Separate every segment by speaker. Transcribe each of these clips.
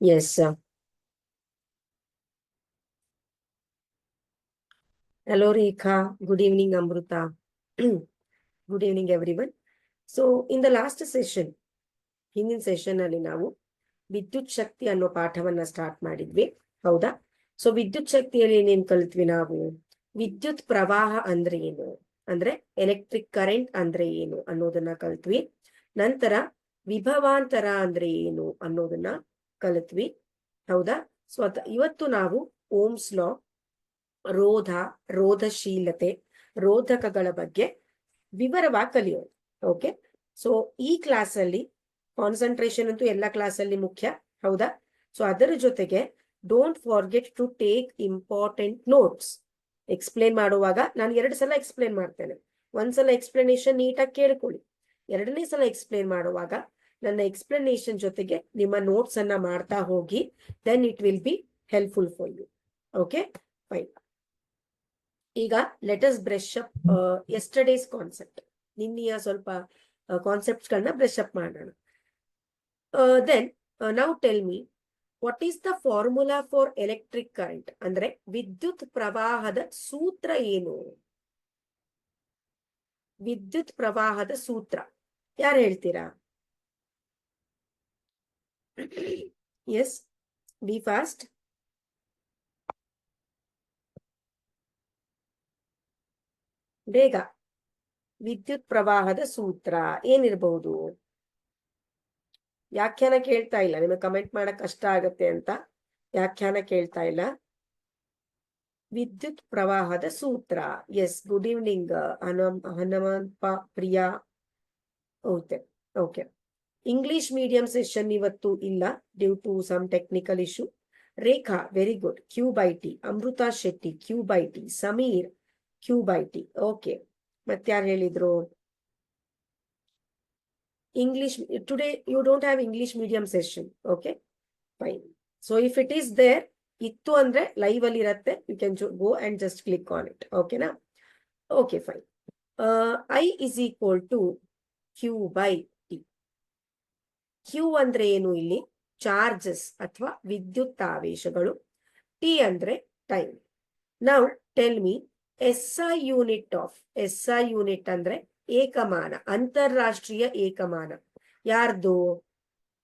Speaker 1: Yes. Hello, Rekha. Good evening, Amruta. Good evening, everyone. So, in the last session, ಹಿಂದಿನ session ಅಲ್ಲಿ ನಾವು ವಿದ್ಯುತ್ ಶಕ್ತಿ ಅನ್ನೋ ಪಾಠವನ್ನ ಸ್ಟಾರ್ಟ್ ಮಾಡಿದ್ವಿ. ಹೌದಾ? ಸೊ ವಿದ್ಯುತ್ ಶಕ್ತಿಯಲ್ಲಿ ಏನೇನ್ ಕಲಿತ್ವಿ ನಾವು? ವಿದ್ಯುತ್ ಪ್ರವಾಹ ಅಂದ್ರೆ ಏನು, ಅಂದ್ರೆ ಎಲೆಕ್ಟ್ರಿಕ್ ಕರೆಂಟ್ ಅಂದ್ರೆ ಏನು ಅನ್ನೋದನ್ನ ಕಲಿತ್ವಿ. ನಂತರ ವಿಭವಾಂತರ ಅಂದ್ರೆ ಏನು ಅನ್ನೋದನ್ನ ಕಲಿತ್ವಿ. ಹೌದಾ? ಸೊ ಇವತ್ತು ನಾವು ಓಮ್ಸ್ ಲಾ, ರೋಧ, ರೋಧಶೀಲತೆ, ರೋಧಕಗಳ ಬಗ್ಗೆ ವಿವರವಾಗಿ ಕಲಿಯೋದು. ಓಕೆ, ಸೊ ಈ ಕ್ಲಾಸ್ ಅಲ್ಲಿ ಕಾನ್ಸಂಟ್ರೇಷನ್ ಅಂತೂ ಎಲ್ಲ ಕ್ಲಾಸ್ ಅಲ್ಲಿ ಮುಖ್ಯ. ಹೌದಾ? ಸೊ ಅದರ ಜೊತೆಗೆ don't forget to take important notes. Explain ಮಾಡುವಾಗ ನಾನು 2 ಸಲ ಎಕ್ಸ್ಪ್ಲೇನ್ ಮಾಡ್ತೇನೆ. ಒಂದ್ಸಲ ಎಕ್ಸ್ಪ್ಲನೇಷನ್ ನೀಟಾಗಿ ಕೇಳ್ಕೊಳ್ಳಿ. 2ನೇ ಸಲ ಎಕ್ಸ್ಪ್ಲೇನ್ ಮಾಡುವಾಗ ನನ್ನ ಎಕ್ಸ್ಪ್ಲನೇಷನ್ ಜೊತೆಗೆ ನಿಮ್ಮ ನೋಟ್ಸ್ ಅನ್ನ ಮಾಡ್ತಾ ಹೋಗಿ, then it will be helpful for you. Okay, fine. ಈಗ let us brush up yesterday's concept. ನಿನ್ನೆಯ ಸ್ವಲ್ಪ ಕಾನ್ಸೆಪ್ಟ್ಸ್ ಗಳನ್ನ ಬ್ರಷ್ ಅಪ್ ಮಾಡೋಣ. Then now tell me, what is the formula for electric current? ಅಂದ್ರೆ ವಿದ್ಯುತ್ ಪ್ರವಾಹದ ಸೂತ್ರ ಏನು? ವಿದ್ಯುತ್ ಪ್ರವಾಹದ ಸೂತ್ರ ಯಾರು ಹೇಳ್ತೀರಾ? Yes, be fast. ಬೇಗ. ವಿದ್ಯುತ್ ಪ್ರವಾಹದ ಸೂತ್ರ ಏನಿರಬಹುದು? ವ್ಯಾಖ್ಯಾನ ಕೇಳ್ತಾ ಇಲ್ಲ, ನಿಮಗೆ ಕಮೆಂಟ್ ಮಾಡಕ್ ಕಷ್ಟ ಆಗತ್ತೆ ಅಂತ ವ್ಯಾಖ್ಯಾನ ಕೇಳ್ತಾ ಇಲ್ಲ. ವಿದ್ಯುತ್ ಪ್ರವಾಹದ ಸೂತ್ರ. Yes, good evening Hanumantha Priya. Okay okay. English medium session ಇವತ್ತು ಇಲ್ಲ, due to some technical issue. Rekha, very good. Q by T. Amrutha Shetty, Q by T. Sameer, Q by T. Okay, ಮತ್ಯಾರು ಹೇಳಿದ್ರು? English, today you don't have English medium session. Okay, fine. So if it is there, ittu andre live ಅಲ್ಲಿ ಇರತ್ತೆ, you can go and just click on it. Okay na? Okay, fine. I is equal to Q by T. Q ಅಂದ್ರೆ ಏನು ಇಲ್ಲಿ? Charges ಅಥವಾ ವಿದ್ಯುತ್ತಾವೇಶಗಳು. T ಅಂದ್ರೆ time. Now tell me, SI unit of, SI unit ಅಂದ್ರೆ ಏಕಮಾನ, ಅಂತಾರಾಷ್ಟ್ರೀಯ ಏಕಮಾನ. ಯಾರ್ದು?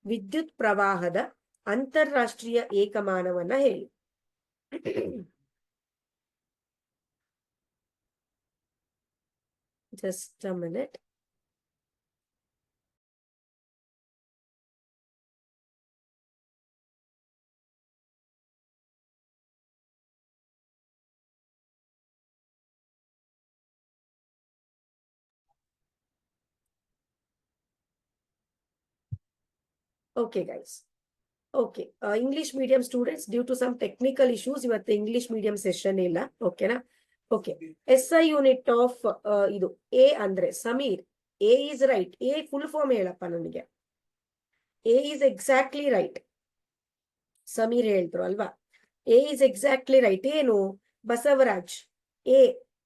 Speaker 1: ವಿದ್ಯುತ್ ಪ್ರವಾಹದ ಅಂತಾರಾಷ್ಟ್ರೀಯ ಏಕಮಾನವನ್ನ ಹೇಳಿ. Just a minute. Okay guys, okay. English medium students, due to some technical issues ಇವತ್ತು ಇಂಗ್ಲಿಷ್ ಮೀಡಿಯಂ ಸೆಷನ್ ಇಲ್ಲ. ಓಕೆನಾ? ಓಕೆ. SI ಯೂನಿಟ್ ಆಫ್ ಇದು ಎ ಅಂದ್ರೆ Sameer. A is right. A full form ಹೇಳಪ್ಪ ನನಗೆ. A is exactly right. Sameer ಹೇಳಿದ್ರು ಅಲ್ವಾ? A is exactly right. ಏನು? ಬಸವರಾಜ್, ಎ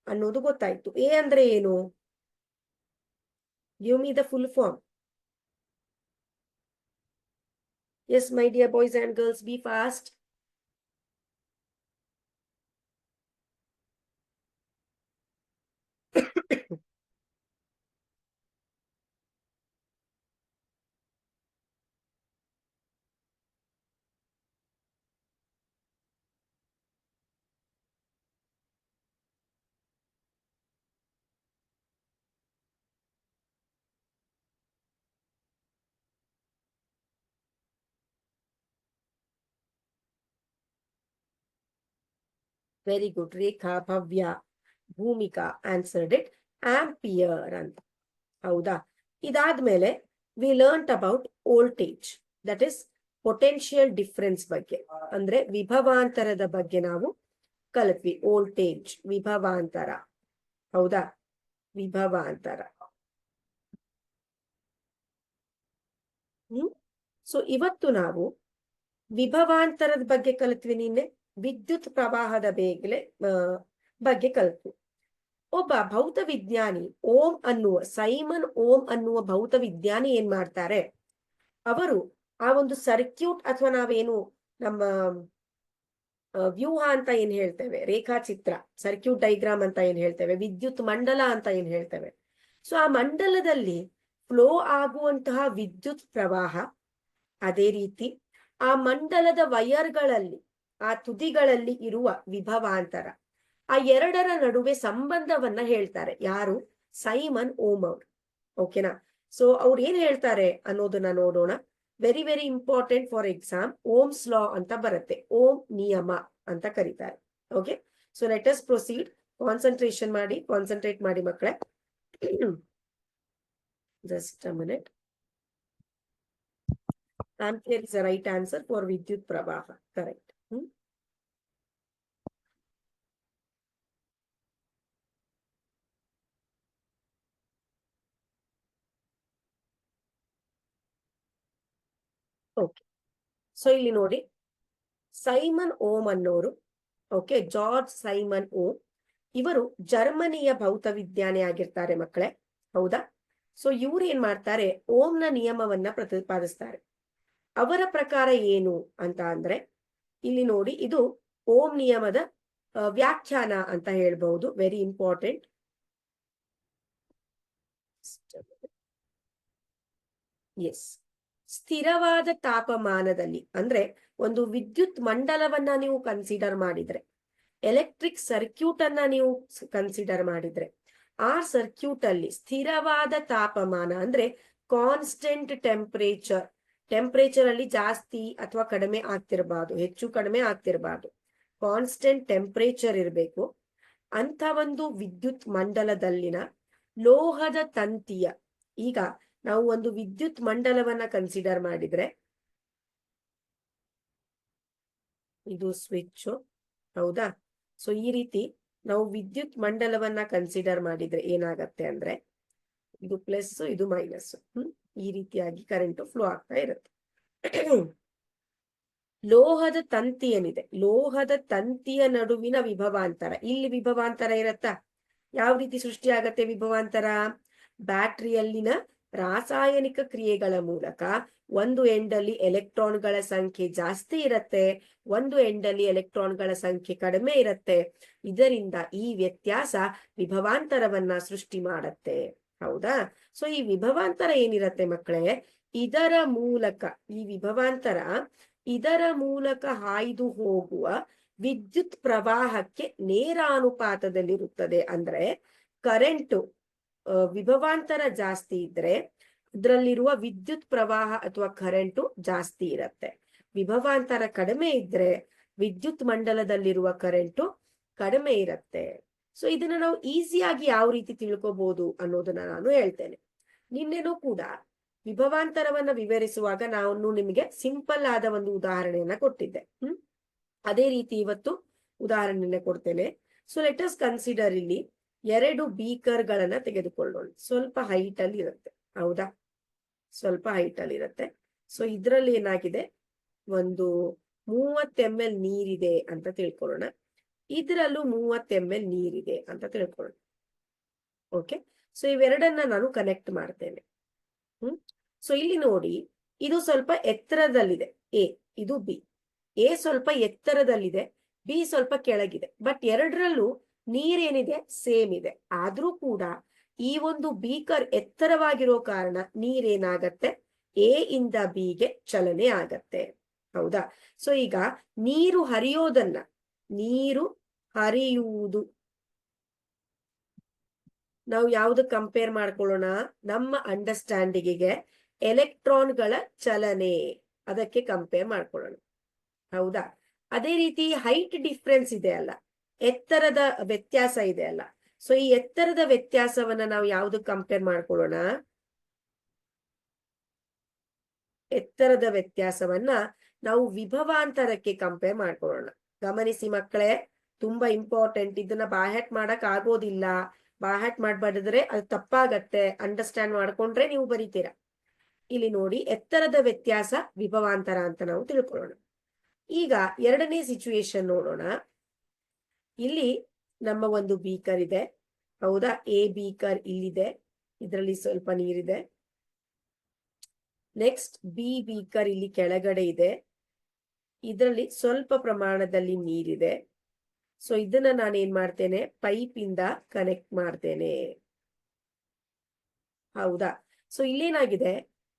Speaker 1: ಅನ್ನೋದು ಗೊತ್ತಾಯ್ತು. ಎ ಅಂದ್ರೆ ಏನು? Give me the full form. Yes, my dear boys and girls, be fast. Very good. Rekha, Bhavya, Bhoomika answered it. Ampere ಅಂತ. ಹೌದಾ? ಇದಾದ್ಮೇಲೆ we learn about voltage, that is potential difference ಬಗ್ಗೆ, ಅಂದ್ರೆ ವಿಭವಾಂತರದ ಬಗ್ಗೆ ನಾವು ಕಲಿತ್ವಿ. ವೋಲ್ಟೇಜ್, ವಿಭವಾಂತರ. ಹೌದಾ? ವಿಭವಾಂತರ. ಸೊ ಇವತ್ತು ನಾವು ವಿಭವಾಂತರದ ಬಗ್ಗೆ ಕಲಿತ್ವಿ. ನಿನ್ನೆ ವಿದ್ಯುತ್ ಪ್ರವಾಹದ ಬಗ್ಗೆ ಕಲಿತ್ವಿ. ಒಬ್ಬ ಭೌತ ವಿಜ್ಞಾನಿ ಸೈಮನ್ ಓಮ್ ಅನ್ನುವ ಭೌತ ವಿಜ್ಞಾನಿ ಏನ್ ಮಾಡ್ತಾರೆ? ಅವರು ಆ ಒಂದು ಸರ್ಕ್ಯೂಟ್ ಅಥವಾ ನಾವೇನು ನಮ್ಮ ವ್ಯೂಹ ಅಂತ ಏನ್ ಹೇಳ್ತೇವೆ, ರೇಖಾಚಿತ್ರ, ಸರ್ಕ್ಯೂಟ್ ಡೈಗ್ರಾಮ್ ಅಂತ ಏನ್ ಹೇಳ್ತೇವೆ, ವಿದ್ಯುತ್ ಮಂಡಲ ಅಂತ ಏನ್ ಹೇಳ್ತೇವೆ. ಸೊ ಆ ಮಂಡಲದಲ್ಲಿ ಫ್ಲೋ ಆಗುವಂತಹ ವಿದ್ಯುತ್ ಪ್ರವಾಹ, ಅದೇ ರೀತಿ ಆ ಮಂಡಲದ ವಯರ್ಗಳಲ್ಲಿ, ಆ ತುದಿಗಳಲ್ಲಿ ಇರುವ ವಿಭವಾಂತರ, ಆ ಎರಡರ ನಡುವೆ ಸಂಬಂಧವನ್ನ ಹೇಳ್ತಾರೆ. ಯಾರು? ಸೈಮನ್ ಓಮ್ ಅವ್ರು. ಓಕೆನಾ? ಸೊ ಅವ್ರು ಏನ್ ಹೇಳ್ತಾರೆ ಅನ್ನೋದನ್ನ ನೋಡೋಣ. Very very important for exam. Ohm's law ಅಂತ ಬರುತ್ತೆ, ಓಮ್ ನಿಯಮ ಅಂತ ಕರೀತಾರೆ. Okay, so let us proceed. Concentrate ಮಾಡಿ ಮಕ್ಕಳೇ. Just a minute. Ampere is the right answer for ವಿದ್ಯುತ್ ಪ್ರವಾಹ. Correct. ಓಕೆ, ಸೊ ಇಲ್ಲಿ ನೋಡಿ, ಸೈಮನ್ ಓಮ್ ಅನ್ನೋರು, ಓಕೆ, ಜಾರ್ಜ್ ಸೈಮನ್ ಓಮ್, ಇವರು ಜರ್ಮನಿಯ ಭೌತವಿಜ್ಞಾನಿ ಆಗಿರ್ತಾರೆ ಮಕ್ಕಳೇ. ಹೌದಾ? ಸೊ ಇವ್ರು ಏನ್ ಮಾಡ್ತಾರೆ, ಓಮ್ನ ನಿಯಮವನ್ನ ಪ್ರತಿಪಾದಿಸ್ತಾರೆ. ಅವರ ಪ್ರಕಾರ ಏನು ಅಂತ ಅಂದ್ರೆ, ಇಲ್ಲಿ ನೋಡಿ, ಇದು ಓಮ್ ನಿಯಮದ ವ್ಯಾಖ್ಯಾನ ಅಂತ ಹೇಳ್ಬಹುದು. Very important. ಎಸ್, ಸ್ಥಿರವಾದ ತಾಪಮಾನದಲ್ಲಿ, ಅಂದ್ರೆ ಒಂದು ವಿದ್ಯುತ್ ಮಂಡಲವನ್ನ ನೀವು ಕನ್ಸಿಡರ್ ಮಾಡಿದ್ರೆ, ಎಲೆಕ್ಟ್ರಿಕ್ ಸರ್ಕ್ಯೂಟ್ ಅನ್ನ ನೀವು ಕನ್ಸಿಡರ್ ಮಾಡಿದ್ರೆ, ಆ ಸರ್ಕ್ಯೂಟ್ ಅಲ್ಲಿ ಸ್ಥಿರವಾದ ತಾಪಮಾನ ಅಂದ್ರೆ ಕಾನ್ಸ್ಟೆಂಟ್ ಟೆಂಪರೇಚರ್ ಅಲ್ಲಿ ಜಾಸ್ತಿ ಅಥವಾ ಕಡಿಮೆ ಆಗ್ತಿರಬಾರ್ದು, ಹೆಚ್ಚು ಕಡಿಮೆ ಆಗ್ತಿರಬಾರ್ದು, ಕಾನ್ಸ್ಟೆಂಟ್ ಟೆಂಪರೇಚರ್ ಇರಬೇಕು. ಅಂತ ಒಂದು ವಿದ್ಯುತ್ ಮಂಡಲದಲ್ಲಿನ ಲೋಹದ ತಂತಿಯ, ಈಗ ನಾವು ಒಂದು ವಿದ್ಯುತ್ ಮಂಡಲವನ್ನ ಕನ್ಸಿಡರ್ ಮಾಡಿದ್ರೆ, ಇದು ಸ್ವಿಚ್, ಹೌದಾ? ಸೊ ಈ ರೀತಿ ನಾವು ವಿದ್ಯುತ್ ಮಂಡಲವನ್ನ ಕನ್ಸಿಡರ್ ಮಾಡಿದ್ರೆ ಏನಾಗತ್ತೆ ಅಂದ್ರೆ, ಇದು ಪ್ಲಸ್, ಇದು ಮೈನಸ್, ಈ ರೀತಿಯಾಗಿ ಕರೆಂಟ್ ಫ್ಲೋ ಆಗ್ತಾ ಇರುತ್ತೆ. ಲೋಹದ ತಂತಿ ಏನಿದೆ, ಲೋಹದ ತಂತಿಯ ನಡುವಿನ ವಿಭವಾಂತರ, ಇಲ್ಲಿ ವಿಭವಾಂತರ ಇರತ್ತಾ? ಯಾವ ರೀತಿ ಸೃಷ್ಟಿ ಆಗತ್ತೆ ವಿಭವಾಂತರ? ಬ್ಯಾಟರಿಯಲ್ಲಿನ ರಾಸಾಯನಿಕ ಕ್ರಿಯೆಗಳ ಮೂಲಕ ಒಂದು ಎಂಡಲ್ಲಿ ಎಲೆಕ್ಟ್ರಾನ್ಗಳ ಸಂಖ್ಯೆ ಜಾಸ್ತಿ ಇರತ್ತೆ, ಒಂದು ಎಂಡಲ್ಲಿ ಎಲೆಕ್ಟ್ರಾನ್ಗಳ ಸಂಖ್ಯೆ ಕಡಿಮೆ ಇರತ್ತೆ. ಇದರಿಂದ ಈ ವ್ಯತ್ಯಾಸ ವಿಭವಾಂತರವನ್ನ ಸೃಷ್ಟಿ ಮಾಡತ್ತೆ. ಹೌದಾ? ಸೊ ಈ ವಿಭವಾಂತರ ಏನಿರತ್ತೆ ಮಕ್ಕಳೇ, ಇದರ ಮೂಲಕ, ಈ ವಿಭವಾಂತರ ಇದರ ಮೂಲಕ ಹಾಯ್ದು ಹೋಗುವ ವಿದ್ಯುತ್ ಪ್ರವಾಹಕ್ಕೆ ನೇರ ಅನುಪಾತದಲ್ಲಿರುತ್ತದೆ. ಅಂದ್ರೆ ಕರೆಂಟು, ವಿಭವಾಂತರ ಜಾಸ್ತಿ ಇದ್ರೆ ಅದರಲ್ಲಿರುವ ವಿದ್ಯುತ್ ಪ್ರವಾಹ ಅಥವಾ ಕರೆಂಟು ಜಾಸ್ತಿ ಇರತ್ತೆ. ವಿಭವಾಂತರ ಕಡಿಮೆ ಇದ್ರೆ ವಿದ್ಯುತ್ ಮಂಡಲದಲ್ಲಿರುವ ಕರೆಂಟು ಕಡಿಮೆ ಇರತ್ತೆ. ಸೊ ಇದನ್ನ ನಾವು ಈಸಿಯಾಗಿ ಯಾವ ರೀತಿ ತಿಳ್ಕೋಬಹುದು ಅನ್ನೋದನ್ನ ನಾನು ಹೇಳ್ತೇನೆ. ನಿನ್ನೆನೂ ಕೂಡ ವಿಭವಾಂತರವನ್ನ ವಿವರಿಸುವಾಗ ನಾನು ನಿಮಗೆ ಸಿಂಪಲ್ ಆದ ಒಂದು ಉದಾಹರಣೆಯನ್ನ ಕೊಟ್ಟಿದ್ದೆ. ಅದೇ ರೀತಿ ಇವತ್ತು ಉದಾಹರಣೆಯನ್ನ ಕೊಡ್ತೇನೆ. ಸೊ ಲೆಟ್ ಅಸ್ ಕನ್ಸಿಡರ್, ಇಲ್ಲಿ ಎರಡು ಬೀಕರ್ ಗಳನ್ನ ತೆಗೆದುಕೊಳ್ಳೋಣ. ಸ್ವಲ್ಪ ಹೈಟ್ ಅಲ್ಲಿ ಇರುತ್ತೆ, ಹೌದಾ? ಸ್ವಲ್ಪ ಹೈಟ್ ಅಲ್ಲಿ ಇರುತ್ತೆ. ಸೊ ಇದ್ರಲ್ಲಿ ಏನಾಗಿದೆ, ಒಂದು 30 ml ನೀರಿದೆ ಅಂತ ತಿಳ್ಕೊಳ್ಳೋಣ. ಇದ್ರಲ್ಲೂ 30 ml ನೀರಿದೆ ಅಂತ ತಿಳ್ಕೊಳ್ಳೋಣ. ಓಕೆ, ಸೊ ಇವೆರಡನ್ನ ನಾನು ಕನೆಕ್ಟ್ ಮಾಡ್ತೇನೆ. ಸೊ ಇಲ್ಲಿ ನೋಡಿ, ಇದು ಸ್ವಲ್ಪ ಎತ್ತರದಲ್ಲಿದೆ ಎ, ಇದು ಬಿ. ಎ ಸ್ವಲ್ಪ ಎತ್ತರದಲ್ಲಿದೆ, ಬಿ ಸ್ವಲ್ಪ ಕೆಳಗಿದೆ. ಬಟ್ ಎರಡರಲ್ಲೂ ನೀರೇನಿದೆ ಸೇಮ್ ಇದೆ. ಆದ್ರೂ ಕೂಡ ಈ ಒಂದು ಬೀಕರ್ ಎತ್ತರವಾಗಿರೋ ಕಾರಣ ನೀರೇನಾಗತ್ತೆ, ಎ ಇಂದ ಬಿಗೆ ಚಲನೆ ಆಗತ್ತೆ. ಹೌದಾ? ಸೊ ಈಗ ನೀರು ಹರಿಯುವುದು ನಾವು ಯಾವ್ದು ಕಂಪೇರ್ ಮಾಡ್ಕೊಳ್ಳೋಣ? ನಮ್ಮ ಅಂಡರ್ಸ್ಟ್ಯಾಂಡಿಂಗಿಗೆ ಎಲೆಕ್ಟ್ರಾನ್ಗಳ ಚಲನೆ, ಅದಕ್ಕೆ ಕಂಪೇರ್ ಮಾಡ್ಕೊಳ್ಳೋಣ. ಹೌದಾ? ಅದೇ ರೀತಿ ಹೈಟ್ ಡಿಫ್ರೆನ್ಸ್ ಇದೆ ಅಲ್ಲ, ಎತ್ತರದ ವ್ಯತ್ಯಾಸ ಇದೆ ಅಲ್ಲ. ಸೊ ಈ ಎತ್ತರದ ವ್ಯತ್ಯಾಸವನ್ನ ನಾವು ಯಾವ್ದು ಕಂಪೇರ್ ಮಾಡ್ಕೊಳ್ಳೋಣ? ಎತ್ತರದ ವ್ಯತ್ಯಾಸವನ್ನ ನಾವು ವಿಭವಾಂತರಕ್ಕೆ ಕಂಪೇರ್ ಮಾಡ್ಕೊಳ್ಳೋಣ. ಗಮನಿಸಿ ಮಕ್ಕಳೇ, ತುಂಬಾ ಇಂಪಾರ್ಟೆಂಟ್. ಇದನ್ನ ಬಾಹ್ಯಾಟ್ ಮಾಡಕ್ ಆಗೋದಿಲ್ಲ. ಬಾಹ್ಯಾಟ್ ಮಾಡ್ಬಾರ್ದಿದ್ರೆ ಅದು ತಪ್ಪಾಗತ್ತೆ. ಅಂಡರ್ಸ್ಟ್ಯಾಂಡ್ ಮಾಡ್ಕೊಂಡ್ರೆ ನೀವು ಬರೀತೀರಾ. ಇಲ್ಲಿ ನೋಡಿ, ಎತ್ತರದ ವ್ಯತ್ಯಾಸ ವಿಭವಾಂತರ ಅಂತ ನಾವು ತಿಳ್ಕೊಳ್ಳೋಣ. ಈಗ ಎರಡನೇ ಸಿಚುವೇಶನ್ ನೋಡೋಣ. ಇಲ್ಲಿ ನಮ್ಮ ಒಂದು ಬೀಕರ್ ಇದೆ, ಹೌದಾ? ಎ ಬೀಕರ್ ಇಲ್ಲಿದೆ, ಇದರಲ್ಲಿ ಸ್ವಲ್ಪ ನೀರಿದೆ. ನೆಕ್ಸ್ಟ್ ಬಿ ಬೀಕರ್ ಇಲ್ಲಿ ಕೆಳಗಡೆ ಇದೆ, ಇದರಲ್ಲಿ ಸ್ವಲ್ಪ ಪ್ರಮಾಣದಲ್ಲಿ ನೀರಿದೆ. ಸೊ ಇದನ್ನ ನಾನು ಏನ್ ಮಾಡ್ತೇನೆ, ಪೈಪ್ ಇಂದ ಕನೆಕ್ಟ್ ಮಾಡ್ತೇನೆ. ಹೌದಾ? ಸೊ ಇಲ್ಲೇನಾಗಿದೆ,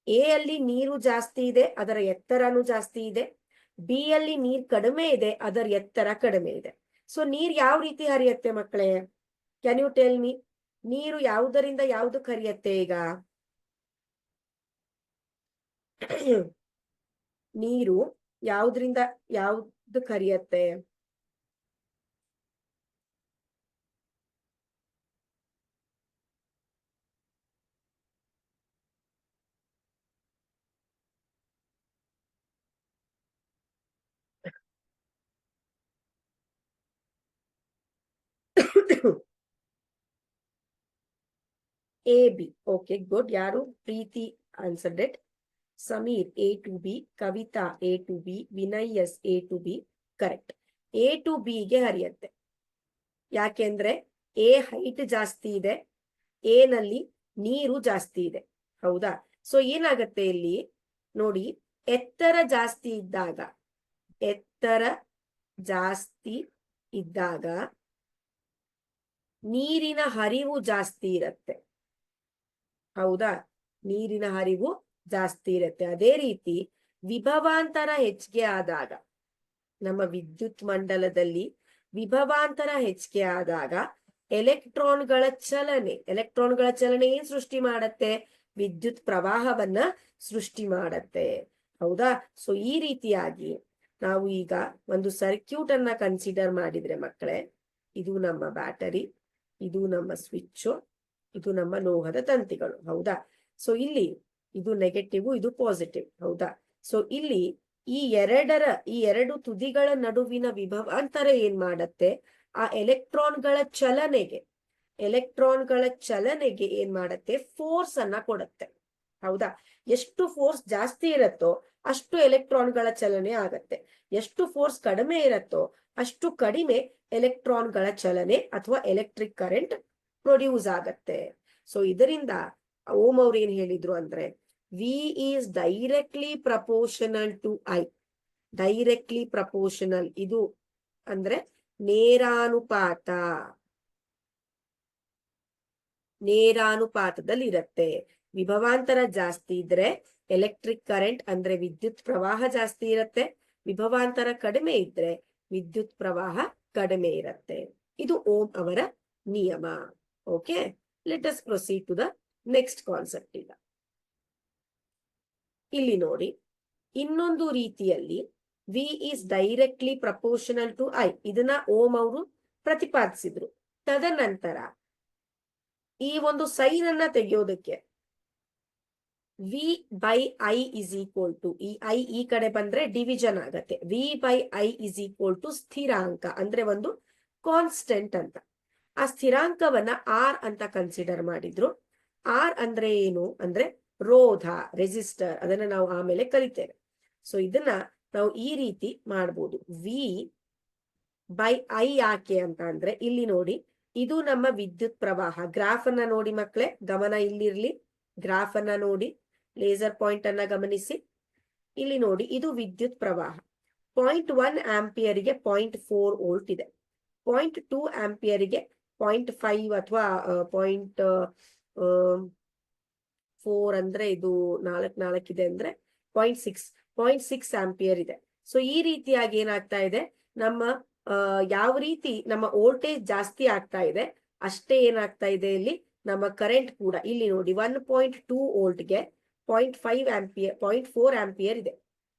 Speaker 1: ಎ ಅಲ್ಲಿ ನೀರು ಜಾಸ್ತಿ ಇದೆ, ಅದರ ಎತ್ತರನೂ ಜಾಸ್ತಿ ಇದೆ. ಬಿ ಅಲ್ಲಿ ನೀರ್ ಕಡಿಮೆ ಇದೆ, ಅದರ ಎತ್ತರ ಕಡಿಮೆ ಇದೆ. ಸೊ ನೀರ್ ಯಾವ ರೀತಿ ಹರಿಯತ್ತೆ ಮಕ್ಕಳೇ? Can you tell me? ನೀರು ಯಾವುದರಿಂದ ಯಾವುದಕ್ಕೆ ಹರಿಯತ್ತೆ ಈಗ? ನೀರು ಯಾವುದರಿಂದ ಯಾವುದಕ್ಕೆ ಹರಿಯತ್ತೆ? A B. Okay, good. ಯಾರು? Preeti answered it. Sameer A to B, Kavita A to B, Vinay S A to B. Correct. A to B ಗೆ ಹರಿಯತ್ತೆ. ಯಾಕೆಂದ್ರೆ ಎ ಹೈಟ್ ಜಾಸ್ತಿ ಇದೆ, ಎ ನಲ್ಲಿ ನೀರು ಜಾಸ್ತಿ ಇದೆ. ಹೌದಾ? ಸೊ ಏನಾಗತ್ತೆ ಇಲ್ಲಿ ನೋಡಿ, ಎತ್ತರ ಜಾಸ್ತಿ ಇದ್ದಾಗ, ಎತ್ತರ ಜಾಸ್ತಿ ಇದ್ದಾಗ ನೀರಿನ ಹರಿವು ಜಾಸ್ತಿ ಇರತ್ತೆ. ಹೌದಾ? ನೀರಿನ ಹರಿವು ಜಾಸ್ತಿ ಇರುತ್ತೆ. ಅದೇ ರೀತಿ ವಿಭವಾಂತರ ಹೆಚ್ಚಿಗೆ ಆದಾಗ, ನಮ್ಮ ವಿದ್ಯುತ್ ಮಂಡಲದಲ್ಲಿ ವಿಭವಾಂತರ ಹೆಚ್ಚಿಗೆ ಆದಾಗ ಎಲೆಕ್ಟ್ರಾನ್ಗಳ ಚಲನೆ ಏನ್ ಸೃಷ್ಟಿ ಮಾಡತ್ತೆ? ವಿದ್ಯುತ್ ಪ್ರವಾಹವನ್ನ ಸೃಷ್ಟಿ ಮಾಡತ್ತೆ. ಹೌದಾ? ಸೊ ಈ ರೀತಿಯಾಗಿ ನಾವು ಈಗ ಒಂದು ಸರ್ಕ್ಯೂಟ್ ಅನ್ನ ಕನ್ಸಿಡರ್ ಮಾಡಿದ್ರೆ ಮಕ್ಕಳೇ, ಇದು ನಮ್ಮ ಬ್ಯಾಟರಿ, ಇದು ನಮ್ಮ ಸ್ವಿಚ್, ಇದು ನಮ್ಮ ಲೋಹದ ತಂತಿಗಳು. ಹೌದಾ? ಸೊ ಇಲ್ಲಿ ಇದು ನೆಗೆಟಿವ್, ಇದು ಪಾಸಿಟಿವ್. ಹೌದಾ? ಸೊ ಇಲ್ಲಿ ಈ ಎರಡು ತುದಿಗಳ ನಡುವಿನ ವಿಭವಾಂತರ ಏನ್ ಮಾಡತ್ತೆ? ಆ ಎಲೆಕ್ಟ್ರಾನ್ಗಳ ಚಲನೆಗೆ ಏನ್ ಮಾಡತ್ತೆ? ಫೋರ್ಸ್ ಅನ್ನ ಕೊಡತ್ತೆ. ಹೌದಾ? ಎಷ್ಟು ಫೋರ್ಸ್ ಜಾಸ್ತಿ ಇರತ್ತೋ ಅಷ್ಟು ಎಲೆಕ್ಟ್ರಾನ್ಗಳ ಚಲನೆ ಆಗತ್ತೆ. ಎಷ್ಟು ಫೋರ್ಸ್ ಕಡಿಮೆ ಇರತ್ತೋ ಅಷ್ಟು ಕಡಿಮೆ ಎಲೆಕ್ಟ್ರಾನ್ಗಳ ಚಲನೆ ಅಥವಾ ಎಲೆಕ್ಟ್ರಿಕ್ ಕರೆಂಟ್ ಪ್ರೊಡ್ಯೂಸ್ ಆಗತ್ತೆ. ಸೊ ಇದರಿಂದ ಓಂ ಅವ್ರು ಏನ್ ಹೇಳಿದ್ರು ಅಂದ್ರೆ, V is directly proportional to I. Directly proportional, ಇದು ಅಂದ್ರೆ ನೇರಾನುಪಾತದಲ್ಲಿ ಇರತ್ತೆ. ವಿಭವಾಂತರ ಜಾಸ್ತಿ ಇದ್ರೆ ಎಲೆಕ್ಟ್ರಿಕ್ ಕರೆಂಟ್ ಅಂದ್ರೆ ವಿದ್ಯುತ್ ಪ್ರವಾಹ ಜಾಸ್ತಿ ಇರತ್ತೆ. ವಿಭವಾಂತರ ಕಡಿಮೆ ಇದ್ರೆ ವಿದ್ಯುತ್ ಪ್ರವಾಹ ಕಡಿಮೆ ಇರತ್ತೆ. ಇದು ಓಂ ಅವರ ನಿಯಮ. Okay, let us proceed to the next concept. ಈಗ ಇಲ್ಲಿ ನೋಡಿ, ಇನ್ನೊಂದು ರೀತಿಯಲ್ಲಿ V is directly proportional to I, ಇದನ್ನ ಓಂ ಅವರು ಪ್ರತಿಪಾದಿಸಿದ್ರು. ತದನಂತರ ಈ ಒಂದು ಸೈನ್ ಅನ್ನ ತೆಗೆಯೋದಕ್ಕೆ V by I is equal to, ಈ ಐ ಈ ಕಡೆ ಬಂದ್ರೆ ಡಿವಿಷನ್ ಆಗತ್ತೆ. V by I is equal to ಸ್ಥಿರಾಂಕ, ಅಂದ್ರೆ ಒಂದು ಕಾನ್ಸ್ಟೆಂಟ್ ಅಂತ. ಆ ಸ್ಥಿರಾಂಕವನ್ನ ಆರ್ ಅಂತ ಕನ್ಸಿಡರ್ ಮಾಡಿದ್ರು. ಆರ್ ಅಂದ್ರೆ ಏನು ಅಂದ್ರೆ ರೋಧ, ರೆಸಿಸ್ಟರ್. ಅದನ್ನ ನಾವು ಆಮೇಲೆ ಕಲಿತೇವೆ. ಸೊ ಇದನ್ನ ನಾವು ಈ ರೀತಿ ಮಾಡ್ಬೋದು. ವಿ ಬೈ ಐ ಯಾಕೆ ಅಂತ ಅಂದ್ರೆ, ಇಲ್ಲಿ ನೋಡಿ, ಇದು ನಮ್ಮ ವಿದ್ಯುತ್ ಪ್ರವಾಹ. ಗ್ರಾಫ್ ಅನ್ನ ನೋಡಿ ಮಕ್ಕಳೇ, ಗಮನ ಇಲ್ಲಿರ್ಲಿ. ಗ್ರಾಫ್ ಅನ್ನ ನೋಡಿ, ಲೇಸರ್ ಪಾಯಿಂಟ್ ಅನ್ನ ಗಮನಿಸಿ. ಇಲ್ಲಿ ನೋಡಿ, ಇದು ವಿದ್ಯುತ್ ಪ್ರವಾಹ. 0.1 ಆಂಪಿಯರ್ಗೆ 0.4 ವೋಲ್ಟ್ ಇದೆ. 0.2 ಆಂಪಿಯರ್ಗೆ 0.5 ಅಥವಾ 0.4 ಅಂದ್ರೆ ಇದು 4 ಇದೆ ಅಂದ್ರೆ 0.6 ಆಂಪಿಯರ್ ಇದೆ. ಸೊ ಈ ರೀತಿಯಾಗಿ ಏನಾಗ್ತಾ ಇದೆ, ನಮ್ಮ ಯಾವ ರೀತಿ ನಮ್ಮ ವೋಲ್ಟೇಜ್ ಜಾಸ್ತಿ ಆಗ್ತಾ ಇದೆ ಅಷ್ಟೇ ಏನಾಗ್ತಾ ಇದೆ ಇಲ್ಲಿ ನಮ್ಮ ಕರೆಂಟ್ ಕೂಡ. ಇಲ್ಲಿ ನೋಡಿ, 1.2 ವೋಲ್ಟ್ಗೆ 0.5 ಆಂಪಿಯರ್ 0.4 ಆಂಪಿಯರ್ ಇದೆ.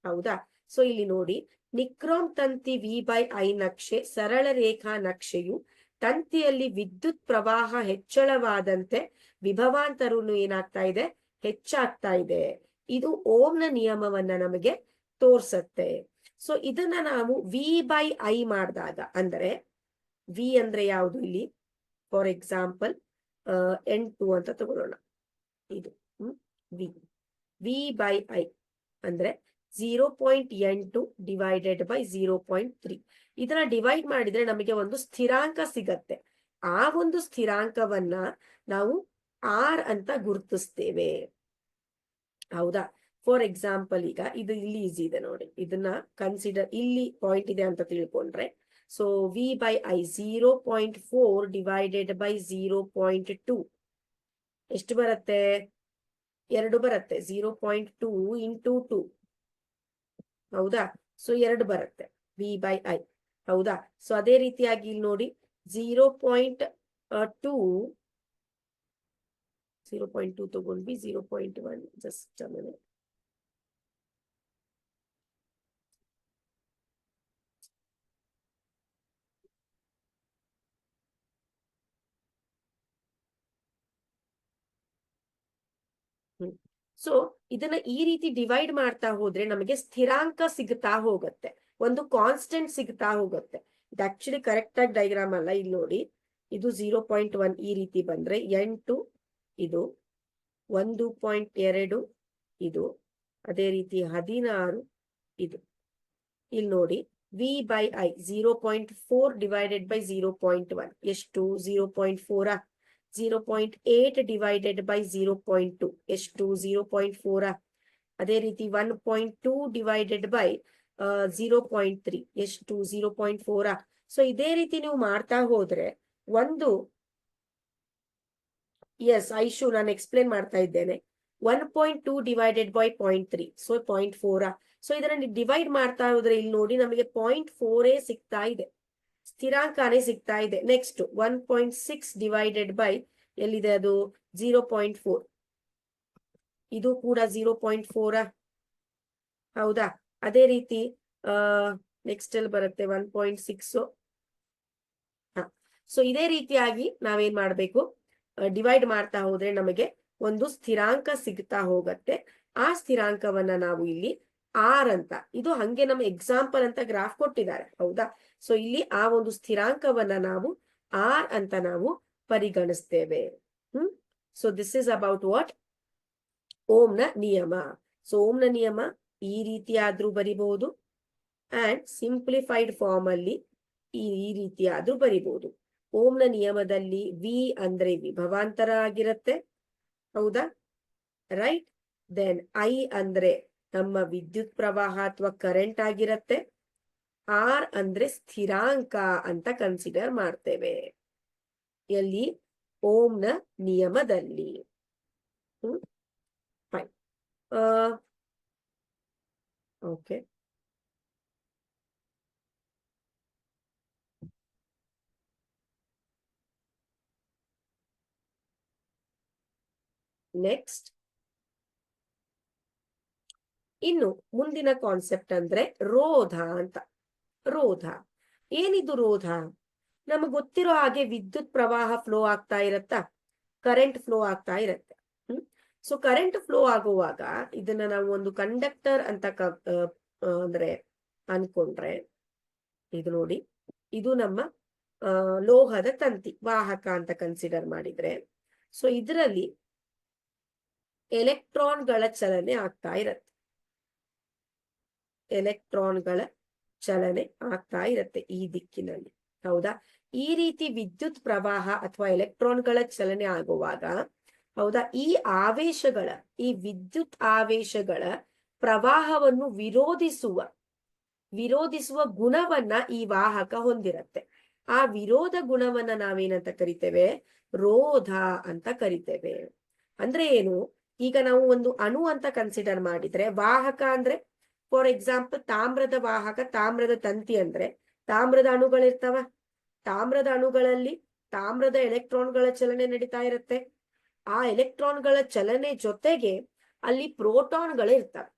Speaker 1: ಹೌದಾ? ಸೊ ಇಲ್ಲಿ ನೋಡಿ, ನಿಕ್ರೋಮ್ ತಂತಿ ವಿ ಬೈ ಐ ನಕ್ಷೆ, ಸರಳ ರೇಖಾ ನಕ್ಷೆಯು ತಂತಿಯಲ್ಲಿ ವಿದ್ಯುತ್ ಪ್ರವಾಹ ಹೆಚ್ಚಳವಾದಂತೆ ವಿಭವಾಂತರನು ಏನಾಗ್ತಾ ಇದೆ? ಹೆಚ್ಚಾಗ್ತಾ ಇದೆ. ಇದು ಓಮ್ನ ನಿಯಮವನ್ನ ನಮಗೆ ತೋರ್ಸತ್ತೆ. ಸೊ ಇದನ್ನ ನಾವು ವಿ ಬೈ ಐ ಮಾಡಿದಾಗ, ಅಂದ್ರೆ ವಿ ಅಂದ್ರೆ ಯಾವುದು ಇಲ್ಲಿ? ಫಾರ್ ಎಕ್ಸಾಂಪಲ್ N2 ಅಂತ ತಗೊಳ್ಳೋಣ. ಇದು ವಿ ಬೈ ಐ ಅಂದ್ರೆ 0.N2 ಡಿವೈಡೆಡ್ ಬೈ 0.3. ಇದನ್ನ ಡಿವೈಡ್ ಮಾಡಿದ್ರೆ ನಮಗೆ ಒಂದು ಸ್ಥಿರಾಂಕ ಸಿಗತ್ತೆ. ಆ ಒಂದು ಸ್ಥಿರಾಂಕವನ್ನ ನಾವು ಆರ್ ಅಂತ ಗುರುತಿಸ್ತೇವೆ. ಹೌದಾ? ಫಾರ್ ಎಕ್ಸಾಂಪಲ್ ಈಗ ಇದು ಇಲ್ಲಿ ಈಸಿ ಇದೆ ನೋಡಿ, ಇದನ್ನ ಕನ್ಸಿಡರ್, ಇಲ್ಲಿ ಪಾಯಿಂಟ್ ಇದೆ ಅಂತ ತಿಳ್ಕೊಂಡ್ರೆ, ಸೊ V/I 0.4 ಡಿವೈಡೆಡ್ ಬೈ 0.2 ಎಷ್ಟು ಬರುತ್ತೆ? 2 ಬರುತ್ತೆ. 0.2 ಇಂಟು 2, ಹೌದಾ? ಸೊ 2 ಬರುತ್ತೆ V/I, ಹೌದಾ? ಸೊ ಅದೇ ರೀತಿಯಾಗಿ ಇಲ್ಲಿ ನೋಡಿ 0.2 ತಗೊಂಡ್ವಿ, 0.1 ಜಸ್ಟ್ a minute. ಸೊ ಇದನ್ನ ಈ ರೀತಿ ಡಿವೈಡ್ ಮಾಡ್ತಾ ಹೋದ್ರೆ ನಮಗೆ ಸ್ಥಿರಾಂಕ ಸಿಗ್ತಾ ಹೋಗುತ್ತೆ, ಒಂದು ಕಾನ್ಸ್ಟೆಂಟ್ ಸಿಗ್ತಾ ಹೋಗುತ್ತೆ. ಇದು ಆಕ್ಚುಲಿ ಕರೆಕ್ಟ್ ಆಗಿ ಡೈಗ್ರಾಮ್ ಅಲ್ಲ. ಇಲ್ಲಿ ನೋಡಿ, ಇದು 0.1 ಈ ರೀತಿ ಬಂದ್ರೆ 8 ಇದು, 1.2 ಇದು, ಅದೇ ರೀತಿ 16 ಇದು. ಇಲ್ಲಿ ನೋಡಿ V/I 0.4 ಡಿವೈಡೆಡ್ ಬೈ 0.1 ಎಷ್ಟು? 0.4. 0.8 ಡಿವೈಡೆಡ್ ಬೈ 0.2 ಎಷ್ಟು? 0.4. ಅದೇ ರೀತಿ 1.2 ಡಿವೈಡೆಡ್ ಬೈ 0.3 ಎಷ್ಟು? 0.4. ಸೊ ಇದೇ ರೀತಿ ನೀವು ಮಾಡ್ತಾ ಹೋದ್ರೆ ಒಂದು, ಎಸ್ ಐಶು ನಾನು ಎಕ್ಸ್ಪ್ಲೇನ್ ಮಾಡ್ತಾ ಇದ್ದೇನೆ. 1.2 ಡಿವೈಡೆಡ್ ಬೈ 0.3, ಸೊ 0.4. ಸೊ ಇದನ್ನ ಡಿವೈಡ್ ಮಾಡ್ತಾ ಹೋದ್ರೆ ಇಲ್ಲಿ ನೋಡಿ ನಮಗೆ 0.4 ಸಿಗ್ತಾ ಇದೆ, ಸ್ಥಿರಾಂಕನೇ ಸಿಗ್ತಾ ಇದೆ. ನೆಕ್ಸ್ಟ್ 1.6 ಡಿವೈಡೆಡ್ ಬೈ ಎಲ್ಲಿದೆ ಅದು? 0.4, ಇದು ಕೂಡ 0.4, ಹೌದಾ? ಅದೇ ರೀತಿ ನೆಕ್ಸ್ಟ್ ಅಲ್ಲಿ ಬರುತ್ತೆ 1.6. ಸೊ ಇದೇ ರೀತಿಯಾಗಿ ನಾವೇನ್ ಮಾಡ್ಬೇಕು? ಡಿವೈಡ್ ಮಾಡ್ತಾ ಹೋದ್ರೆ ನಮಗೆ ಒಂದು ಸ್ಥಿರಾಂಕ ಸಿಗ್ತಾ ಹೋಗತ್ತೆ. ಆ ಸ್ಥಿರಾಂಕವನ್ನ ನಾವು ಇಲ್ಲಿ ಆರ್ ಅಂತ, ಇದು ಹಂಗೆ ನಮ್ಮ ಎಕ್ಸಾಂಪಲ್ ಅಂತ ಗ್ರಾಫ್ ಕೊಟ್ಟಿದ್ದಾರೆ, ಹೌದಾ? ಸೊ ಇಲ್ಲಿ ಆ ಒಂದು ಸ್ಥಿರಾಂಕವನ್ನ ನಾವು ಆರ್ ಅಂತ ನಾವು ಪರಿಗಣಿಸ್ತೇವೆ. So this is about what? ಓಮ್ನ ನಿಯಮ. ಸೊ ಓಮ್ನ ನಿಯಮ ಈ ರೀತಿಯಾದ್ರೂ ಬರಿಬಹುದು, ಅಂಡ್ ಸಿಂಪ್ಲಿಫೈಡ್ ಫಾರ್ಮ್ ಅಲ್ಲಿ ಈ ರೀತಿಯಾದ್ರೂ ಬರಿಬಹುದು. ಓಮ್ನ ನಿಯಮದಲ್ಲಿ ವಿ ಅಂದ್ರೆ ವಿಭವಾಂತರ ಆಗಿರುತ್ತೆ, ಹೌದಾ? ರೈಟ್. ದೆನ್ ಐ ಅಂದ್ರೆ ನಮ್ಮ ವಿದ್ಯುತ್ ಪ್ರವಾಹ ಅಥವಾ ಕರೆಂಟ್ ಆಗಿರತ್ತೆ. ಆರ್ ಅಂದ್ರೆ ಸ್ಥಿರಾಂಕ ಅಂತ ಕನ್ಸಿಡರ್ ಮಾಡ್ತೇವೆ ಎಲ್ಲಿ? ಓಮ್ನ ನಿಯಮದಲ್ಲಿ. ಫೈನ್. ಓಕೆ, ನೆಕ್ಸ್ಟ್ ಇನ್ನು ಮುಂದಿನ ಕಾನ್ಸೆಪ್ಟ್ ಅಂದ್ರೆ ರೋಧ ಅಂತ. ರೋಧ ಏನಿದು? ರೋಧ ನಮಗ್ ಗೊತ್ತಿರೋ ಹಾಗೆ ವಿದ್ಯುತ್ ಪ್ರವಾಹ ಫ್ಲೋ ಆಗ್ತಾ ಇರತ್ತಾ, ಕರೆಂಟ್ ಫ್ಲೋ ಆಗ್ತಾ ಇರತ್ತೆ. ಸೊ ಕರೆಂಟ್ ಫ್ಲೋ ಆಗುವಾಗ ಇದನ್ನ ನಾವು ಒಂದು ಕಂಡಕ್ಟರ್ ಅಂತ ಅಂದ್ರೆ ಅನ್ಕೊಂಡ್ರೆ, ಇದು ನೋಡಿ, ಇದು ನಮ್ಮ ಲೋಹದ ತಂತಿ, ವಾಹಕ ಅಂತ ಕನ್ಸಿಡರ್ ಮಾಡಿದ್ರೆ, ಸೊ ಇದರಲ್ಲಿ ಎಲೆಕ್ಟ್ರಾನ್ಗಳ ಚಲನೆ ಆಗ್ತಾ ಇರತ್ತೆ. ಎಲೆಕ್ಟ್ರಾನ್ಗಳ ಚಲನೆ ಆಗ್ತಾ ಇರತ್ತೆ ಈ ದಿಕ್ಕಿನಲ್ಲಿ, ಹೌದಾ? ಈ ರೀತಿ ವಿದ್ಯುತ್ ಪ್ರವಾಹ ಅಥವಾ ಎಲೆಕ್ಟ್ರಾನ್ಗಳ ಚಲನೆ ಆಗುವಾಗ, ಹೌದಾ, ಈ ಆವೇಶಗಳ, ಈ ವಿದ್ಯುತ್ ಆವೇಶಗಳ ಪ್ರವಾಹವನ್ನು ವಿರೋಧಿಸುವ ಗುಣವನ್ನ ಈ ವಾಹಕ ಹೊಂದಿರತ್ತೆ. ಆ ವಿರೋಧ ಗುಣವನ್ನ ನಾವೇನಂತ ಕರಿತೇವೆ? ರೋಧ ಅಂತ ಕರಿತೇವೆ. ಅಂದ್ರೆ ಏನು? ಈಗ ನಾವು ಒಂದು ಅಣು ಅಂತ ಕನ್ಸಿಡರ್ ಮಾಡಿದ್ರೆ, ವಾಹಕ ಅಂದ್ರೆ ಫಾರ್ ಎಕ್ಸಾಂಪಲ್ ತಾಮ್ರದ ವಾಹಕ, ತಾಮ್ರದ ತಂತಿ ಅಂದ್ರೆ ತಾಮ್ರದ ಅಣುಗಳಿರ್ತಾವ. ತಾಮ್ರದ ಅಣುಗಳಲ್ಲಿ ತಾಮ್ರದ ಎಲೆಕ್ಟ್ರಾನ್ಗಳ ಚಲನೆ ನಡೀತಾ ಇರುತ್ತೆ. ಆ ಎಲೆಕ್ಟ್ರಾನ್ಗಳ ಚಲನೆ ಜೊತೆಗೆ ಅಲ್ಲಿ ಪ್ರೋಟಾನ್ಗಳು ಇರ್ತವೆ.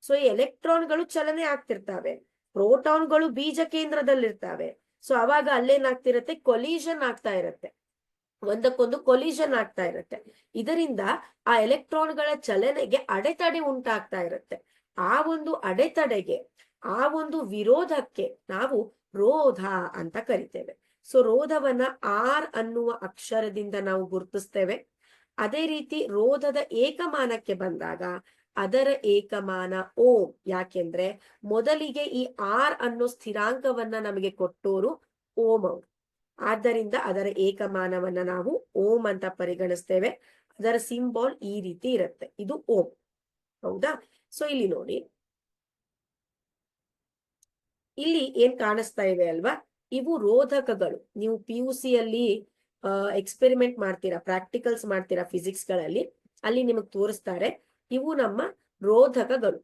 Speaker 1: ಸೊ ಈ ಎಲೆಕ್ಟ್ರಾನ್ಗಳು ಚಲನೆ ಆಗ್ತಿರ್ತಾವೆ, ಪ್ರೋಟಾನ್ಗಳು ಬೀಜ ಕೇಂದ್ರದಲ್ಲಿರ್ತಾವೆ. ಸೊ ಅವಾಗ ಅಲ್ಲೇನಾಗ್ತಿರತ್ತೆ? ಕೊಲಿಷನ್ ಆಗ್ತಾ ಇರತ್ತೆ, ಒಂದಕ್ಕೊಂದು ಕೊಲಿಷನ್ ಆಗ್ತಾ ಇರತ್ತೆ. ಇದರಿಂದ ಆ ಎಲೆಕ್ಟ್ರಾನ್ಗಳ ಚಲನೆಗೆ ಅಡೆತಡೆ ಉಂಟಾಗ್ತಾ ಇರತ್ತೆ. ಆ ಒಂದು ಅಡೆತಡೆಗೆ, ಆ ಒಂದು ವಿರೋಧಕ್ಕೆ ನಾವು ರೋಧ ಅಂತ ಕರಿತೇವೆ. ಸೊ ರೋಧವನ್ನ ಆರ್ ಅನ್ನುವ ಅಕ್ಷರದಿಂದ ನಾವು ಗುರುತಿಸ್ತೇವೆ. ಅದೇ ರೀತಿ ರೋಧದ ಏಕಮಾನಕ್ಕೆ ಬಂದಾಗ ಅದರ ಏಕಮಾನ ಓಂ. ಯಾಕೆಂದ್ರೆ ಮೊದಲಿಗೆ ಈ ಆರ್ ಅನ್ನೋ ಸ್ಥಿರಾಂಕವನ್ನ ನಮಗೆ ಕೊಟ್ಟೋರು ಓಂ ಅವರು. ಆದ್ದರಿಂದ ಅದರ ಏಕಮಾನವನ್ನ ನಾವು ಓಂ ಅಂತ ಪರಿಗಣಿಸ್ತೇವೆ. ಅದರ ಸಿಂಬಾಲ್ ಈ ರೀತಿ ಇರುತ್ತೆ, ಇದು ಓಂ, ಹೌದಾ? ಸೊ ಇಲ್ಲಿ ನೋಡಿ, ಇಲ್ಲಿ ಏನ್ ಕಾಣಿಸ್ತಾ ಇವೆ ಅಲ್ವಾ, ಇವು ರೋಧಕಗಳು. ನೀವು PUC ಅಲ್ಲಿ ಎಕ್ಸ್ಪೆರಿಮೆಂಟ್ ಮಾಡ್ತೀರಾ, ಪ್ರಾಕ್ಟಿಕಲ್ಸ್ ಮಾಡ್ತೀರಾ ಫಿಸಿಕ್ಸ್ ಗಳಲ್ಲಿ, ಅಲ್ಲಿ ನಿಮಗ್ ತೋರಿಸ್ತಾರೆ. ಇವು ನಮ್ಮ ರೋಧಕಗಳು.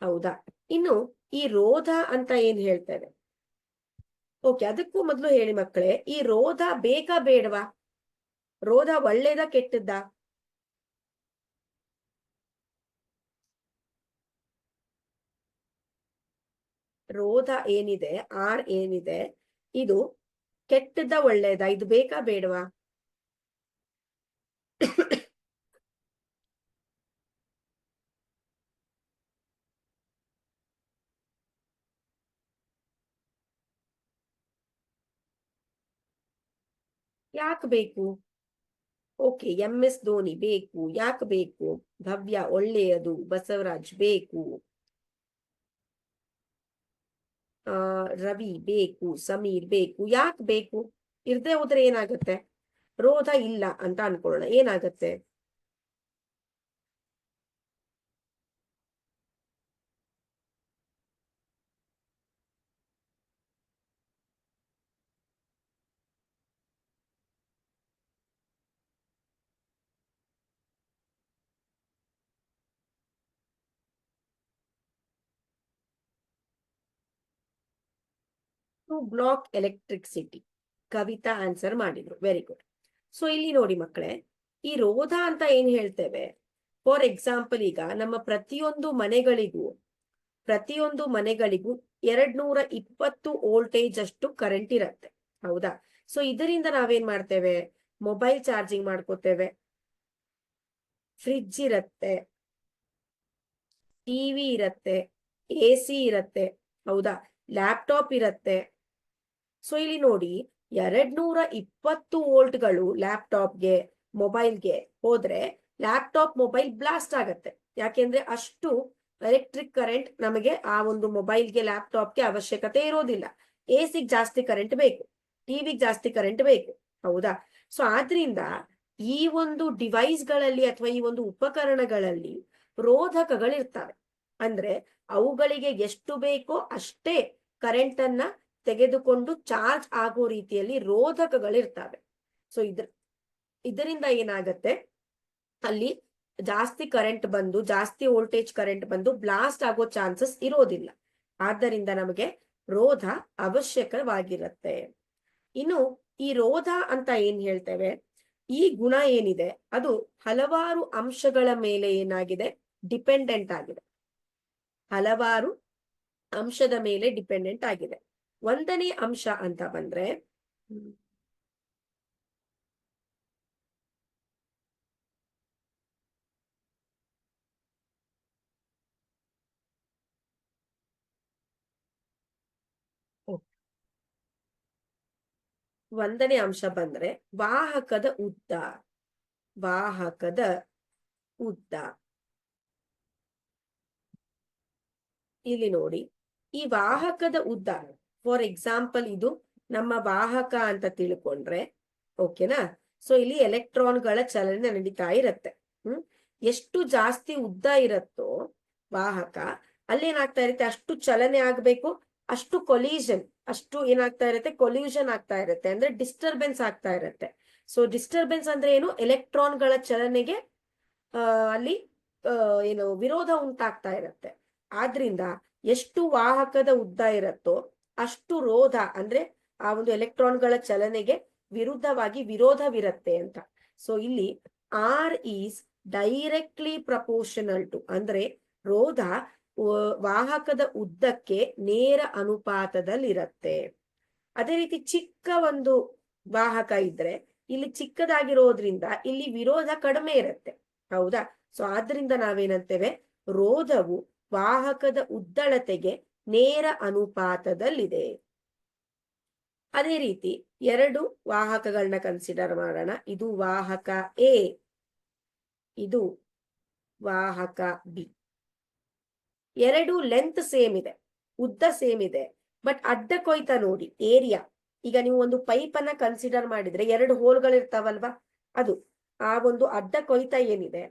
Speaker 1: ಹೌದಾ? ಇನ್ನು ಈ ರೋಧ ಅಂತ ಏನ್ ಹೇಳ್ತೇವೆ, ಓಕೆ, ಅದಕ್ಕೂ ಮೊದಲು ಹೇಳಿ ಮಕ್ಕಳೇ, ಈ ರೋಧ ಬೇಕಾ ಬೇಡವಾ? ರೋಧ ಒಳ್ಳೇದ ಕೆಟ್ಟದ್ದ? ರೋಧ ಏನಿದೆ, ಆರ್ ಏನಿದೆ, ಇದು ಕೆಟ್ಟದ್ದ ಒಳ್ಳೇದ? ಇದು ಬೇಕಾ ಬೇಡವಾ? ಯಾಕೆ ಬೇಕು? ಓಕೆ, MS ಧೋನಿ ಬೇಕು. ಯಾಕೆ ಬೇಕು? ಭವ್ಯ ಒಳ್ಳೆಯದು, ಬಸವರಾಜ್ ಬೇಕು, ರವಿ ಬೇಕು, ಸಮೀರ್ ಬೇಕು. ಯಾಕೆ ಬೇಕು? ಇರ್ದೇ ಹೋದ್ರೆ ಏನಾಗುತ್ತೆ? ರೋಧ ಇಲ್ಲ ಅಂತ ಅನ್ಕೊಳ್ಳೋಣ, ಏನಾಗತ್ತೆ? To block electricity. Kavitha answer ಮಾಡಿದ್ರು, ವೆರಿ ಗುಡ್. ಸೊ ಇಲ್ಲಿ ನೋಡಿ ಮಕ್ಕಳೇ, ಈ ರೋಧ ಅಂತ ಏನ್ ಹೇಳ್ತೇವೆ, ಫಾರ್ ಎಕ್ಸಾಂಪಲ್ ಈಗ ನಮ್ಮ ಪ್ರತಿಯೊಂದು ಮನೆಗಳಿಗೂ 220 ವೋಲ್ಟೇಜ್ ಅಷ್ಟು ಕರೆಂಟ್ ಇರತ್ತೆ. ಹೌದಾ? ಸೊ ಇದರಿಂದ ನಾವೇನ್ ಮಾಡ್ತೇವೆ, ಮೊಬೈಲ್ ಚಾರ್ಜಿಂಗ್ ಮಾಡ್ಕೋತೇವೆ, ಫ್ರಿಡ್ಜ್ ಇರತ್ತೆ, ಟಿವಿ ಇರತ್ತೆ, AC ಇರತ್ತೆ. ಹೌದಾ? ಲ್ಯಾಪ್ಟಾಪ್ ಇರತ್ತೆ. ಸೊ ಇಲ್ಲಿ ನೋಡಿ, 220 ವೋಲ್ಟ್ಗಳು ಲ್ಯಾಪ್ಟಾಪ್ಗೆ, ಮೊಬೈಲ್ಗೆ ಹೋದ್ರೆ ಲ್ಯಾಪ್ಟಾಪ್ ಮೊಬೈಲ್ ಬ್ಲಾಸ್ಟ್ ಆಗತ್ತೆ. ಯಾಕೆಂದ್ರೆ ಅಷ್ಟು ಎಲೆಕ್ಟ್ರಿಕ್ ಕರೆಂಟ್ ನಮಗೆ ಆ ಒಂದು ಮೊಬೈಲ್ಗೆ, ಲ್ಯಾಪ್ಟಾಪ್ಗೆ ಅವಶ್ಯಕತೆ ಇರೋದಿಲ್ಲ. AC ಜಾಸ್ತಿ ಕರೆಂಟ್ ಬೇಕು, ಟಿವಿಗೆ ಜಾಸ್ತಿ ಕರೆಂಟ್ ಬೇಕು. ಹೌದಾ? ಸೊ ಆದ್ರಿಂದ ಈ ಒಂದು ಡಿವೈಸ್ಗಳಲ್ಲಿ ಅಥವಾ ಈ ಒಂದು ಉಪಕರಣಗಳಲ್ಲಿ ರೋಧಕಗಳಿರ್ತವೆ. ಅಂದ್ರೆ ಅವುಗಳಿಗೆ ಎಷ್ಟು ಬೇಕೋ ಅಷ್ಟೇ ಕರೆಂಟ್ ಅನ್ನ ತೆಗೆದುಕೊಂಡು ಚಾರ್ಜ್ ಆಗೋ ರೀತಿಯಲ್ಲಿ ರೋಧಕಗಳಿರ್ತವೆ. ಸೊ ಇದರಿಂದ ಏನಾಗತ್ತೆ, ಅಲ್ಲಿ ಜಾಸ್ತಿ ಕರೆಂಟ್ ಬಂದು, ಜಾಸ್ತಿ ವೋಲ್ಟೇಜ್ ಕರೆಂಟ್ ಬಂದು ಬ್ಲಾಸ್ಟ್ ಆಗೋ ಚಾನ್ಸಸ್ ಇರೋದಿಲ್ಲ. ಆದ್ದರಿಂದ ನಮಗೆ ರೋಧ ಅವಶ್ಯಕವಾಗಿರುತ್ತೆ. ಇನ್ನು ಈ ರೋಧ ಅಂತ ಏನ್ ಹೇಳ್ತೇವೆ, ಈ ಗುಣ ಏನಿದೆ ಅದು ಹಲವಾರು ಅಂಶಗಳ ಮೇಲೆ ಏನಾಗಿದೆ, ಡಿಪೆಂಡೆಂಟ್ ಆಗಿದೆ. ಹಲವಾರು ಅಂಶದ ಮೇಲೆ ಡಿಪೆಂಡೆಂಟ್ ಆಗಿದೆ. ಒಂದನೇ ಅಂಶ ಅಂತ ಬಂದ್ರೆ, ಒಂದನೇ ಅಂಶ ಬಂದ್ರೆ ವಾಹಕದ ಉದ್ದ. ವಾಹಕದ ಉದ್ದ. ಇಲ್ಲಿ ನೋಡಿ, ಈ ವಾಹಕದ ಉದ್ದ, ಫಾರ್ ಎಕ್ಸಾಂಪಲ್ ಇದು ನಮ್ಮ ವಾಹಕ ಅಂತ ತಿಳ್ಕೊಂಡ್ರೆ, ಓಕೆನಾ? ಸೊ ಇಲ್ಲಿ ಎಲೆಕ್ಟ್ರಾನ್ಗಳ ಚಲನೆ ನಡೀತಾ ಇರತ್ತೆ. ಎಷ್ಟು ಜಾಸ್ತಿ ಉದ್ದ ಇರತ್ತೋ ವಾಹಕ, ಅಲ್ಲೇನಾಗ್ತಾ ಇರುತ್ತೆ, ಅಷ್ಟು ಚಲನೆ ಆಗ್ಬೇಕು, ಅಷ್ಟು ಕೊಲಿಷನ್, ಅಷ್ಟು ಏನಾಗ್ತಾ ಇರುತ್ತೆ, ಕೊಲ್ಯೂಷನ್ ಆಗ್ತಾ ಇರುತ್ತೆ, ಅಂದ್ರೆ ಡಿಸ್ಟರ್ಬೆನ್ಸ್ ಆಗ್ತಾ ಇರುತ್ತೆ. ಸೊ ಡಿಸ್ಟರ್ಬೆನ್ಸ್ ಅಂದ್ರೆ ಏನು, ಎಲೆಕ್ಟ್ರಾನ್ಗಳ ಚಲನೆಗೆ ಅಲ್ಲಿ ಏನು ವಿರೋಧ ಉಂಟಾಗ್ತಾ ಇರುತ್ತೆ. ಆದ್ರಿಂದ ಎಷ್ಟು ವಾಹಕದ ಉದ್ದ ಇರತ್ತೋ ಅಷ್ಟು ರೋಧ, ಅಂದ್ರೆ ಆ ಒಂದು ಎಲೆಕ್ಟ್ರಾನ್ಗಳ ಚಲನೆಗೆ ವಿರುದ್ಧವಾಗಿ ವಿರೋಧವಿರತ್ತೆ ಅಂತ. ಸೊ ಇಲ್ಲಿ R is directly proportional to, ಅಂದ್ರೆ ರೋಧ ವಾಹಕದ ಉದ್ದಕ್ಕೆ ನೇರ ಅನುಪಾತದಲ್ಲಿರತ್ತೆ. ಅದೇ ರೀತಿ ಚಿಕ್ಕ ಒಂದು ವಾಹಕ ಇದ್ರೆ ಇಲ್ಲಿ ಚಿಕ್ಕದಾಗಿರೋದ್ರಿಂದ ಇಲ್ಲಿ ವಿರೋಧ ಕಡಿಮೆ ಇರುತ್ತೆ. ಹೌದಾ? ಸೊ ಆದ್ರಿಂದ ನಾವೇನಂತೇವೆ, ರೋಧವು ವಾಹಕದ ಉದ್ದಳತೆಗೆ ನೇರ ಅನುಪಾತದಲ್ಲಿದೆ. ಅದೇ ರೀತಿ ಎರಡು ವಾಹಕಗಳನ್ನ ಕನ್ಸಿಡರ್ ಮಾಡೋಣ. ಇದು ವಾಹಕ A, ಇದು ವಾಹಕ B. ಎರಡು ಲೆಂತ್ ಸೇಮ್ ಇದೆ, ಉದ್ದ ಸೇಮ್ ಇದೆ, ಬಟ್ ಅಡ್ಡ ಕೊಯ್ತ ನೋಡಿ ಏರಿಯಾ. ಈಗ ನೀವು ಒಂದು ಪೈಪ್ ಅನ್ನ ಕನ್ಸಿಡರ್ ಮಾಡಿದ್ರೆ 2 ಹೋಲ್ಗಳಿರ್ತಾವಲ್ವಾ, ಅದು ಆ ಒಂದು ಅಡ್ಡ ಕೊಯ್ತ ಏನಿದೆ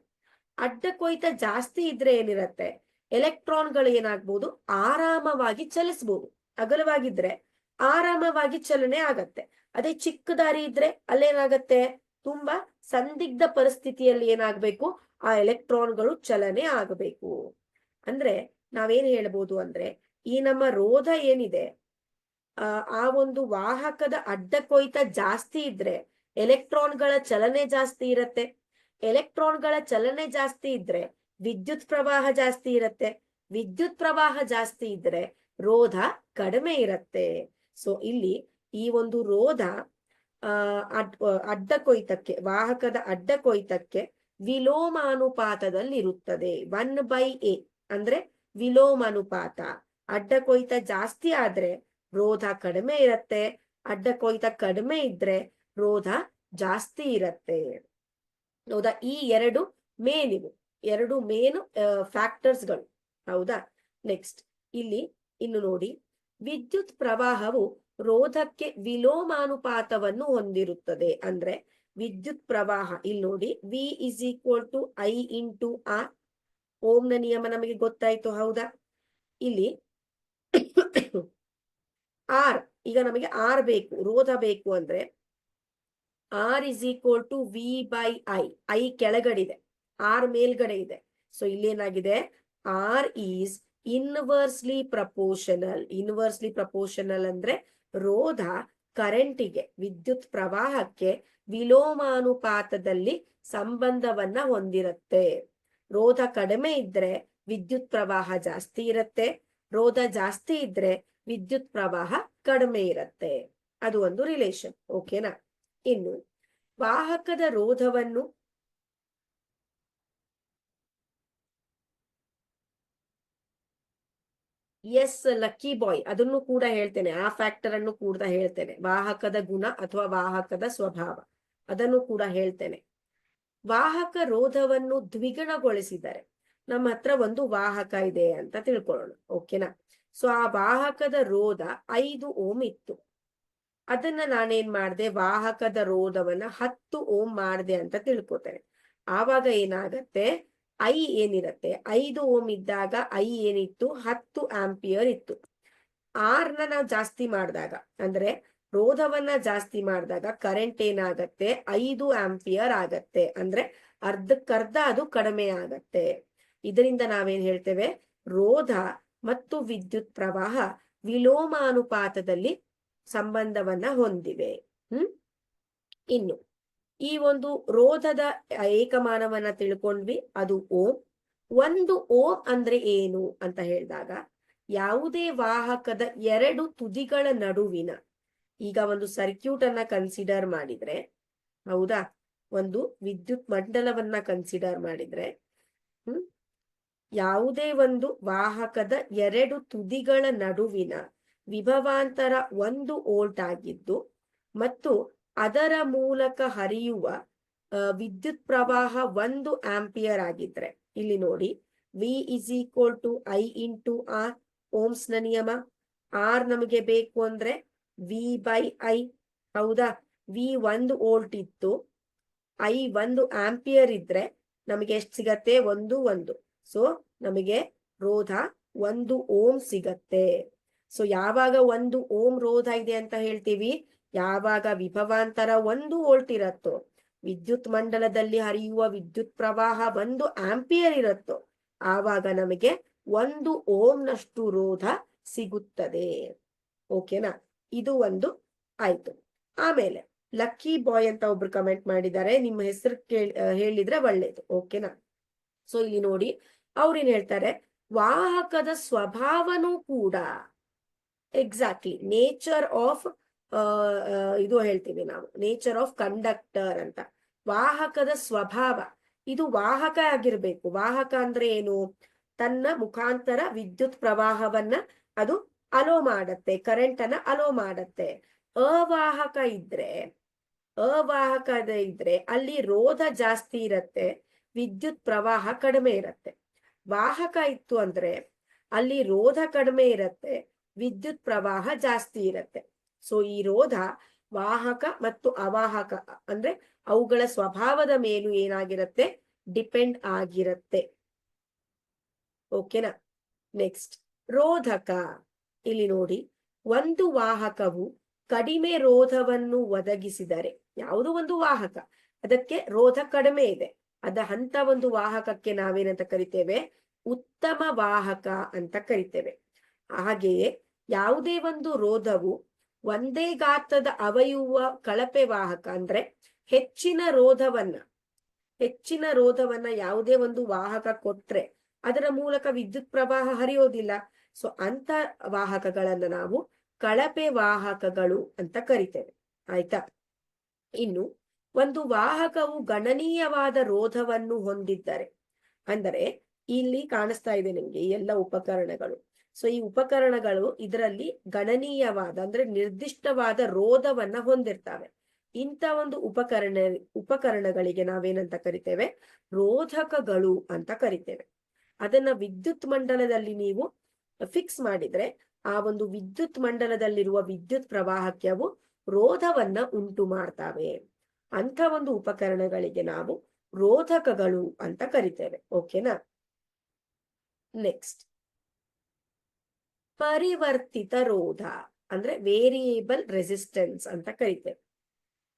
Speaker 1: ಅಡ್ಡ ಕೊಯ್ತ ಜಾಸ್ತಿ ಇದ್ರೆ ಏನಿರತ್ತೆ, ಎಲೆಕ್ಟ್ರಾನ್ಗಳು ಏನಾಗ್ಬೋದು, ಆರಾಮವಾಗಿ ಚಲಿಸ್ಬೋದು. ಅಗಲವಾಗಿದ್ರೆ ಆರಾಮವಾಗಿ ಚಲನೆ ಆಗತ್ತೆ. ಅದೇ ಚಿಕ್ಕ ದಾರಿ ಇದ್ರೆ ಅಲ್ಲೇನಾಗತ್ತೆ, ತುಂಬಾ ಸಂದಿಗ್ಧ ಪರಿಸ್ಥಿತಿಯಲ್ಲಿ ಏನಾಗ್ಬೇಕು, ಆ ಎಲೆಕ್ಟ್ರಾನ್ಗಳು ಚಲನೆ ಆಗಬೇಕು. ಅಂದ್ರೆ ನಾವೇನ್ ಹೇಳ್ಬೋದು ಅಂದ್ರೆ, ಈ ನಮ್ಮ ರೋಧ ಏನಿದೆ, ಆ ಒಂದು ವಾಹಕದ ಅಡ್ಡ ಕೊಯ್ತ ಜಾಸ್ತಿ ಇದ್ರೆ ಎಲೆಕ್ಟ್ರಾನ್ಗಳ ಚಲನೆ ಜಾಸ್ತಿ ಇರತ್ತೆ. ಎಲೆಕ್ಟ್ರಾನ್ಗಳ ಚಲನೆ ಜಾಸ್ತಿ ಇದ್ರೆ ವಿದ್ಯುತ್ ಪ್ರವಾಹ ಜಾಸ್ತಿ ಇರತ್ತೆ. ವಿದ್ಯುತ್ ಪ್ರವಾಹ ಜಾಸ್ತಿ ಇದ್ರೆ ರೋಧ ಕಡಿಮೆ ಇರತ್ತೆ. ಸೊ ಇಲ್ಲಿ ಈ ಒಂದು ರೋಧ ಅಡ್ಡ ಕೊಯ್ತಕ್ಕೆ, ವಾಹಕದ ಅಡ್ಡ ಕೊಯ್ತಕ್ಕೆ ವಿಲೋಮಾನುಪಾತದಲ್ಲಿ ಇರುತ್ತದೆ. 1/a ಅಂದ್ರೆ ವಿಲೋಮಾನುಪಾತ. ಅಡ್ಡ ಕೊಯ್ತ ಜಾಸ್ತಿ ಆದ್ರೆ ರೋಧ ಕಡಿಮೆ ಇರತ್ತೆ, ಅಡ್ಡ ಕೊಯ್ತ ಕಡಿಮೆ ಇದ್ರೆ ರೋಧ ಜಾಸ್ತಿ ಇರತ್ತೆ. ಹೌದಾ? ಈ ಎರಡು ಮೇನ್ ಫ್ಯಾಕ್ಟರ್ಸ್ಗಳು. ಹೌದಾ? ನೆಕ್ಸ್ಟ್ ಇಲ್ಲಿ ಇನ್ನು ನೋಡಿ, ವಿದ್ಯುತ್ ಪ್ರವಾಹವು ರೋಧಕ್ಕೆ ವಿಲೋಮಾನುಪಾತವನ್ನು ಹೊಂದಿರುತ್ತದೆ. ಅಂದ್ರೆ ವಿದ್ಯುತ್ ಪ್ರವಾಹ ಇಲ್ಲಿ ನೋಡಿ, V = I × R. ಓಮ್ನ ನಿಯಮ ನಮಗೆ ಗೊತ್ತಾಯ್ತು. ಹೌದಾ? ಇಲ್ಲಿ ಆರ್, ಈಗ ನಮಗೆ ಆರ್ ಬೇಕು, ರೋಧ ಬೇಕು ಅಂದ್ರೆ R = V/I. ಐ ಕೆಳಗಡೆ ಆರ್ ಮೇಲ್ಗಡೆ ಇದೆ. ಸೊ ಇಲ್ಲೇನಾಗಿದೆ, R is inversely proportional. Inversely proportional ಅಂದ್ರೆ ರೋಧ ಕರೆಂಟಿಗೆ, ವಿದ್ಯುತ್ ಪ್ರವಾಹಕ್ಕೆ ವಿಲೋಮಾನುಪಾತದಲ್ಲಿ ಸಂಬಂಧವನ್ನ ಹೊಂದಿರುತ್ತೆ. ರೋಧ ಕಡಿಮೆ ಇದ್ರೆ ವಿದ್ಯುತ್ ಪ್ರವಾಹ ಜಾಸ್ತಿ ಇರತ್ತೆ, ರೋಧ ಜಾಸ್ತಿ ಇದ್ರೆ ವಿದ್ಯುತ್ ಪ್ರವಾಹ ಕಡಿಮೆ ಇರತ್ತೆ. ಅದು ಒಂದು ರಿಲೇಷನ್. ಓಕೆನಾ? ಇನ್ನು ವಾಹಕದ ರೋಧವನ್ನು ಎಸ್ ಲಕ್ಕಿ ಬಾಯ್, ಅದನ್ನು ಕೂಡ ಹೇಳ್ತೇನೆ, ಆ ಫ್ಯಾಕ್ಟರ್ ಅನ್ನು ಕೂಡ ಹೇಳ್ತೇನೆ. ವಾಹಕದ ಗುಣ ಅಥವಾ ವಾಹಕದ ಸ್ವಭಾವ, ಅದನ್ನು ಕೂಡ ಹೇಳ್ತೇನೆ. ವಾಹಕ ರೋಧವನ್ನು ದ್ವಿಗುಣಗೊಳಿಸಿದರೆ, ನಮ್ಮ ಹತ್ರ ಒಂದು ವಾಹಕ ಇದೆ ಅಂತ ತಿಳ್ಕೊಳ್ಳೋಣ. ಓಕೆನಾ? ಸೊ ಆ ವಾಹಕದ ರೋಧ 5 ಓಮ್ ಇತ್ತು. ಅದನ್ನ ನಾನೇನ್ ಮಾಡಿದೆ, ವಾಹಕದ ರೋಧವನ್ನ 10 ಓಮ್ ಮಾಡಿದೆ ಅಂತ ತಿಳ್ಕೊತೇನೆ. ಆವಾಗ ಏನಾಗತ್ತೆ, ಐ ಏನಿರತ್ತೆ, 5 ಓಮ್ ಇದ್ದಾಗ ಐ ಏನಿತ್ತು, 10 ಆಂಪಿಯರ್ ಇತ್ತು. ಆರ್ನ ನಾವು ಜಾಸ್ತಿ ಮಾಡಿದಾಗ, ಅಂದ್ರೆ ರೋಧವನ್ನ ಜಾಸ್ತಿ ಮಾಡಿದಾಗ ಕರೆಂಟ್ ಏನಾಗತ್ತೆ, 5 ಆಂಪಿಯರ್ ಆಗತ್ತೆ. ಅಂದ್ರೆ ಅರ್ಧಕ್ಕರ್ಧ ಅದು ಕಡಿಮೆ ಆಗತ್ತೆ. ಇದರಿಂದ ನಾವೇನ್ ಹೇಳ್ತೇವೆ, ರೋಧ ಮತ್ತು ವಿದ್ಯುತ್ ಪ್ರವಾಹ ವಿಲೋಮಾನುಪಾತದಲ್ಲಿ ಸಂಬಂಧವನ್ನ ಹೊಂದಿವೆ. ಇನ್ನು ಈ ಒಂದು ರೋಧದ ಏಕಮಾನವನ್ನ ತಿಳ್ಕೊಂಡ್ವಿ, ಅದು ಓಮ್. 1 ಓಮ್ ಅಂದ್ರೆ ಏನು ಅಂತ ಹೇಳಿದಾಗ, ಯಾವುದೇ ವಾಹಕದ 2 ತುದಿಗಳ ನಡುವಿನ, ಈಗ ಒಂದು ಸರ್ಕ್ಯೂಟ್ ಅನ್ನ ಕನ್ಸಿಡರ್ ಮಾಡಿದ್ರೆ, ಹೌದಾ, ಒಂದು ವಿದ್ಯುತ್ ಮಂಡಲವನ್ನ ಕನ್ಸಿಡರ್ ಮಾಡಿದ್ರೆ, ಯಾವುದೇ ಒಂದು ವಾಹಕದ 2 ತುದಿಗಳ ನಡುವಿನ ವಿಭವಾಂತರ 1 ವೋಲ್ಟ್ ಆಗಿದ್ದು ಮತ್ತು ಅದರ ಮೂಲಕ ಹರಿಯುವ ವಿದ್ಯುತ್ ಪ್ರವಾಹ 1 ಆಂಪಿಯರ್ ಆಗಿದ್ರೆ, ಇಲ್ಲಿ ನೋಡಿ, V = I × R. ಓಮ್ಸ್ ನ ನಿಯಮ. ಆರ್ ನಮಗೆ ಬೇಕು ಅಂದ್ರೆ V/I. ಹೌದಾ? V 1 ವೋಲ್ಟ್ ಇತ್ತು, I 1 ಆಂಪಿಯರ್ ಇದ್ರೆ ನಮಗೆ ಎಷ್ಟು ಸಿಗತ್ತೆ, 1 1. ಸೊ ನಮಗೆ ರೋಧ 1 ಓಮ್ ಸಿಗತ್ತೆ. ಸೊ ಯಾವಾಗ 1 ಓಮ್ ರೋಧ ಇದೆ ಅಂತ ಹೇಳ್ತೀವಿ, ಯಾವಾಗ ವಿಭವಾಂತರ 1 ವೋಲ್ಟ್ ಇರತ್ತೋ, ವಿದ್ಯುತ್ ಮಂಡಲದಲ್ಲಿ ಹರಿಯುವ ವಿದ್ಯುತ್ ಪ್ರವಾಹ 1 ಆಂಪಿಯರ್ ಇರತ್ತೋ, ಆವಾಗ ನಮಗೆ 1 ಓಮ್ನಷ್ಟು ರೋಧ ಸಿಗುತ್ತದೆ. ಓಕೆನಾ? ಇದು ಒಂದು ಆಯ್ತು. ಆಮೇಲೆ ಲಕ್ಕಿ ಬಾಯ್ ಅಂತ ಒಬ್ರು ಕಮೆಂಟ್ ಮಾಡಿದ್ದಾರೆ, ನಿಮ್ಮ ಹೆಸರು ಹೇಳಿದ್ರೆ ಒಳ್ಳೇದು. ಓಕೆನಾ? ಸೊ ಇಲ್ಲಿ ನೋಡಿ, ಅವ್ರೇನ್ ಹೇಳ್ತಾರೆ, ವಾಹಕದ ಸ್ವಭಾವನೂ ಕೂಡ, ಎಕ್ಸಾಕ್ಟ್ಲಿ ನೇಚರ್ ಆಫ್ ಇದು ಹೇಳ್ತೀವಿ ನಾವು, ನೇಚರ್ ಆಫ್ ಕಂಡಕ್ಟರ್ ಅಂತ. ವಾಹಕದ ಸ್ವಭಾವ, ಇದು ವಾಹಕ ಆಗಿರ್ಬೇಕು. ವಾಹಕ ಅಂದ್ರೆ ಏನು, ತನ್ನ ಮುಖಾಂತರ ವಿದ್ಯುತ್ ಪ್ರವಾಹವನ್ನ ಅದು ಅಲೋ ಮಾಡತ್ತೆ, ಕರೆಂಟ್ ಅನ್ನ ಅಲೋ ಮಾಡತ್ತೆ. ಅವಾಹಕ ಇದ್ರೆ ಅಲ್ಲಿ ರೋಧ ಜಾಸ್ತಿ ಇರತ್ತೆ, ವಿದ್ಯುತ್ ಪ್ರವಾಹ ಕಡಿಮೆ ಇರತ್ತೆ. ವಾಹಕ ಇತ್ತು ಅಂದ್ರೆ ಅಲ್ಲಿ ರೋಧ ಕಡಿಮೆ ಇರತ್ತೆ, ವಿದ್ಯುತ್ ಪ್ರವಾಹ ಜಾಸ್ತಿ ಇರತ್ತೆ. ಸೊ ಈ ರೋಧ ವಾಹಕ ಮತ್ತು ಅವಾಹಕ ಅಂದ್ರೆ ಅವುಗಳ ಸ್ವಭಾವದ ಮೇಲೂ ಏನಾಗಿರತ್ತೆ, ಡಿಪೆಂಡ್ ಆಗಿರುತ್ತೆ. ಓಕೆನಾ? ನೆಕ್ಸ್ಟ್ ರೋಧಕ. ಇಲ್ಲಿ ನೋಡಿ, ಒಂದು ವಾಹಕವು ಕಡಿಮೆ ರೋಧವನ್ನು ಒದಗಿಸಿದರೆ, ಯಾವುದೋ ಒಂದು ವಾಹಕ ಅದಕ್ಕೆ ರೋಧ ಕಡಿಮೆ ಇದೆ, ಅಂತ ಒಂದು ವಾಹಕಕ್ಕೆ ನಾವೇನಂತ ಕರಿತೇವೆ? ಉತ್ತಮ ವಾಹಕ ಅಂತ ಕರಿತೇವೆ. ಹಾಗೆಯೇ ಯಾವುದೇ ಒಂದು ರೋಧವು ಒಂದೇ ಗಾತ್ರದ ಅವಯುವ ಕಳಪೆ ವಾಹಕ, ಅಂದ್ರೆ ಹೆಚ್ಚಿನ ರೋಧವನ್ನ ಯಾವುದೇ ಒಂದು ವಾಹಕ ಕೊಟ್ರೆ ಅದರ ಮೂಲಕ ವಿದ್ಯುತ್ ಪ್ರವಾಹ ಹರಿಯೋದಿಲ್ಲ. ಸೊ ಅಂತ ವಾಹಕಗಳನ್ನ ನಾವು ಕಳಪೆ ವಾಹಕಗಳು ಅಂತ ಕರಿತೇವೆ. ಆಯ್ತಾ? ಇನ್ನು ಒಂದು ವಾಹಕವು ಗಣನೀಯವಾದ ರೋಧವನ್ನು ಹೊಂದಿದ್ದರೆ, ಅಂದರೆ ಇಲ್ಲಿ ಕಾಣಿಸ್ತಾ ಇದೆ ನಿಮ್ಗೆ ಈ ಎಲ್ಲ ಉಪಕರಣಗಳು. ಸೊ ಈ ಉಪಕರಣಗಳು ಇದರಲ್ಲಿ ಗಣನೀಯವಾದ ಅಂದ್ರೆ ನಿರ್ದಿಷ್ಟವಾದ ರೋಧವನ್ನ ಹೊಂದಿರ್ತವೆ. ಇಂಥ ಒಂದು ಉಪಕರಣಗಳಿಗೆ ನಾವೇನಂತ ಕರಿತೇವೆ? ರೋಧಕಗಳು ಅಂತ ಕರಿತೇವೆ. ಅದನ್ನ ವಿದ್ಯುತ್ ಮಂಡಲದಲ್ಲಿ ನೀವು ಫಿಕ್ಸ್ ಮಾಡಿದ್ರೆ ಆ ಒಂದು ವಿದ್ಯುತ್ ಮಂಡಲದಲ್ಲಿರುವ ವಿದ್ಯುತ್ ಪ್ರವಾಹಕ್ಕೆ ಅವು ರೋಧವನ್ನ ಉಂಟು ಮಾಡ್ತವೆ. ಅಂತ ಒಂದು ಉಪಕರಣಗಳಿಗೆ ನಾವು ರೋಧಕಗಳು ಅಂತ ಕರಿತೇವೆ. ಓಕೆನಾ? ನೆಕ್ಸ್ಟ್ ಪರಿವರ್ತಿತ ರೋಧ ಅಂದ್ರೆ ವೇರಿಯೇಬಲ್ ರೆಸಿಸ್ಟೆನ್ಸ್ ಅಂತ ಕರಿತೇವೆ.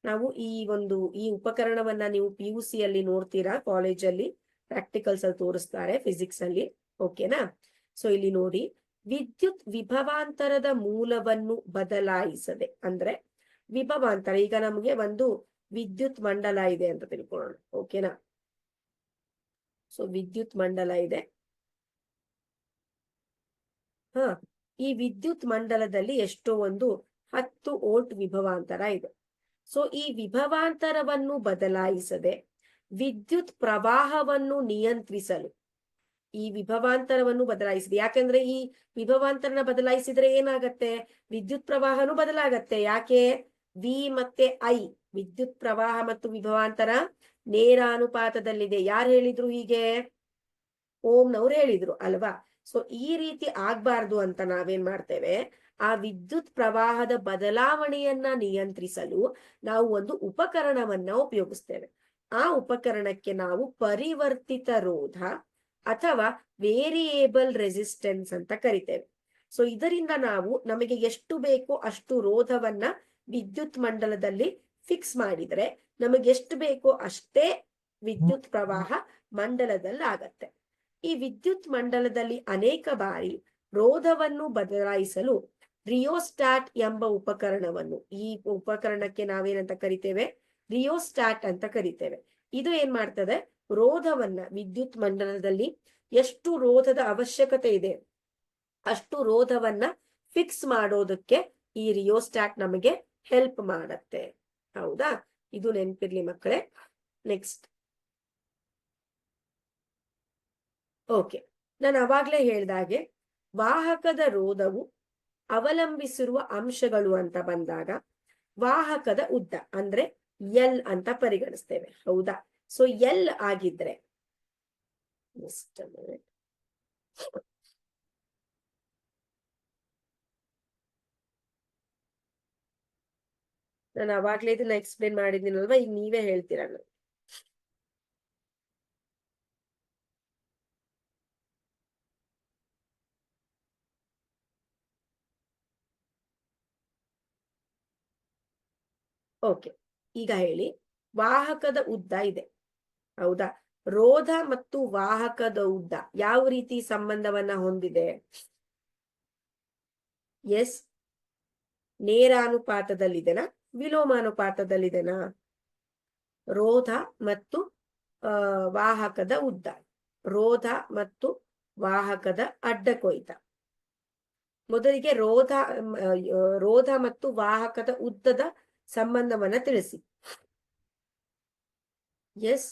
Speaker 1: ನಾವು ಈ ಉಪಕರಣವನ್ನ ನೀವು PUC ಅಲ್ಲಿ ನೋಡ್ತೀರಾ, ಕಾಲೇಜಲ್ಲಿ ಪ್ರಾಕ್ಟಿಕಲ್ಸ್ ಅಲ್ಲಿ ತೋರಿಸ್ತಾರೆ, ಫಿಸಿಕ್ಸ್ ಅಲ್ಲಿ. ಓಕೆನಾ? ಸೊ ಇಲ್ಲಿ ನೋಡಿ, ವಿದ್ಯುತ್ ವಿಭವಾಂತರದ ಮೂಲವನ್ನು ಬದಲಾಯಿಸದೆ, ಅಂದ್ರೆ ವಿಭವಾಂತರ, ಈಗ ನಮಗೆ ಒಂದು ವಿದ್ಯುತ್ ಮಂಡಲ ಇದೆ ಅಂತ ತಿಳ್ಕೊಳ್ಳೋಣ. ಓಕೆನಾ? ಸೊ ವಿದ್ಯುತ್ ಮಂಡಲ ಇದೆ. ಈ ವಿದ್ಯುತ್ ಮಂಡಲದಲ್ಲಿ ಎಷ್ಟೋ ಒಂದು 10 ವೋಲ್ಟ್ ವಿಭವಾಂತರ ಇದೆ. ಸೊ ಈ ವಿಭವಾಂತರವನ್ನು ಬದಲಾಯಿಸದೆ ವಿದ್ಯುತ್ ಪ್ರವಾಹವನ್ನು ನಿಯಂತ್ರಿಸಲು, ಈ ವಿಭವಾಂತರವನ್ನು ಬದಲಾಯಿಸಿದೆ, ಯಾಕಂದ್ರೆ ಈ ವಿಭವಾಂತರನ ಬದಲಾಯಿಸಿದ್ರೆ ಏನಾಗತ್ತೆ? ವಿದ್ಯುತ್ ಪ್ರವಾಹನೂ ಬದಲಾಗತ್ತೆ. ಯಾಕೆ? ವಿ ಮತ್ತೆ ಐ, ವಿದ್ಯುತ್ ಪ್ರವಾಹ ಮತ್ತು ವಿಭವಾಂತರ ನೇರ ಅನುಪಾತದಲ್ಲಿದೆ. ಯಾರು ಹೇಳಿದ್ರು ಹೀಗೆ? ಓಂನವ್ರು ಹೇಳಿದ್ರು ಅಲ್ವಾ? ಸೊ ಈ ರೀತಿ ಆಗ್ಬಾರ್ದು ಅಂತ ನಾವೇನ್ ಮಾಡ್ತೇವೆ? ಆ ವಿದ್ಯುತ್ ಪ್ರವಾಹದ ಬದಲಾವಣೆಯನ್ನ ನಿಯಂತ್ರಿಸಲು ನಾವು ಒಂದು ಉಪಕರಣವನ್ನ ಉಪಯೋಗಿಸ್ತೇವೆ. ಆ ಉಪಕರಣಕ್ಕೆ ನಾವು ಪರಿವರ್ತಿತ ರೋಧ ಅಥವಾ ವೇರಿಯೇಬಲ್ ರೆಸಿಸ್ಟೆನ್ಸ್ ಅಂತ ಕರಿತೇವೆ. ಸೊ ಇದರಿಂದ ನಾವು ನಮಗೆ ಎಷ್ಟು ಬೇಕೋ ಅಷ್ಟು ರೋಧವನ್ನ ವಿದ್ಯುತ್ ಮಂಡಲದಲ್ಲಿ ಫಿಕ್ಸ್ ಮಾಡಿದ್ರೆ ನಮಗೆ ಎಷ್ಟು ಬೇಕೋ ಅಷ್ಟೇ ವಿದ್ಯುತ್ ಪ್ರವಾಹ ಮಂಡಲದಲ್ಲಿ ಆಗತ್ತೆ. ಈ ವಿದ್ಯುತ್ ಮಂಡಲದಲ್ಲಿ ಅನೇಕ ಬಾರಿ ರೋಧವನ್ನು ಬದಲಾಯಿಸಲು ರಿಯೋಸ್ಟಾಟ್ ಎಂಬ ಉಪಕರಣವನ್ನು, ಈ ಉಪಕರಣಕ್ಕೆ ನಾವೇನಂತ ಕರಿತೇವೆ? ರಿಯೋಸ್ಟಾಟ್ ಅಂತ ಕರಿತೇವೆ. ಇದು ಏನ್ ಮಾಡ್ತದೆ? ರೋಧವನ್ನ, ವಿದ್ಯುತ್ ಮಂಡಲದಲ್ಲಿ ಎಷ್ಟು ರೋಧದ ಅವಶ್ಯಕತೆ ಇದೆ ಅಷ್ಟು ರೋಧವನ್ನ ಫಿಕ್ಸ್ ಮಾಡೋದಕ್ಕೆ ಈ ರಿಯೋಸ್ಟಾಟ್ ನಮಗೆ ಹೆಲ್ಪ್ ಮಾಡತ್ತೆ. ಹೌದಾ? ಇದು ನೆನ್ಪಿರ್ಲಿ ಮಕ್ಕಳೇ. ನೆಕ್ಸ್ಟ್, ಓಕೆ, ನಾನು ಅವಾಗ್ಲೇ ಹೇಳ್ದಾಗೆ ವಾಹಕದ ರೋಧವು ಅವಲಂಬಿಸಿರುವ ಅಂಶಗಳು ಅಂತ ಬಂದಾಗ ವಾಹಕದ ಉದ್ದ ಅಂದ್ರೆ ಎಲ್ ಅಂತ ಪರಿಗಣಿಸ್ತೇವೆ. ಹೌದಾ? ಸೊ ಎಲ್ ಆಗಿದ್ರೆ, ನಾನು ಅವಾಗ್ಲೇ ಇದನ್ನ ಎಕ್ಸ್ಪ್ಲೇನ್ ಮಾಡಿದ್ದೀನಲ್ವಾ, ಈಗ ನೀವೇ ಹೇಳ್ತೀರಾ. ಓಕೆ, ಈಗ ಹೇಳಿ, ವಾಹಕದ ಉದ್ದ ಇದೆ. ಹೌದಾ? ರೋಧ ಮತ್ತು ವಾಹಕದ ಉದ್ದ ಯಾವ ರೀತಿ ಸಂಬಂಧವನ್ನ ಹೊಂದಿದೆ? ಎಸ್, ನೇರಾನುಪಾತದಲ್ಲಿದೆನಾ ವಿಲೋಮಾನುಪಾತದಲ್ಲಿದೆನಾ? ರೋಧ ಮತ್ತು ವಾಹಕದ ಉದ್ದ, ರೋಧ ಮತ್ತು ವಾಹಕದ ಅಡ್ಡ ಕೊಯ್ತ. ಮೊದಲಿಗೆ ರೋಧ ಮತ್ತು ವಾಹಕದ ಉದ್ದದ ಸಂಬಂಧವನ್ನ ತಿಳಿಸಿ. ಎಸ್,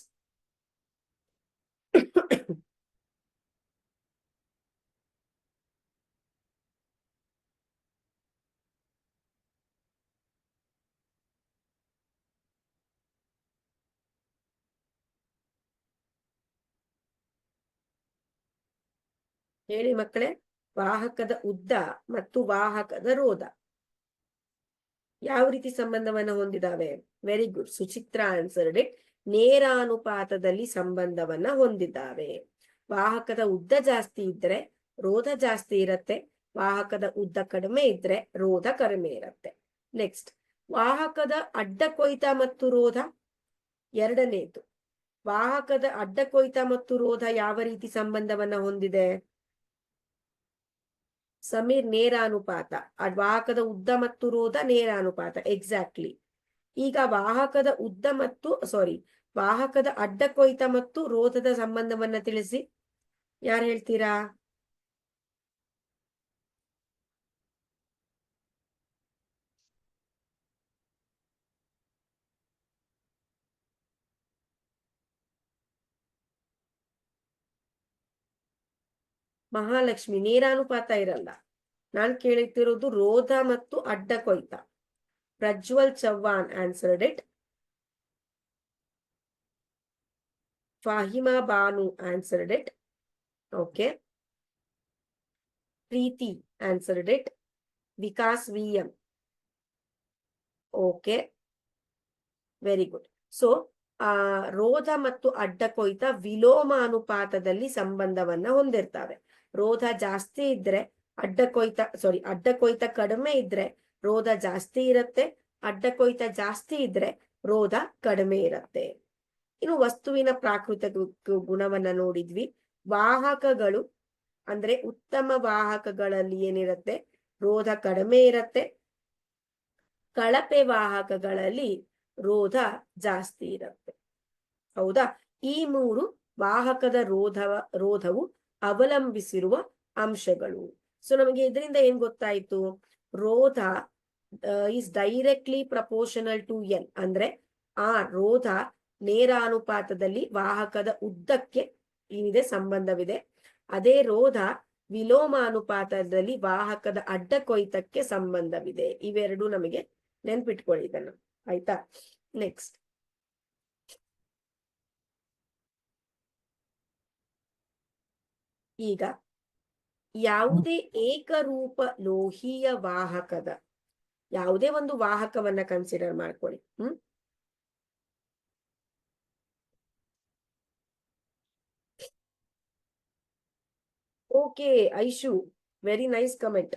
Speaker 1: ಹೇಳಿ ಮಕ್ಕಳೇ. ವಾಹಕದ ಉದ್ದ ಮತ್ತು ವಾಹಕದ ರೋಧ ಯಾವ ರೀತಿ ಸಂಬಂಧವನ್ನ ಹೊಂದಿದಾವೆ? Very good, Suchitra answered it. ನೇರಾನುಪಾತದಲ್ಲಿ ಸಂಬಂಧವನ್ನ ಹೊಂದಿದ್ದಾವೆ. ವಾಹಕದ ಉದ್ದ ಜಾಸ್ತಿ ಇದ್ರೆ ರೋಧ ಜಾಸ್ತಿ ಇರತ್ತೆ, ವಾಹಕದ ಉದ್ದ ಕಡಿಮೆ ಇದ್ರೆ ರೋಧ ಕಡಿಮೆ ಇರತ್ತೆ. ನೆಕ್ಸ್ಟ್, ವಾಹಕದ ಅಡ್ಡ ಕೊಯ್ತ ಮತ್ತು ರೋಧ. ಎರಡನೇದು, ವಾಹಕದ ಅಡ್ಡ ಕೊಯ್ತ ಮತ್ತು ರೋಧ ಯಾವ ರೀತಿ ಸಂಬಂಧವನ್ನ ಹೊಂದಿದೆ? ಸಮೀರ್, ನೇರಾನುಪಾತ. ವಾಹಕದ ಉದ್ದ ಮತ್ತು ರೋಧ ನೇರಾನುಪಾತ, ಎಕ್ಸಾಕ್ಟ್ಲಿ. ಈಗ ವಾಹಕದ ಉದ್ದ ಮತ್ತು ವಾಹಕದ ಅಡ್ಡ ಕೊಯ್ತ ಮತ್ತು ರೋಧದ ಸಂಬಂಧವನ್ನ ತಿಳಿಸಿ. ಯಾರು ಹೇಳ್ತೀರಾ? ಮಹಾಲಕ್ಷ್ಮಿ, ನೇರಾನುಪಾತ ಇರಲ್ಲ. ನಾನು ಕೇಳುತ್ತಿರೋದು ರೋಧ ಮತ್ತು ಅಡ್ಡ ಕೊಯ್ತ. Prajwal Chavan answered it. Fahima Banu answered it. Okay. Preeti answered it. Vikas VM. Okay, very good. So ರೋಧ ಮತ್ತು ಅಡ್ಡ ಕೊಯ್ತ ವಿಲೋಮ ಅನುಪಾತದಲ್ಲಿ ಸಂಬಂಧವನ್ನ ಹೊಂದಿರ್ತವೆ. ರೋಧ ಜಾಸ್ತಿ ಇದ್ರೆ ಅಡ್ಡ ಕೊಯ್ತ ಕಡಿಮೆ ಇದ್ರೆ ರೋಧ ಜಾಸ್ತಿ ಇರತ್ತೆ, ಅಡ್ಡ ಕೊಯ್ತ ಜಾಸ್ತಿ ಇದ್ರೆ ರೋಧ ಕಡಿಮೆ ಇರತ್ತೆ. ಇನ್ನು ವಸ್ತುವಿನ ಪ್ರಾಕೃತಿಕ ಗುಣವನ್ನ ನೋಡಿದ್ವಿ. ವಾಹಕಗಳು ಅಂದ್ರೆ ಉತ್ತಮ ವಾಹಕಗಳಲ್ಲಿ ಏನಿರತ್ತೆ? ರೋಧ ಕಡಿಮೆ ಇರತ್ತೆ. ಕಳಪೆ ವಾಹಕಗಳಲ್ಲಿ ರೋಧ ಜಾಸ್ತಿ ಇರತ್ತೆ. ಹೌದಾ? ಈ ಮೂರು ವಾಹಕದ ರೋಧವು ಅವಲಂಬಿಸಿರುವ ಅಂಶಗಳು. ಸೊ ನಮಗೆ ಇದರಿಂದ ಏನ್ ಗೊತ್ತಾಯ್ತು? ರೋಧ is directly proportional to N. ಅಂದ್ರೆ ರೋಧ ನೇರಾನುಪಾತದಲ್ಲಿ ವಾಹಕದ ಉದ್ದಕ್ಕೆ ಏನಿದೆ ಸಂಬಂಧವಿದೆ. ಅದೇ ರೋಧ ವಿಲೋಮಾನುಪಾತದಲ್ಲಿ ವಾಹಕದ ಅಡ್ಡ ಕೊಯ್ತಕ್ಕೆ ಸಂಬಂಧವಿದೆ. ಇವೆರಡು ನಮಗೆ ನೆನ್ಪಿಟ್ಕೊಳ್ಳಿ ಇದನ್ನ, ಆಯ್ತಾ? ನೆಕ್ಸ್ಟ್, ಈಗ ಯಾವುದೇ ಏಕರೂಪ ಲೋಹೀಯ ವಾಹಕದ ಯಾವುದೇ ಒಂದು ವಾಹಕವನ್ನ ಕನ್ಸಿಡರ್ ಮಾಡ್ಕೊಳ್ಳಿ. Okay Aishu, very nice comment.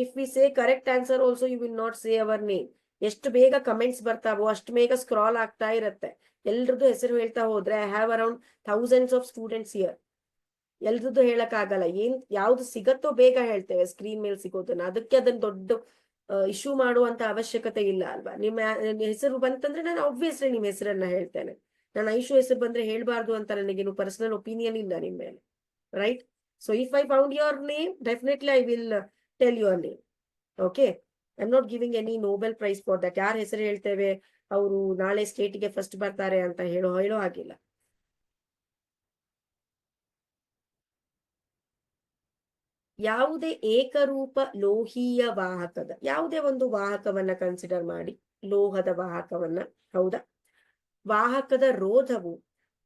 Speaker 1: If we say correct answer also you will not say our name. ಎಷ್ಟು ಬೇಗ ಕಮೆಂಟ್ಸ್ ಬರ್ತಾವೋ ಅಷ್ಟು ಬೇಗ ಸ್ಕ್ರಾಲ್ ಆಗ್ತಾ ಇರತ್ತೆ. ಎಲ್ರದ್ದು ಹೆಸರು ಹೇಳ್ತಾ ಹೋದ್ರೆ I have around thousands of students here. ಎಲ್ರದ್ದು ಹೇಳಕ್ ಆಗಲ್ಲ. ಯಾವ್ದು ಸಿಗತ್ತೋ ಬೇಗ ಹೇಳ್ತೇವೆ, ಸ್ಕ್ರೀನ್ ಮೇಲೆ ಸಿಗೋದನ್ನ. ಅದಕ್ಕೆ ಅದನ್ನ ದೊಡ್ಡ ಇಶ್ಯೂ ಮಾಡುವಂತ ಅವಶ್ಯಕತೆ ಇಲ್ಲ ಅಲ್ವಾ? ನಿಮ್ಮ ಹೆಸರು ಬಂತಂದ್ರೆ ನಾನು ಆಬ್ವಿಯಸ್ಲಿ ನಿಮ್ಮ ಹೆಸರನ್ನ ಹೇಳ್ತೇನೆ. ನಾನು ಐಶು ಹೆಸರು ಬಂದ್ರೆ ಹೇಳ್ಬಾರ್ದು ಅಂತ ನನಗೇನು ಪರ್ಸನಲ್ ಒಪಿನಿಯನ್ ಇಲ್ಲ ನಿಮ್ಮ ಮೇಲೆ, right? So if I found your name, definitely I will tell your name. Okay, I am not giving any Nobel prize for that. ಯಾರ ಹೆಸರು ಹೇಳ್ತೇವೆ ಅವರು ನಾಳೆ ಸ್ಟೇಟ್ಗೆ ಫಸ್ಟ್ ಬರ್ತಾರೆ ಅಂತ ಹೇಳೋ ಹಾಗಿಲ್ಲ. ಯಾವುದೇ ಏಕರೂಪ ಲೋಹೀಯ ವಾಹಕದ ಯಾವುದೇ ಒಂದು ವಾಹಕವನ್ನ ಕನ್ಸಿಡರ್ ಮಾಡಿ, ಲೋಹದ ವಾಹಕವನ್ನ, ಹೌದಾ? ವಾಹಕದ ರೋಧವು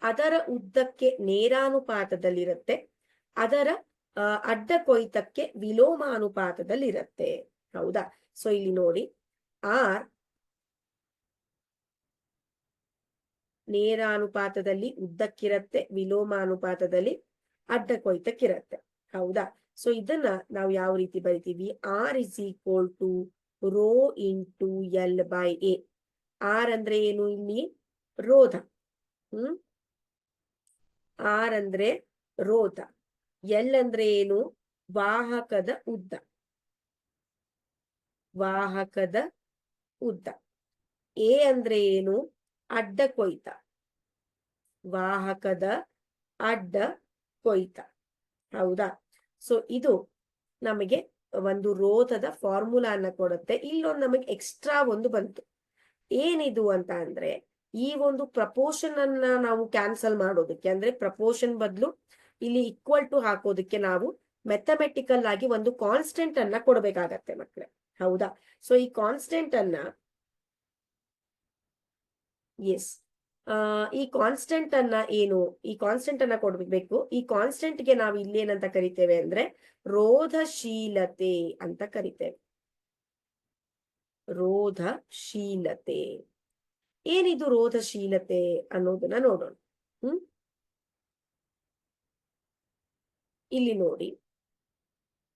Speaker 1: ಅದರ ಉದ್ದಕ್ಕೆ ನೇರಾನುಪಾತದಲ್ಲಿರುತ್ತೆ, ಅದರ ಅಡ್ಡ ಕೊಯ್ತಕ್ಕೆ ವಿಲೋಮಾನುಪಾತದಲ್ಲಿರುತ್ತೆ. ಹೌದಾ? ಸೊ ಇಲ್ಲಿ ನೋಡಿ, ಆರ್ ನೇರಾನುಪಾತದಲ್ಲಿ ಉದ್ದಕ್ಕಿರತ್ತೆ, ವಿಲೋಮಾನುಪಾತದಲ್ಲಿ ಅಡ್ಡ ಕೊಯ್ತಕ್ಕಿರತ್ತೆ. ಹೌದಾ? ಸೊ ಇದನ್ನ ನಾವು ಯಾವ ರೀತಿ ಬರಿತೀವಿ? R is equal to rho into L by A. R ಅಂದ್ರೆ ಏನು? ಇಲ್ಲಿ ರೋಧ. ಆರ್ ಅಂದ್ರೆ ರೋಧ. ಎಲ್ ಅಂದ್ರೆ ಏನು? ವಾಹಕದ ಉದ್ದ. ವಾಹಕದ ಉದ್ದ. ಎ ಅಂದ್ರೆ ಏನು? ಅಡ್ಡ ಕೊಯ್ತ. ವಾಹಕದ ಅಡ್ಡ ಕೊಯ್ತ. ಹೌದಾ? ಸೊ ಇದು ನಮಗೆ ಒಂದು ರೋಧದ ಫಾರ್ಮುಲಾನ ಕೊಡುತ್ತೆ. ಇಲ್ಲೊಂದು ನಮಗೆ ಎಕ್ಸ್ಟ್ರಾ ಒಂದು ಬಂತು. ಏನಿದು ಅಂತ ಅಂದ್ರೆ, ಈ ಒಂದು ಪ್ರಪೋರ್ಷನ್ ಅನ್ನ ನಾವು ಕ್ಯಾನ್ಸಲ್ ಮಾಡೋದಕ್ಕೆ, ಅಂದ್ರೆ ಪ್ರಪೋರ್ಷನ್ ಬದಲು ಇಲ್ಲಿ ಈಕ್ವಲ್ ಟು ಹಾಕೋದಕ್ಕೆ ನಾವು ಮೆಥಮೆಟಿಕಲ್ ಆಗಿ ಒಂದು ಕಾನ್ಸ್ಟೆಂಟ್ ಅನ್ನ ಕೊಡ್ಬೇಕಾಗತ್ತೆ ಮಕ್ಕಳೇ. ಹೌದಾ? ಸೊ ಈ ಕಾನ್ಸ್ಟೆಂಟ್ ಅನ್ನ, ಎಸ್, ಈ ಕಾನ್ಸ್ಟೆಂಟ್ ಅನ್ನ ಏನು, ಈ ಕಾನ್ಸ್ಟೆಂಟ್ ಅನ್ನ ಕೊಡ್ಬೇಕು. ಈ ಕಾನ್ಸ್ಟೆಂಟ್ ಗೆ ನಾವು ಇಲ್ಲೇನಂತ ಕರಿತೇವೆ ಅಂದ್ರೆ ರೋಧಶೀಲತೆ ಅಂತ ಕರಿತೇವೆ. ರೋಧಶೀಲತೆ. ಏನಿದು ರೋಧಶೀಲತೆ ಅನ್ನೋದನ್ನ ನೋಡೋಣ. ಇಲ್ಲಿ ನೋಡಿ,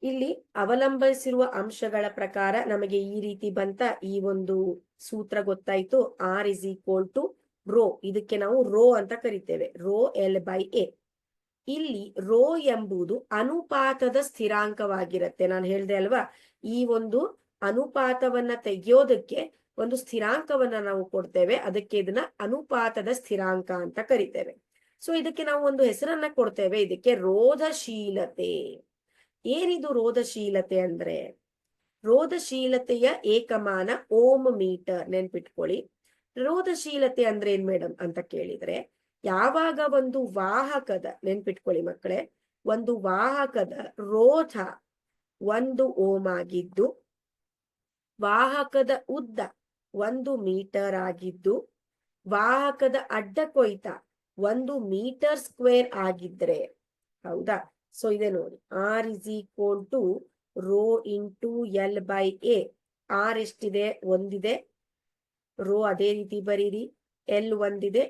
Speaker 1: ಇಲ್ಲಿ ಅವಲಂಬಿಸಿರುವ ಅಂಶಗಳ ಪ್ರಕಾರ ನಮಗೆ ಈ ರೀತಿ ಬಂತ. ಈ ಒಂದು ಸೂತ್ರ ಗೊತ್ತಾಯ್ತು. R is equal to rho, ಇದಕ್ಕೆ ನಾವು ರೋ ಅಂತ ಕರಿತೇವೆ, ರೋ ಎಲ್ ಬೈ ಎ. ಇಲ್ಲಿ ರೋ ಎಂಬುದು ಅನುಪಾತದ ಸ್ಥಿರಾಂಕವಾಗಿರುತ್ತೆ. ನಾನು ಹೇಳ್ದೆ ಅಲ್ವಾ, ಈ ಒಂದು ಅನುಪಾತವನ್ನ ತೆಗೆಯೋದಕ್ಕೆ ಒಂದು ಸ್ಥಿರಾಂಕವನ್ನ ನಾವು ಕೊಡ್ತೇವೆ, ಅದಕ್ಕೆ ಇದನ್ನ ಅನುಪಾತದ ಸ್ಥಿರಾಂಕ ಅಂತ ಕರಿತೇವೆ. ಸೊ ಇದಕ್ಕೆ ನಾವು ಒಂದು ಹೆಸರನ್ನ ಕೊಡ್ತೇವೆ, ಇದಕ್ಕೆ ರೋಧಶೀಲತೆ. ಏನಿದು ರೋಧಶೀಲತೆ ಅಂದ್ರೆ, ರೋಧಶೀಲತೆಯ ಏಕಮಾನ ಓಮ್ ಮೀಟರ್. ನೆನ್ಪಿಟ್ಕೊಳ್ಳಿ, ರೋಧಶೀಲತೆ ಅಂದ್ರೆ ಏನ್ ಮೇಡಮ್ ಅಂತ ಕೇಳಿದ್ರೆ, ಯಾವಾಗ ಒಂದು ವಾಹಕದ, ನೆನ್ಪಿಟ್ಕೊಳ್ಳಿ ಮಕ್ಕಳೇ, ಒಂದು ವಾಹಕದ ರೋಧ 1 ಓಮ್ ಆಗಿದ್ದು, ವಾಹಕದ ಉದ್ದ 1 ಮೀಟರ್ ಆಗಿದ್ದು, ವಾಹಕದ ಅಡ್ಡ ಕೊಯ್ತ 1 ಮೀಟರ್ ಸ್ಕ್ವೇರ್ ಆಗಿದ್ರೆ, ಹೌದಾ? ಸೊ ಇದೆ ನೋಡಿ, R is equal to rho into L by A. R ಎಷ್ಟಿದೆ? ಒಂದಿದೆ. ರೋ ಅದೇ ರೀತಿ ಬರೀರಿ, ಎಲ್ ಒಂದಿದೆ,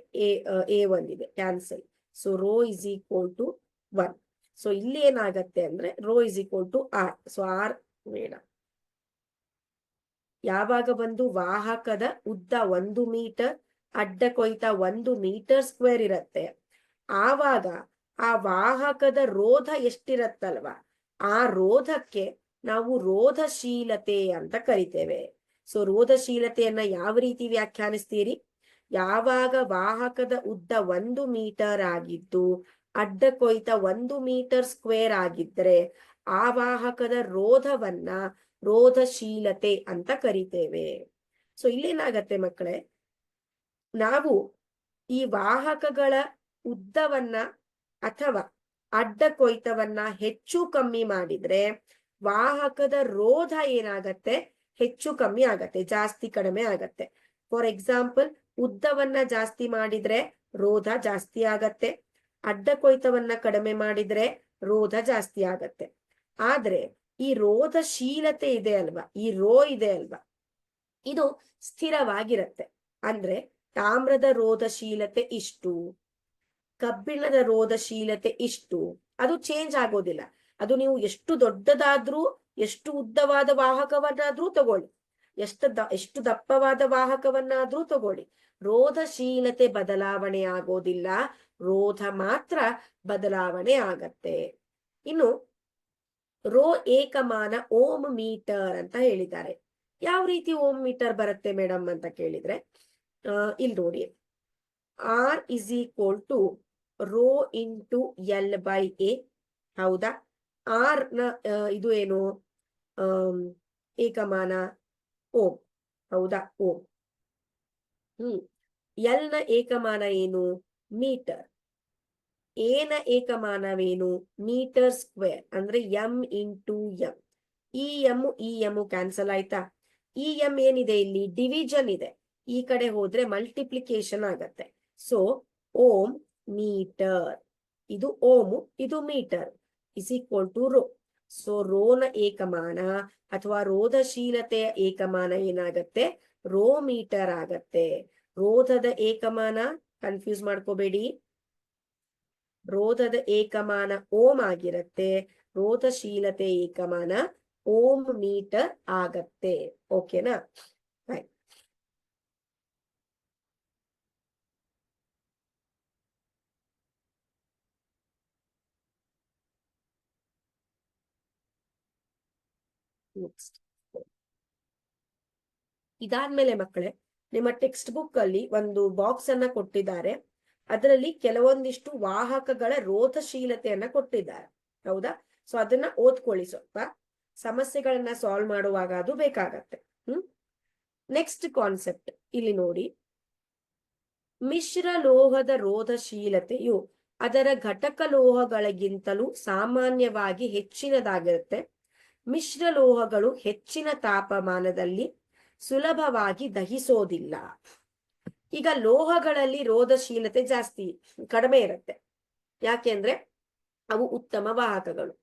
Speaker 1: ಎ ಒಂದಿದೆ, cancel. So rho is equal to 1. So ಇಲ್ಲಿ ಏನಾಗತ್ತೆ ಅಂದ್ರೆ rho is equal to R. So R ಬೇಡ. ಯಾವಾಗ ಒಂದು ವಾಹಕದ ಉದ್ದ 1 ಮೀಟರ್, ಅಡ್ಡ ಕೊಯ್ತ 1 ಮೀಟರ್ ಸ್ಕ್ವೇರ್ ಇರತ್ತೆ, ಆವಾಗ ಆ ವಾಹಕದ ರೋಧ ಎಷ್ಟಿರತ್ತಲ್ವಾ, ಆ ರೋಧಕ್ಕೆ ನಾವು ರೋಧಶೀಲತೆ ಅಂತ ಕರಿತೇವೆ. ಸೊ ರೋಧಶೀಲತೆಯನ್ನ ಯಾವ ರೀತಿ ವ್ಯಾಖ್ಯಾನಿಸ್ತೀರಿ? ಯಾವಾಗ ವಾಹಕದ ಉದ್ದ 1 ಮೀಟರ್ ಆಗಿದ್ದು, ಅಡ್ಡ ಕೊಯ್ತ 1 ಮೀಟರ್ ಸ್ಕ್ವೇರ್ ಆಗಿದ್ರೆ, ಆ ವಾಹಕದ ರೋಧವನ್ನ ರೋಧಶೀಲತೆ ಅಂತ ಕರಿತೇವೆ. ಸೊ ಇಲ್ಲೇನಾಗತ್ತೆ ಮಕ್ಕಳೇ, ನಾವು ಈ ವಾಹಕಗಳ ಉದ್ದವನ್ನ ಅಥವಾ ಅಡ್ಡ ಕೊಯ್ತವನ್ನ ಹೆಚ್ಚು ಕಮ್ಮಿ ಮಾಡಿದ್ರೆ, ವಾಹಕದ ರೋಧ ಏನಾಗತ್ತೆ? ಹೆಚ್ಚು ಕಮ್ಮಿ ಆಗತ್ತೆ, ಜಾಸ್ತಿ ಕಡಿಮೆ ಆಗತ್ತೆ. ಫಾರ್ ಎಕ್ಸಾಂಪಲ್, ಉದ್ದವನ್ನ ಜಾಸ್ತಿ ಮಾಡಿದ್ರೆ ರೋಧ ಜಾಸ್ತಿ ಆಗತ್ತೆ, ಅಡ್ಡ ಕೊಯ್ತವನ್ನ ಕಡಿಮೆ ಮಾಡಿದ್ರೆ ರೋಧ ಜಾಸ್ತಿ ಆಗತ್ತೆ. ಆದ್ರೆ ಈ ರೋಧಶೀಲತೆ ಇದೆ ಅಲ್ವಾ, ಈ ರೋ ಇದೆ ಅಲ್ವಾ, ಇದು ಸ್ಥಿರವಾಗಿರತ್ತೆ. ಅಂದ್ರೆ ತಾಮ್ರದ ರೋಧಶೀಲತೆ ಇಷ್ಟು, ಕಬ್ಬಿಣದ ರೋಧಶೀಲತೆ ಇಷ್ಟು, ಅದು ಚೇಂಜ್ ಆಗೋದಿಲ್ಲ. ಅದು ನೀವು ಎಷ್ಟು ದೊಡ್ಡದಾದ್ರೂ, ಎಷ್ಟು ಉದ್ದವಾದ ವಾಹಕವನ್ನಾದ್ರೂ ತಗೊಳ್ಳಿ, ಎಷ್ಟು ದಪ್ಪವಾದ ವಾಹಕವನ್ನಾದ್ರೂ ತಗೊಳ್ಳಿ, ರೋಧಶೀಲತೆ ಬದಲಾವಣೆ ಆಗೋದಿಲ್ಲ, ರೋಧ ಮಾತ್ರ ಬದಲಾವಣೆ ಆಗತ್ತೆ. ಇನ್ನು ರೋ ಏಕಮಾನ ಓಮ್ ಮೀಟರ್ ಅಂತ ಹೇಳಿದ್ದಾರೆ. ಯಾವ ರೀತಿ ಓಮ್ ಮೀಟರ್ ಬರುತ್ತೆ ಮೇಡಮ್ ಅಂತ ಕೇಳಿದ್ರೆ, ಇಲ್ಲಿ ನೋಡಿ, R is equal to rho into L by A. ಹೌದಾ? ಆರ್ ನ ಇದು ಏನು? ಏಕಮಾನ ಓಮ್. ಹೌದಾ? ಓಮ್. ಎಲ್ ನ ಏಕಮಾನ ಏನು? ಮೀಟರ್. ಎ ನ ಏಕಮಾನವೇನು? ಮೀಟರ್ ಸ್ಕ್ವೇರ್, ಅಂದ್ರೆ ಎಂ ಇಂಟು ಎಂ. ಈ ಎಂ ಕ್ಯಾನ್ಸಲ್ ಆಯ್ತಾ? ಈ ಎಂ ಏನಿದೆ ಇಲ್ಲಿ? ಡಿವಿಷನ್ ಇದೆ. ಈ ಕಡೆ ಹೋದ್ರೆ ಮಲ್ಟಿಪ್ಲಿಕೇಶನ್ ಆಗತ್ತೆ. ಸೊ ಓಮ್ ಮೀಟರ್, ಇದು ಓಮು, ಇದು metre, is equal to rho. So ರೋನ ಏಕಮಾನ ಅಥವಾ ರೋಧಶೀಲತೆಯ ಏಕಮಾನ ಏನಾಗತ್ತೆ? ರೋ ಮೀಟರ್ ಆಗತ್ತೆ. ರೋಧದ ಏಕಮಾನ ಕನ್ಫ್ಯೂಸ್ ಮಾಡ್ಕೋಬೇಡಿ, ರೋಧದ ಏಕಮಾನ ಓಮ್ ಆಗಿರತ್ತೆ, ರೋಧಶೀಲತೆ ಏಕಮಾನ ಓಮ್ ಮೀಟರ್ ಆಗತ್ತೆ. ಓಕೆನಾ? ಇದಾದ್ಮೇಲೆ ಮಕ್ಕಳೇ, ನಿಮ್ಮ ಟೆಕ್ಸ್ಟ್ ಬುಕ್ ಅಲ್ಲಿ ಒಂದು ಬಾಕ್ಸ್ ಅನ್ನ ಕೊಟ್ಟಿದ್ದಾರೆ. ಅದರಲ್ಲಿ ಕೆಲವೊಂದಿಷ್ಟು ವಾಹಕಗಳ ರೋಧಶೀಲತೆಯನ್ನ ಕೊಟ್ಟಿದ್ದಾರೆ. ಹೌದಾ? ಸೊ ಅದನ್ನ ಓದ್ಕೊಳ್ಳಿ. ಸ್ವಲ್ಪ ಸಮಸ್ಯೆಗಳನ್ನ ಸಾಲ್ವ್ ಮಾಡುವಾಗ ಅದು ಬೇಕಾಗತ್ತೆ. ನೆಕ್ಸ್ಟ್ ಕಾನ್ಸೆಪ್ಟ್ ಇಲ್ಲಿ ನೋಡಿ, ಮಿಶ್ರ ಲೋಹದ ರೋಧಶೀಲತೆಯು ಅದರ ಘಟಕ ಲೋಹಗಳಿಗಿಂತಲೂ ಸಾಮಾನ್ಯವಾಗಿ ಹೆಚ್ಚಿನದಾಗಿರುತ್ತೆ. ಮಿಶ್ರ ಲೋಹಗಳು ಹೆಚ್ಚಿನ ತಾಪಮಾನದಲ್ಲಿ ಸುಲಭವಾಗಿ ದಹಿಸೋದಿಲ್ಲ. ಈಗ ಲೋಹಗಳಲ್ಲಿ ರೋಧಶೀಲತೆ ಜಾಸ್ತಿ, ಕಡಿಮೆ ಇರುತ್ತೆ. ಯಾಕೆಂದ್ರೆ ಅವು ಉತ್ತಮ ವಾಹಕಗಳು.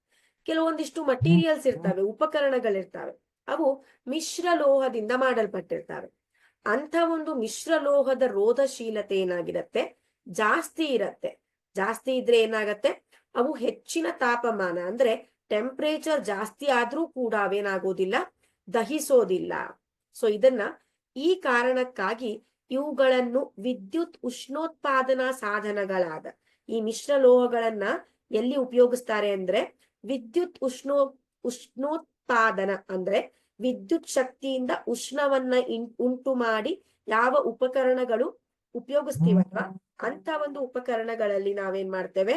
Speaker 1: ಕೆಲವೊಂದಿಷ್ಟು ಮಟೀರಿಯಲ್ಸ್ ಇರ್ತವೆ, ಉಪಕರಣಗಳಿರ್ತವೆ, ಅವು ಮಿಶ್ರ ಲೋಹದಿಂದ ಮಾಡಲ್ಪಟ್ಟಿರ್ತವೆ. ಅಂತ ಒಂದು ಮಿಶ್ರಲೋಹದ ರೋಧಶೀಲತೆ ಏನಾಗಿರತ್ತೆ, ಜಾಸ್ತಿ ಇರತ್ತೆ. ಜಾಸ್ತಿ ಇದ್ರೆ ಏನಾಗತ್ತೆ, ಅವು ಹೆಚ್ಚಿನ ತಾಪಮಾನ ಅಂದ್ರೆ ಟೆಂಪರೇಚರ್ ಜಾಸ್ತಿ ಆದ್ರೂ ಕೂಡ ಅವೇನಾಗೋದಿಲ್ಲ, ದಹಿಸೋದಿಲ್ಲ. ಸೊ ಇದನ್ನ ಈ ಕಾರಣಕ್ಕಾಗಿ ಇವುಗಳನ್ನು ವಿದ್ಯುತ್ ಉಷ್ಣೋತ್ಪಾದನಾ ಸಾಧನಗಳಾದ ಈ ಮಿಶ್ರಲೋಹಗಳನ್ನ ಎಲ್ಲಿ ಉಪಯೋಗಿಸ್ತಾರೆ ಅಂದ್ರೆ ವಿದ್ಯುತ್ ಉಷ್ಣೋತ್ಪಾದನ ಅಂದ್ರೆ ವಿದ್ಯುತ್ ಶಕ್ತಿಯಿಂದ ಉಷ್ಣವನ್ನ ಉಂಟು ಮಾಡಿ ಯಾವ ಉಪಕರಣಗಳು ಉಪಯೋಗಿಸ್ತೀವಲ್ವಾ ಅಂತ ಒಂದು ಉಪಕರಣಗಳಲ್ಲಿ ನಾವೇನ್ ಮಾಡ್ತೇವೆ,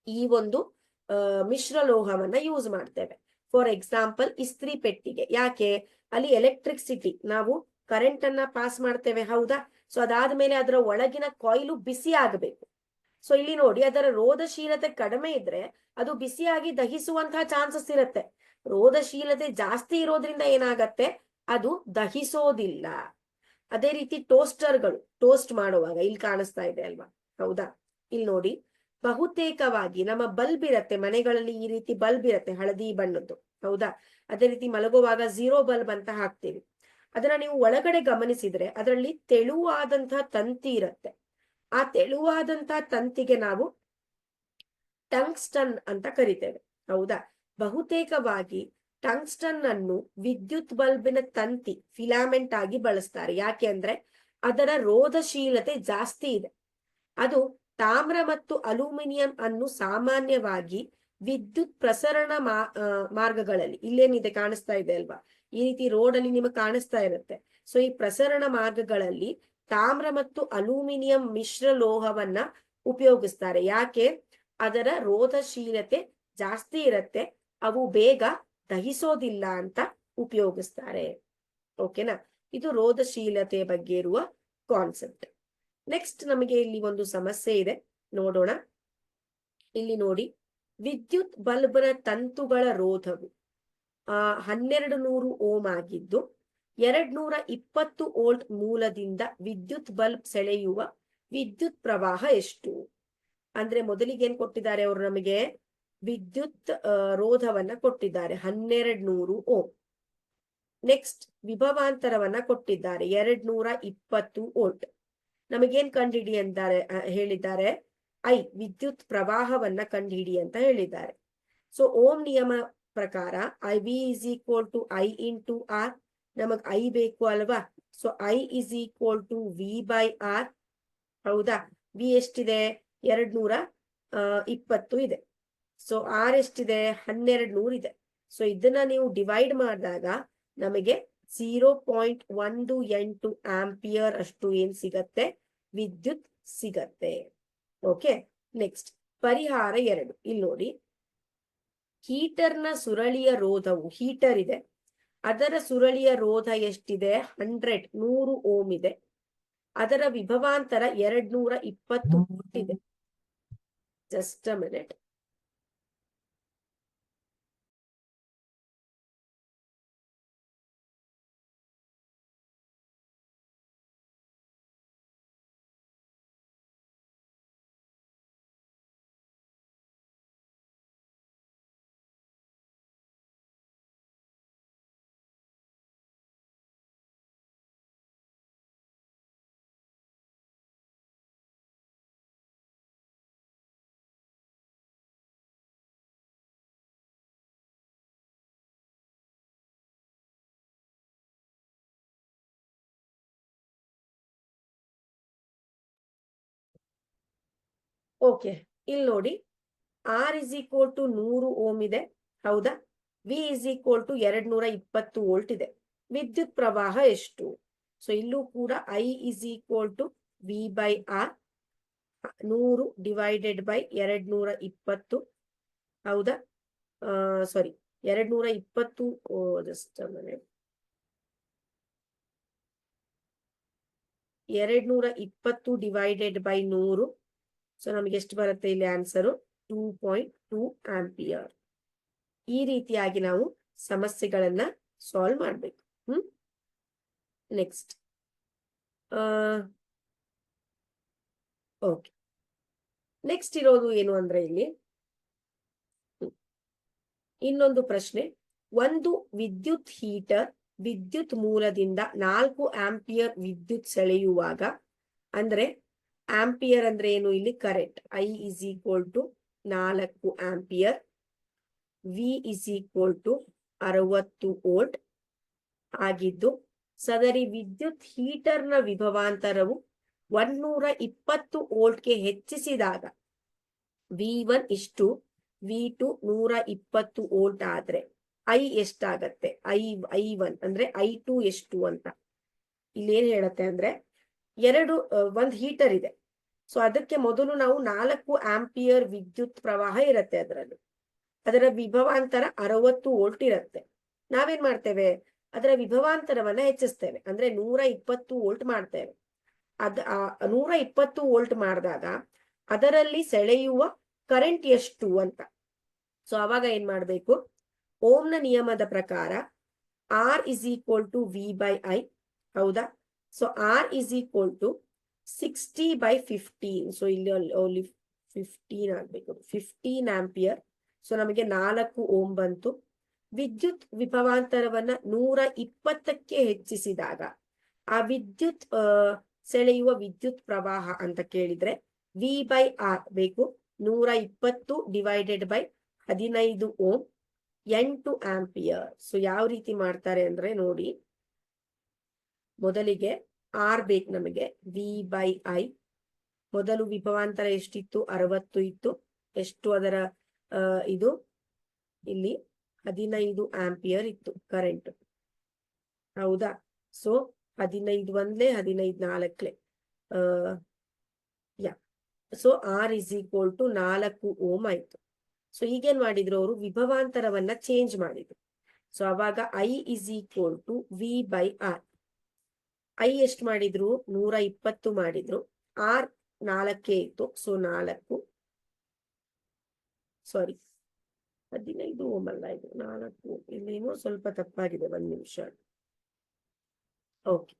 Speaker 1: ಈ ಒಂದು ಮಿಶ್ರಲೋಹವನ್ನ ಯೂಸ್ ಮಾಡ್ತೇವೆ. ಫಾರ್ ಎಕ್ಸಾಂಪಲ್ ಇಸ್ತ್ರಿ ಪೆಟ್ಟಿಗೆ. ಯಾಕೆ, ಅಲ್ಲಿ ಎಲೆಕ್ಟ್ರಿಸಿಟಿ, ನಾವು ಕರೆಂಟ್ ಅನ್ನ ಪಾಸ್ ಮಾಡ್ತೇವೆ, ಹೌದಾ? ಸೊ ಅದಾದ್ಮೇಲೆ ಅದರ ಒಳಗಿನ ಕಾಯಿಲು ಬಿಸಿ ಆಗಬೇಕು. ಸೊ ಇಲ್ಲಿ ನೋಡಿ, ಅದರ ರೋಧಶೀಲತೆ ಕಡಿಮೆ ಇದ್ರೆ ಅದು ಬಿಸಿಯಾಗಿ ದಹಿಸುವಂತಹ ಚಾನ್ಸಸ್ ಇರುತ್ತೆ. ರೋಧಶೀಲತೆ ಜಾಸ್ತಿ ಇರೋದ್ರಿಂದ ಏನಾಗತ್ತೆ, ಅದು ದಹಿಸೋದಿಲ್ಲ. ಅದೇ ರೀತಿ ಟೋಸ್ಟರ್ಗಳು ಟೋಸ್ಟ್ ಮಾಡುವಾಗ ಇಲ್ಲಿ ಕಾಣಿಸ್ತಾ ಇದೆ ಅಲ್ವಾ, ಹೌದಾ? ಇಲ್ಲಿ ನೋಡಿ, ಬಹುತೇಕವಾಗಿ ನಮ್ಮ ಬಲ್ಬ್ ಇರತ್ತೆ ಮನೆಗಳಲ್ಲಿ, ಈ ರೀತಿ ಬಲ್ಬ್ ಇರತ್ತೆ ಹಳದಿ ಬಣ್ಣದ್ದು, ಹೌದಾ? ಅದೇ ರೀತಿ ಮಲಗುವಾಗ 0 ಬಲ್ಬ್ ಅಂತ ಹಾಕ್ತೀವಿ. ಅದನ್ನ ನೀವು ಒಳಗಡೆ ಗಮನಿಸಿದ್ರೆ ಅದರಲ್ಲಿ ತೆಳುವಾದಂತಹ ತಂತಿ ಇರತ್ತೆ. ಆ ತೆಳುವಾದಂತಹ ತಂತಿಗೆ ನಾವು ಟಂಗ್ಸ್ಟನ್ ಅಂತ ಕರಿತೇವೆ, ಹೌದಾ? ಬಹುತೇಕವಾಗಿ ಟಂಗ್ಸ್ಟನ್ ಅನ್ನು ವಿದ್ಯುತ್ ಬಲ್ಬಿನ ತಂತಿ ಫಿಲಾಮೆಂಟ್ ಆಗಿ ಬಳಸ್ತಾರೆ. ಯಾಕೆ ಅಂದ್ರೆ ಅದರ ರೋಧಶೀಲತೆ ಜಾಸ್ತಿ ಇದೆ. ಅದು ತಾಮ್ರ ಮತ್ತು ಅಲ್ಯೂಮಿನಿಯಂ ಅನ್ನು ಸಾಮಾನ್ಯವಾಗಿ ವಿದ್ಯುತ್ ಪ್ರಸರಣ ಮಾರ್ಗಗಳಲ್ಲಿ, ಇಲ್ಲೇನಿದೆ ಕಾಣಿಸ್ತಾ ಇದೆ ಅಲ್ವಾ, ಈ ರೀತಿ ರೋಡ್ ಅಲ್ಲಿ ನಿಮಗೆ ಕಾಣಿಸ್ತಾ ಇರುತ್ತೆ. ಸೊ ಈ ಪ್ರಸರಣ ಮಾರ್ಗಗಳಲ್ಲಿ ತಾಮ್ರ ಮತ್ತು ಅಲ್ಯೂಮಿನಿಯಂ ಮಿಶ್ರ ಲೋಹವನ್ನ ಉಪಯೋಗಿಸ್ತಾರೆ. ಯಾಕೆ, ಅದರ ರೋಧಶೀಲತೆ ಜಾಸ್ತಿ ಇರತ್ತೆ, ಅವು ಬೇಗ ದಹಿಸೋದಿಲ್ಲ ಅಂತ ಉಪಯೋಗಿಸ್ತಾರೆ. ಓಕೆನಾ? ಇದು ರೋಧಶೀಲತೆ ಬಗ್ಗೆ ಇರುವ ಕಾನ್ಸೆಪ್ಟ್. ನೆಕ್ಸ್ಟ್ ನಮಗೆ ಇಲ್ಲಿ ಒಂದು ಸಮಸ್ಯೆ ಇದೆ, ನೋಡೋಣ. ಇಲ್ಲಿ ನೋಡಿ, ವಿದ್ಯುತ್ ಬಲ್ಬ್ನ ತಂತುಗಳ ರೋಧವು 1200 ಓಮ್ ಆಗಿದ್ದು 220 ವೋಲ್ಟ್ ಮೂಲದಿಂದ ವಿದ್ಯುತ್ ಬಲ್ಬ್ ಸೆಳೆಯುವ ವಿದ್ಯುತ್ ಪ್ರವಾಹ ಎಷ್ಟು? ಅಂದ್ರೆ ಮೊದಲಿಗೆ ಏನ್ ಕೊಟ್ಟಿದ್ದಾರೆ ಅವರು, ನಮಗೆ ವಿದ್ಯುತ್ ರೋಧವನ್ನ ಕೊಟ್ಟಿದ್ದಾರೆ 1200 ಓಮ್. ನೆಕ್ಸ್ಟ್ ವಿಭವಾಂತರವನ್ನ ಕೊಟ್ಟಿದ್ದಾರೆ 220 ವೋಲ್ಟ್. ನಮಗೇನ್ ಕಂಡುಹಿಡಿ ಅಂತಾರೆ ಹೇಳಿದ್ದಾರೆ, ಐ ವಿದ್ಯುತ್ ಪ್ರವಾಹವನ್ನ ಕಂಡುಹಿಡಿ ಅಂತ ಹೇಳಿದ್ದಾರೆ. ಸೊ ಓಮ್ ನಿಯಮ ಪ್ರಕಾರ I V is equal to I into R. ನಮಗ್ ಐ ಬೇಕು ಅಲ್ವಾ? So I is equal to V by R, ಹೌದಾ? ವಿ ಎಷ್ಟಿದೆ, 220 ಇದೆ. ಸೊ ಆರ್ ಎಷ್ಟಿದೆ, 1200 ಇದೆ. ಸೊ ಇದನ್ನ ನೀವು ಡಿವೈಡ್ ಮಾಡಿದಾಗ ನಮಗೆ 0.18 ಆಂಪಿಯರ್ ಅಷ್ಟು ಏನ್ ಸಿಗತ್ತೆ, ವಿದ್ಯುತ್ ಸಿಗತ್ತೆ. ಓಕೆ, ನೆಕ್ಸ್ಟ್ ಪರಿಹಾರ 2. ಇಲ್ಲಿ ನೋಡಿ, ಹೀಟರ್ನ ಸುರಳಿಯ ರೋಧವು, ಹೀಟರ್ ಇದೆ, ಅದರ ಸುರಳಿಯ ರೋಧ ಎಷ್ಟಿದೆ, 100 ಓಮ್ ಇದೆ. ಅದರ ವಿಭವಾಂತರ 220 ವೋಲ್ಟ್ ಇದೆ. Just a minute. ಓಕೆ, ಇಲ್ಲಿ ನೋಡಿ, R is equal to 100 ohm ಇದೆ, ಹೌದಾ? V is equal to 220 volt ಇದೆ. ವಿದ್ಯುತ್ ಪ್ರವಾಹ ಎಷ್ಟು? ಸೊ ಇಲ್ಲೂ ಕೂಡ I is equal to V by R, 100 divided by 220, ಹೌದಾ? Sorry, 220, just 220 divided by 100. So ನಮಗೆ ಎಷ್ಟು ಬರುತ್ತೆ ಇಲ್ಲಿ ಆನ್ಸರು, 2.2 ಆಂಪಿಯರ್. ಈ ರೀತಿಯಾಗಿ ನಾವು ಸಮಸ್ಯೆಗಳನ್ನ ಸಾಲ್ವ್ ಮಾಡ್ಬೇಕು. ನೆಕ್ಸ್ಟ್ ಓಕೆ, ನೆಕ್ಸ್ಟ್ ಇರೋದು ಏನು ಅಂದ್ರೆ ಇಲ್ಲಿ ಇನ್ನೊಂದು ಪ್ರಶ್ನೆ. ಒಂದು ವಿದ್ಯುತ್ ಹೀಟರ್ ವಿದ್ಯುತ್ ಮೂಲದಿಂದ 4 ಆಂಪಿಯರ್ ವಿದ್ಯುತ್ ಸೆಳೆಯುವಾಗ, ಅಂದ್ರೆ ಆಂಪಿಯರ್ ಅಂದ್ರೆ ಏನು ಇಲ್ಲಿ current, I is equal to 4 ampere, V is equal to 60 volt ಆಗಿದ್ದು, ಸದರಿ ವಿದ್ಯುತ್ ಹೀಟರ್ನ ವಿಭವಾಂತರವು 120 ವೋಲ್ಟ್ಗೆ ಹೆಚ್ಚಿಸಿದಾಗ V1 ಇಷ್ಟು, V2 120 ವೋಲ್ಟ್ ಆದ್ರೆ I ಎಷ್ಟಾಗತ್ತೆ, I1 ಅಂದ್ರೆ I2 ಎಷ್ಟು ಅಂತ ಇಲ್ಲಿ ಏನ್ ಹೇಳತ್ತೆ ಅಂದ್ರೆ, ಒಂದ್ ಹೀಟರ್ ಇದೆ. ಸೊ ಅದಕ್ಕೆ ಮೊದಲು ನಾವು 4 ಆಂಪಿಯರ್ ವಿದ್ಯುತ್ ಪ್ರವಾಹ ಇರುತ್ತೆ ಅದರಲ್ಲಿ, ಅದರ ವಿಭವಾಂತರ 60 ವೋಲ್ಟ್ ಇರುತ್ತೆ. ನಾವೇನ್ ಮಾಡ್ತೇವೆ, ಅದರ ವಿಭವಾಂತರವನ್ನ ಹೆಚ್ಚಿಸ್ತೇವೆ, ಅಂದ್ರೆ 120 ವೋಲ್ಟ್ ಮಾಡ್ತೇವೆ. 120 ವೋಲ್ಟ್ ಮಾಡಿದಾಗ ಅದರಲ್ಲಿ ಸೆಳೆಯುವ ಕರೆಂಟ್ ಎಷ್ಟು ಅಂತ. ಸೊ ಅವಾಗ ಏನ್ ಮಾಡ್ಬೇಕು, ಓಮ್ನ ನಿಯಮದ ಪ್ರಕಾರ R is equal to V by I, ಹೌದಾ? So R is equal to 60/15. So ಇಲ್ಲಿ ಓನ್ಲಿ 15 ಆಗ್ಬೇಕು, 15 ಆಂಪಿಯರ್. ಸೊ ನಮಗೆ 4 ಓಮ್ ಬಂತು. ವಿದ್ಯುತ್ ವಿಭವಾಂತರವನ್ನ 120ಕ್ಕೆ ಹೆಚ್ಚಿಸಿದಾಗ ಆ ವಿದ್ಯುತ್ ಸೆಳೆಯುವ ವಿದ್ಯುತ್ ಪ್ರವಾಹ ಅಂತ ಕೇಳಿದ್ರೆ V by R ಬೇಕು. 120 divided by 15 ohm, 8 ampere. So ಯಾವ ರೀತಿ ಮಾಡ್ತಾರೆ ಅಂದ್ರೆ ನೋಡಿ, ಮೊದಲಿಗೆ R ಬೇಕು ನಮಗೆ, V by I. ಮೊದಲು ವಿಭವಾಂತರ ಎಷ್ಟಿತ್ತು, 60 ಇತ್ತು. ಎಷ್ಟು ಅದರ ಇದು ಇಲ್ಲಿ 15 ಆಂಪಿಯರ್ ಇತ್ತು ಕರೆಂಟ್, ಹೌದಾ? ಸೊ 15 ಒಂದ್ಲೆ 15 ನಾಲ್ಕಲೆ so R is equal to 4 ohm ಆಯ್ತು. ಸೊ ಈಗೇನ್ ಮಾಡಿದ್ರು ಅವರು, ವಿಭವಾಂತರವನ್ನ ಚೇಂಜ್ ಮಾಡಿದ್ರು. ಸೊ ಅವಾಗ I is equal to V by R. I ಎಷ್ಟು ಮಾಡಿದ್ರು, 120 ಮಾಡಿದ್ರು. R 4 ಇತ್ತು, ಸೊ 4, ಸಾರಿ 15 ಓಮ್ ಅಲ್ಲ ಇದು 4, ಇಲ್ಲೇನೋ ಸ್ವಲ್ಪ ತಪ್ಪಾಗಿದೆ, 1 ನಿಮಿಷ. Okay,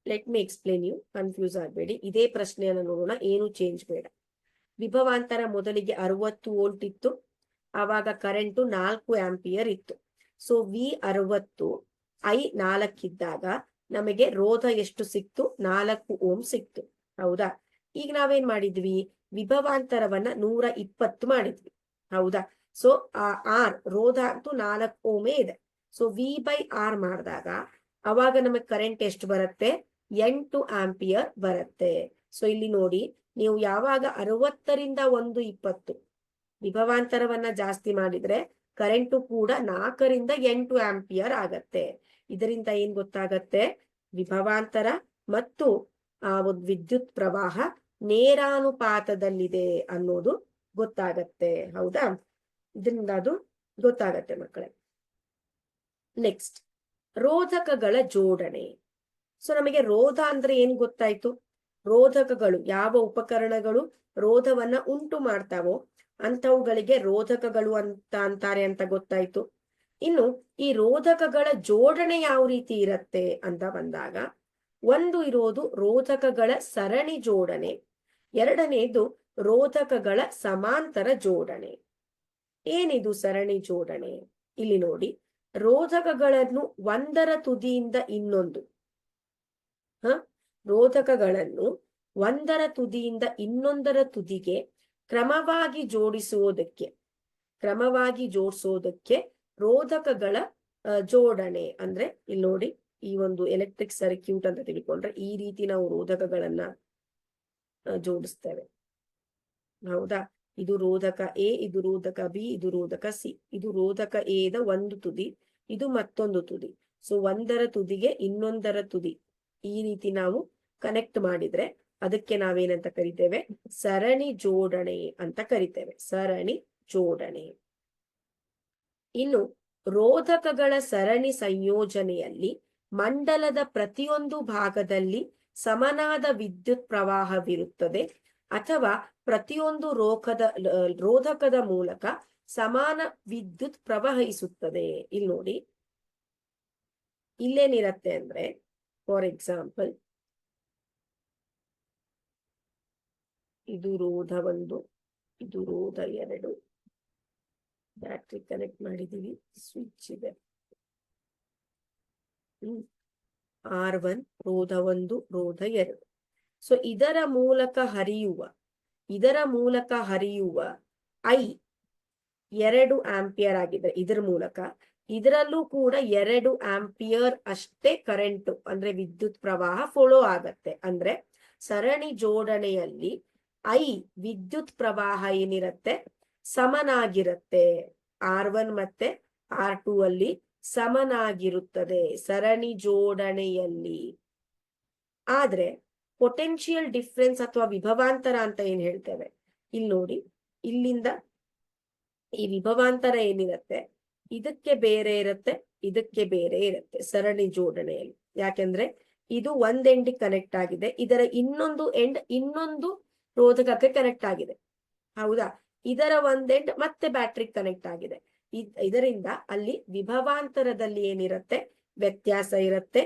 Speaker 1: let me explain you, confuse ಆಗಬೇಡಿ. ಇದೇ ಪ್ರಶ್ನೆಯನ್ನು ನೋಡೋಣ, ಏನು ಚೇಂಜ್ ಬೇಡ. ವಿಭವಾಂತರ ಮೊದಲಿಗೆ 60 ವೋಲ್ಟ್ ಇತ್ತು, ಆವಾಗ ಕರೆಂಟು 4 ಆಂಪಿಯರ್ ಇತ್ತು. ಸೊ V 60, I 4 ಇದ್ದಾಗ ನಮಗೆ ರೋಧ ಎಷ್ಟು ಸಿಕ್ತು, 4 ಓಮ್ ಸಿಕ್ತು, ಹೌದಾ? ಈಗ ನಾವೇನ್ ಮಾಡಿದ್ವಿ, ವಿಭವಾಂತರವನ್ನ 120 ಮಾಡಿದ್ವಿ, ಹೌದಾ? ಸೊ R ರೋಧ ಅಂತೂ 4 ಓಮೇ ಇದೆ. ಸೊ V by R ಮಾಡಿದಾಗ ಅವಾಗ ನಮಗೆ ಕರೆಂಟ್ ಎಷ್ಟು ಬರುತ್ತೆ, 8 ಆಂಪಿಯರ್ ಬರುತ್ತೆ. ಸೊ ಇಲ್ಲಿ ನೋಡಿ, ನೀವು ಯಾವಾಗ 60ರಿಂದ 120 ವಿಭವಾಂತರವನ್ನ ಜಾಸ್ತಿ ಮಾಡಿದ್ರೆ ಕರೆಂಟು ಕೂಡ 4ರಿಂದ 8 ಆಂಪಿಯರ್ ಆಗತ್ತೆ. ಇದರಿಂದ ಏನ್ ಗೊತ್ತಾಗತ್ತೆ, ವಿಭವಾಂತರ ಮತ್ತು ಒಂದು ವಿದ್ಯುತ್ ಪ್ರವಾಹ ನೇರಾನುಪಾತದಲ್ಲಿದೆ ಅನ್ನೋದು ಗೊತ್ತಾಗತ್ತೆ, ಹೌದಾ? ಇದರಿಂದ ಅದು ಗೊತ್ತಾಗತ್ತೆ ಮಕ್ಕಳೇ. ನೆಕ್ಸ್ಟ್, ರೋಧಕಗಳ ಜೋಡಣೆ. ಸೊ ನಮಗೆ ರೋಧ ಅಂದ್ರೆ ಏನ್ ಗೊತ್ತಾಯ್ತು, ರೋಧಕಗಳು ಯಾವ ಉಪಕರಣಗಳು ರೋಧವನ್ನ ಉಂಟು ಮಾಡ್ತಾವೋ ಅಂತವುಗಳಿಗೆ ರೋಧಕಗಳು ಅಂತ ಅಂತಾರೆ ಅಂತ ಗೊತ್ತಾಯ್ತು. ಇನ್ನು ಈ ರೋಧಕಗಳ ಜೋಡಣೆ ಯಾವ ರೀತಿ ಇರತ್ತೆ ಅಂತ ಬಂದಾಗ, ಒಂದು ಇರೋದು ರೋಧಕಗಳ ಸರಣಿ ಜೋಡಣೆ, ಎರಡನೇದು ರೋಧಕಗಳ ಸಮಾಂತರ ಜೋಡಣೆ. ಏನಿದು ಸರಣಿ ಜೋಡಣೆ? ಇಲ್ಲಿ ನೋಡಿ, ರೋಧಕಗಳನ್ನು ಒಂದರ ತುದಿಯಿಂದ ಇನ್ನೊಂದು ರೋಧಕಗಳನ್ನು ಒಂದರ ತುದಿಯಿಂದ ಇನ್ನೊಂದರ ತುದಿಗೆ ಕ್ರಮವಾಗಿ ಜೋಡಿಸೋದಕ್ಕೆ ರೋಧಕಗಳ ಜೋಡಣೆ ಅಂದ್ರೆ, ಇಲ್ಲಿ ನೋಡಿ, ಈ ಒಂದು ಎಲೆಕ್ಟ್ರಿಕ್ ಸರ್ಕ್ಯೂಟ್ ಅಂತ ತಿಳ್ಕೊಂಡ್ರೆ ಈ ರೀತಿ ನಾವು ರೋಧಕಗಳನ್ನ ಜೋಡಿಸ್ತೇವೆ, ಹೌದಾ? ಇದು ರೋಧಕ A, ಇದು ರೋಧಕ B, ಇದು ರೋಧಕ C. ಇದು ರೋಧಕ A ದ ಒಂದು ತುದಿ, ಇದು ಮತ್ತೊಂದು ತುದಿ. ಸೊ ಒಂದರ ತುದಿಗೆ ಇನ್ನೊಂದರ ತುದಿ ಈ ರೀತಿ ನಾವು ಕನೆಕ್ಟ್ ಮಾಡಿದ್ರೆ ಅದಕ್ಕೆ ನಾವೇನಂತ ಕರಿತೇವೆ, ಸರಣಿ ಜೋಡಣೆ ಅಂತ ಕರಿತೇವೆ, ಸರಣಿ ಜೋಡಣೆ. ಇನ್ನು ರೋಧಕಗಳ ಸರಣಿ ಸಂಯೋಜನೆಯಲ್ಲಿ ಮಂಡಲದ ಪ್ರತಿಯೊಂದು ಭಾಗದಲ್ಲಿ ಸಮನಾದ ವಿದ್ಯುತ್ ಪ್ರವಾಹವಿರುತ್ತದೆ, ಅಥವಾ ಪ್ರತಿಯೊಂದು ರೋಧಕದ ಮೂಲಕ ಸಮಾನ ವಿದ್ಯುತ್ ಪ್ರವಹಿಸುತ್ತದೆ. ಇಲ್ಲಿ ನೋಡಿ, ಇಲ್ಲೇನಿರತ್ತೆ ಅಂದ್ರೆ, ಫಾರ್ ಎಕ್ಸಾಂಪಲ್, ಇದು ರೋಧ 1, ಇದು ರೋಧ 2, ಬ್ಯಾಟ್ರಿ ಕನೆಕ್ಟ್ ಮಾಡಿದೀವಿ, ಸ್ವಿಚ್ ಇದೆ. R1 ರೋಧ 1 ರೋಧ 2. ಸೊ ಇದರ ಮೂಲಕ ಹರಿಯುವ I 2 ಆಂಪಿಯರ್ ಆಗಿದೆ. ಇದರ ಮೂಲಕ ಇದರಲ್ಲೂ ಕೂಡ 2 ಆಂಪಿಯರ್ ಅಷ್ಟೇ ಕರೆಂಟ್ ಅಂದ್ರೆ ವಿದ್ಯುತ್ ಪ್ರವಾಹ ಫ್ಲೋ ಆಗತ್ತೆ. ಅಂದ್ರೆ ಸರಣಿ ಜೋಡಣೆಯಲ್ಲಿ I ವಿದ್ಯುತ್ ಪ್ರವಾಹ ಏನಿರತ್ತೆ ಸಮನಾಗಿರುತ್ತೆ. R1 ಮತ್ತೆ R2 ಅಲ್ಲಿ ಸಮನಾಗಿರುತ್ತದೆ ಸರಣಿ ಜೋಡಣೆಯಲ್ಲಿ. ಆದ್ರೆ ಪೊಟೆನ್ಶಿಯಲ್ ಡಿಫ್ರೆನ್ಸ್ ಅಥವಾ ವಿಭವಾಂತರ ಅಂತ ಏನ್ ಹೇಳ್ತೇವೆ, ಇಲ್ಲಿ ನೋಡಿ, ಇಲ್ಲಿಂದ ಈ ವಿಭವಾಂತರ ಏನಿರತ್ತೆ ಇದಕ್ಕೆ ಬೇರೆ ಇರುತ್ತೆ, ಇದಕ್ಕೆ ಬೇರೆ ಇರುತ್ತೆ ಸರಣಿ ಜೋಡಣೆಯಲ್ಲಿ. ಯಾಕೆಂದ್ರೆ ಇದು ಒಂದ್ ಎಂಡ್ ಕನೆಕ್ಟ್ ಆಗಿದೆ, ಇದರ ಇನ್ನೊಂದು ಎಂಡ್ ಇನ್ನೊಂದು ರೋಧಕಕ್ಕೆ ಕನೆಕ್ಟ್ ಆಗಿದೆ. ಹೌದಾ? ಇದರ ಒಂದ್ ಎಂಡ್ ಮತ್ತೆ ಬ್ಯಾಟ್ರಿ ಕನೆಕ್ಟ್ ಆಗಿದೆ. ಇದರಿಂದ ಅಲ್ಲಿ ವಿಭವಾಂತರದಲ್ಲಿ ಏನಿರುತ್ತೆ ವ್ಯತ್ಯಾಸ ಇರುತ್ತೆ.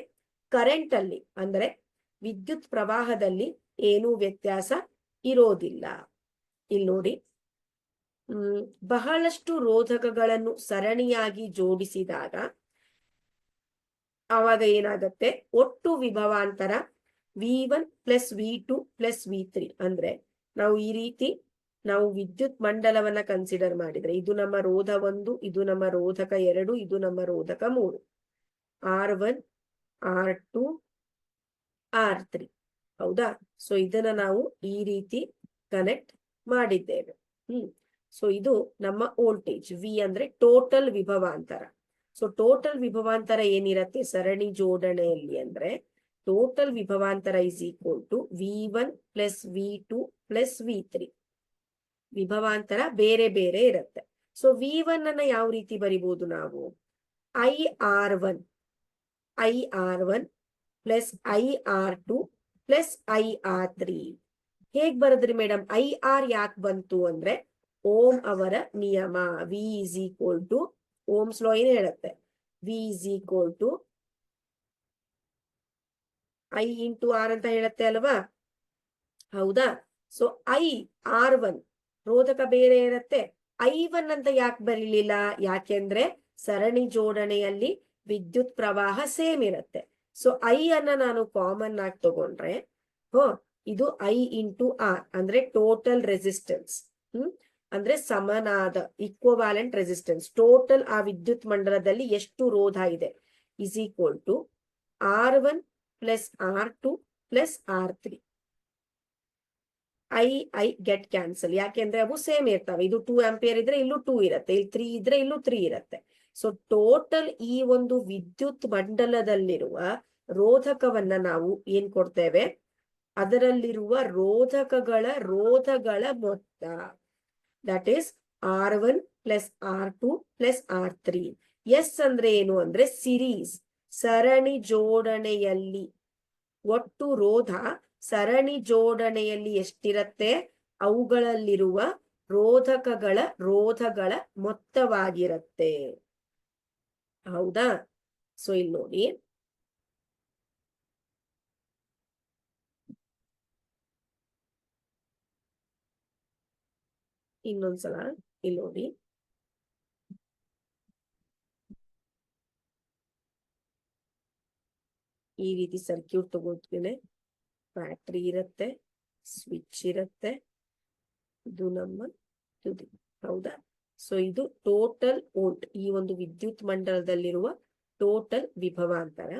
Speaker 1: ಕರೆಂಟ್ ಅಲ್ಲಿ ಅಂದ್ರೆ ವಿದ್ಯುತ್ ಪ್ರವಾಹದಲ್ಲಿ ಏನೂ ವ್ಯತ್ಯಾಸ ಇರೋದಿಲ್ಲ. ಇಲ್ಲಿ ನೋಡಿ, ಬಹಳಷ್ಟು ರೋಧಕಗಳನ್ನು ಸರಣಿಯಾಗಿ ಜೋಡಿಸಿದಾಗ ಆವಾಗ ಏನಾಗತ್ತೆ, ಒಟ್ಟು ವಿಭವಾಂತರ V1 + V2 + V3. ಅಂದ್ರೆ ನಾವು ಈ ರೀತಿ ನಾವು ವಿದ್ಯುತ್ ಮಂಡಲವನ್ನ ಕನ್ಸಿಡರ್ ಮಾಡಿದ್ರೆ ಇದು ನಮ್ಮ ರೋಧ 1, ಇದು ನಮ್ಮ ರೋಧಕ 2, ಇದು ನಮ್ಮ ರೋಧಕ 3, R1 R2 R3. ಹೌದಾ? ಸೊ ಇದನ್ನ ನಾವು ಈ ರೀತಿ ಕನೆಕ್ಟ್ ಮಾಡಿದ್ದೇವೆ. ಸೊ ಇದು ನಮ್ಮ ವೋಲ್ಟೇಜ್ V ಅಂದ್ರೆ ಟೋಟಲ್ ವಿಭವಾಂತರ. ಸೊ ಟೋಟಲ್ ವಿಭವಾಂತರ ಏನಿರತ್ತೆ ಸರಣಿ ಜೋಡಣೆಯಲ್ಲಿ ಅಂದ್ರೆ ಟೋಟಲ್ ವಿಭವಾಂತರ = V1 + V2 + V3. ವಿಭವಾಂತರ ಬೇರೆ ಬೇರೆ ಇರುತ್ತೆ. ಸೊ V1 ಅನ್ನ ಯಾವ ರೀತಿ ಬರಿಬಹುದು ನಾವು? IR1 + IR2 + IR3. ಹೇಗ್ ಬರದ್ರಿ ಮೇಡಮ್? IR ಯಾಕೆ ಬಂತು ಅಂದ್ರೆ ಓಮ್ ಅವರ ನಿಯಮ. V = ಓಮ್ಸ್ ಲಾ ಏನ್ ಹೇಳುತ್ತೆ? V = I × R ಅಂತ ಹೇಳುತ್ತೆ ಅಲ್ವಾ? ಹೌದಾ? ಸೊ IR1 ರೋಧಕ ಬೇರೆ ಇರುತ್ತೆ. I1 ಅಂತ ಯಾಕೆ ಬರಲಿಲ್ಲ? ಯಾಕೆಂದ್ರೆ ಸರಣಿ ಜೋಡಣೆಯಲ್ಲಿ ವಿದ್ಯುತ್ ಪ್ರವಾಹ ಸೇಮ್ ಇರುತ್ತೆ. ಸೊ I ಅನ್ನ ನಾನು ಕಾಮನ್ ಆಗಿ ತಗೊಂಡ್ರೆ ಇದು I × R ಅಂದ್ರೆ ಟೋಟಲ್ ರೆಸಿಸ್ಟೆನ್ಸ್. ಅಂದ್ರೆ ಸಮನಾದ ಇಕ್ವವ್ಯಾಲೆಂಟ್ ರೆಸಿಸ್ಟೆನ್ಸ್. ಟೋಟಲ್ ಆ ವಿದ್ಯುತ್ ಮಂಡಲದಲ್ಲಿ ಎಷ್ಟು ರೋಧ ಇದೆ = R1 + R2 + R3. I get cancel. ಯಾಕೆಂದ್ರೆ ಅವು ಸೇಮ್ ಇರ್ತವೆ. ಇದು 2 ಆಂಪಿಯರ್ ಇದ್ರೆ ಇಲ್ಲೂ 2 ಇರುತ್ತೆ, ಇಲ್ಲಿ 3 ಇದ್ರೆ ಇಲ್ಲೂ 3 ಇರುತ್ತೆ. ಸೊ ಟೋಟಲ್ ಈ ಒಂದು ವಿದ್ಯುತ್ ಮಂಡಲದಲ್ಲಿರುವ ರೋಧಕವನ್ನ ನಾವು ಏನ್ ಕೊಡ್ತೇವೆ? ಅದರಲ್ಲಿರುವ ರೋಧಗಳ ಮೊತ್ತ, that is R1 + R2 + R3. S ಅಂದ್ರೆ ಏನು ಅಂದ್ರೆ ಸಿರೀಸ್, ಸರಣಿ ಜೋಡಣೆಯಲ್ಲಿ ಒಟ್ಟು ರೋಧ ಸರಣಿ ಜೋಡಣೆಯಲ್ಲಿ ಎಷ್ಟಿರತ್ತೆ ಅವುಗಳಲ್ಲಿರುವ ರೋಧಗಳ ಮೊತ್ತವಾಗಿರತ್ತೆ. ಹೌದಾ? ಸೊ ಇಲ್ಲಿ ನೋಡಿ, ಇನ್ನೊಂದ್ಸಲ ಇಲ್ಲಿ ನೋಡಿ, ಈ ರೀತಿ ಸರ್ಕ್ಯೂಟ್ ತಗೋತೀನಿ. ಬ್ಯಾಟ್ರಿ ಇರುತ್ತೆ, ಸ್ವಿಚ್ ಇರುತ್ತೆ, ಇದು ನಮ್ಮ ತುದಿ. ಹೌದಾ? ಸೊ ಇದು ಟೋಟಲ್ ವೋಲ್ಟ್, ಈ ಒಂದು ವಿದ್ಯುತ್ ಮಂಡಲದಲ್ಲಿರುವ ಟೋಟಲ್ ವಿಭವಾಂತರ.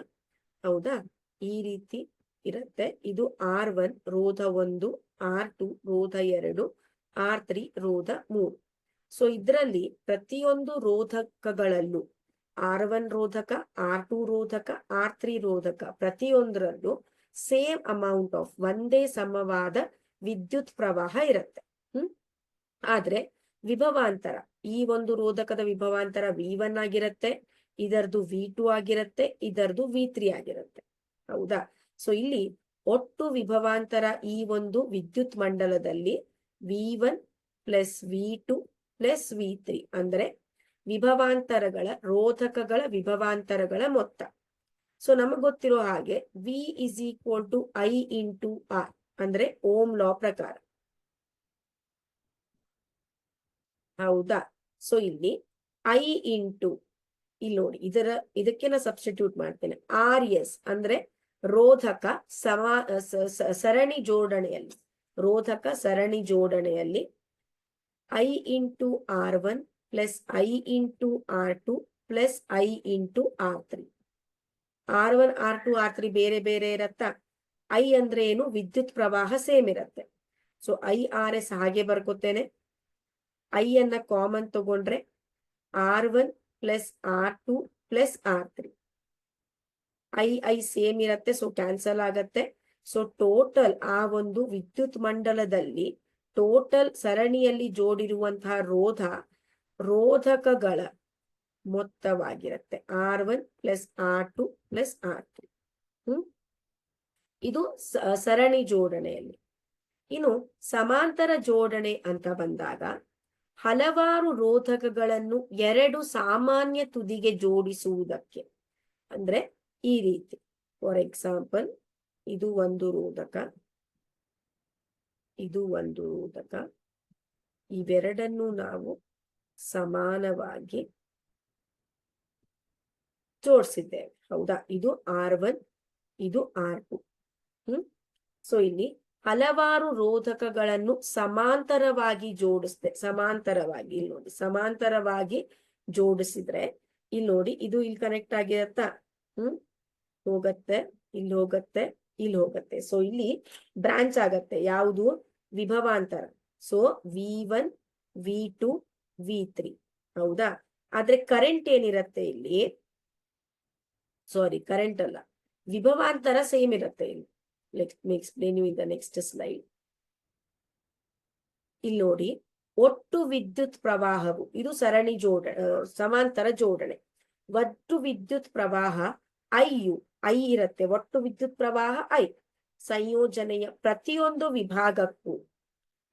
Speaker 1: ಹೌದಾ? ಈ ರೀತಿ ಇರುತ್ತೆ. ಇದು R1 ರೋಧ 1, R2 ರೋಧ 2, R3 ರೋಧ 3. ಸೊ ಇದರಲ್ಲಿ ಪ್ರತಿಯೊಂದು ರೋಧಕಗಳಲ್ಲೂ R1 ರೋಧಕ, R2 ರೋಧಕ, R3 ರೋಧಕ ಪ್ರತಿಯೊಂದರಲ್ಲೂ ಸೇಮ್ ಅಮೌಂಟ್ ಆಫ್ ಒಂದೇ ಸಮವಾದ ವಿದ್ಯುತ್ ಪ್ರವಾಹ ಇರುತ್ತೆ. ಆದ್ರೆ ವಿಭವಾಂತರ, ಈ ಒಂದು ರೋಧಕದ ವಿಭವಾಂತರ V1 ಆಗಿರುತ್ತೆ, ಇದರದು V2 ಆಗಿರುತ್ತೆ, ಇದರದು V3 ಆಗಿರುತ್ತೆ. ಹೌದಾ? ಸೊ ಇಲ್ಲಿ ಒಟ್ಟು ವಿಭವಾಂತರ ಈ ಒಂದು ವಿದ್ಯುತ್ ಮಂಡಲದಲ್ಲಿ V1 + V2 + V3 ಅಂದ್ರೆ ರೋಧಕಗಳ ವಿಭವಾಂತರಗಳ ಮೊತ್ತ. ಸೊ ನಮಗ್ ಗೊತ್ತಿರೋ ಹಾಗೆ V = I × R ಅಂದ್ರೆ ಓಮ್ ಲಾ ಪ್ರಕಾರ. ಹೌದಾ? ಸೊ ಇಲ್ಲಿ I × ಇಲ್ಲಿ ನೋಡಿ, ಇದಕ್ಕೆ ನಾ ಸಬ್ಸ್ಟಿಟ್ಯೂಟ್ ಮಾಡ್ತೇನೆ. RS ಅಂದ್ರೆ ರೋಧಕ ಸರಣಿ ಜೋಡಣೆಯಲ್ಲಿ, ರೋಧಕ ಸರಣಿ ಜೋಡಣೆಯಲ್ಲಿ I into R1 plus I into R2 plus I into R3. R1 R2 R3 ಬೇರೆ ಬೇರೆ ಇರತ್ತಾ? I ಅಂದ್ರೆ ಏನು? ವಿದ್ಯುತ್ ಪ್ರವಾಹ ಸೇಮ್ ಇರತ್ತೆ. ಸೊ IRS ಹಾಗೆ ಬರ್ಕೋತೇನೆ. I ಅನ್ನ ಕಾಮನ್ ತಗೊಂಡ್ರೆ R1 plus R2 plus R3. I same ಇರತ್ತೆ, ಸೊ ಕ್ಯಾನ್ಸಲ್ ಆಗತ್ತೆ. ಸೊ ಟೋಟಲ್ ಆ ಒಂದು ವಿದ್ಯುತ್ ಮಂಡಲದಲ್ಲಿ ಟೋಟಲ್ ಸರಣಿಯಲ್ಲಿ ಜೋಡಿರುವಂತಹ ರೋಧಕಗಳ ಮೊತ್ತವಾಗಿರುತ್ತೆ R1 plus R2 plus R3. ಇದು ಸರಣಿ ಜೋಡಣೆಯಲ್ಲಿ. ಇನ್ನು ಸಮಾಂತರ ಜೋಡಣೆ ಅಂತ ಬಂದಾಗ ಹಲವಾರು ರೋಧಕಗಳನ್ನು ಎರಡು ಸಾಮಾನ್ಯ ತುದಿಗೆ ಜೋಡಿಸುವುದಕ್ಕೆ, ಅಂದ್ರೆ ಈ ರೀತಿ. ಫಾರ್ ಎಕ್ಸಾಂಪಲ್, ಇದು ಒಂದು ರೋಧಕ, ಇದು ಒಂದು ರೋಧಕ, ಇವೆರಡನ್ನು ನಾವು ಸಮಾನವಾಗಿ ಜೋಡಿಸಿದ್ದೇವೆ. ಹೌದಾ? ಇದು R1, ಇದು R2. ಸೊ ಇಲ್ಲಿ ಹಲವಾರು ರೋಧಕಗಳನ್ನು ಸಮಾಂತರವಾಗಿ ಜೋಡಿಸಿದೆ. ಸಮಾಂತರವಾಗಿ, ಇಲ್ಲಿ ನೋಡಿ, ಸಮಾಂತರವಾಗಿ ಜೋಡಿಸಿದ್ರೆ ಇಲ್ಲಿ ನೋಡಿ, ಇದು ಇಲ್ಲಿ ಕನೆಕ್ಟ್ ಆಗಿರತ್ತಾ? ಹೋಗತ್ತೆ, ಇಲ್ಲಿ ಹೋಗತ್ತೆ, ಇಲ್ಲಿ ಹೋಗತ್ತೆ. ಸೊ ಇಲ್ಲಿ ಬ್ರಾಂಚ್ ಆಗತ್ತೆ. ಯಾವುದು? ವಿಭವಾಂತರ. So V1, V2, V3. ಹೌದಾ? ಆದ್ರೆ ಕರೆಂಟ್ ಏನಿರತ್ತೆ ಇಲ್ಲಿ, ಸಾರಿ ಕರೆಂಟ್ ಅಲ್ಲ, ವಿಭವಾಂತರ ಸೇಮ್ ಇರತ್ತೆ ಇಲ್ಲಿ. Let me explain you in the next slide. ಇಲ್ಲಿ ನೋಡಿ, ಒಟ್ಟು ವಿದ್ಯುತ್ ಪ್ರವಾಹವು, ಇದು ಸರಣಿ ಸಮಾಂತರ ಜೋಡಣೆ. ಒಟ್ಟು ವಿದ್ಯುತ್ ಪ್ರವಾಹ I ಇರತ್ತೆ. ಒಟ್ಟು ವಿದ್ಯುತ್ ಪ್ರವಾಹ I. ಸಂಯೋಜನೆಯ ಪ್ರತಿಯೊಂದು ವಿಭಾಗಕ್ಕೂ,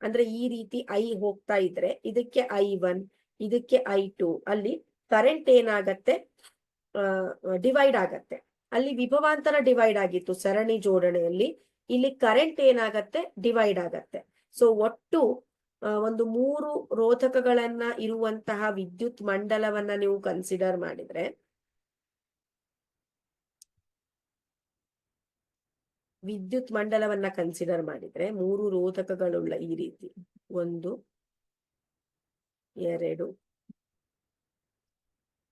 Speaker 1: ಅಂದ್ರೆ ಈ ರೀತಿ I ಹೋಗ್ತಾ ಇದ್ರೆ ಇದಕ್ಕೆ I1, ಇದಕ್ಕೆ I2, ಅಲ್ಲಿ ಕರೆಂಟ್ ಏನಾಗತ್ತೆ? ಡಿವೈಡ್ ಆಗತ್ತೆ. ಅಲ್ಲಿ ವಿಭವಾಂತರ ಡಿವೈಡ್ ಆಗಿತ್ತು ಸರಣಿ ಜೋಡಣೆಯಲ್ಲಿ, ಇಲ್ಲಿ ಕರೆಂಟ್ ಏನಾಗತ್ತೆ? ಡಿವೈಡ್ ಆಗತ್ತೆ. ಸೊ ಒಟ್ಟು ಒಂದು 3 ರೋಧಕಗಳನ್ನ ಇರುವಂತಹ ವಿದ್ಯುತ್ ಮಂಡಲವನ್ನ ನೀವು ಕನ್ಸಿಡರ್ ಮಾಡಿದ್ರೆ, ವಿದ್ಯುತ್ ಮಂಡಲವನ್ನ ಕನ್ಸಿಡರ್ ಮಾಡಿದ್ರೆ 3 ರೋಧಕಗಳುಳ್ಳ ಈ ರೀತಿ 1, 2,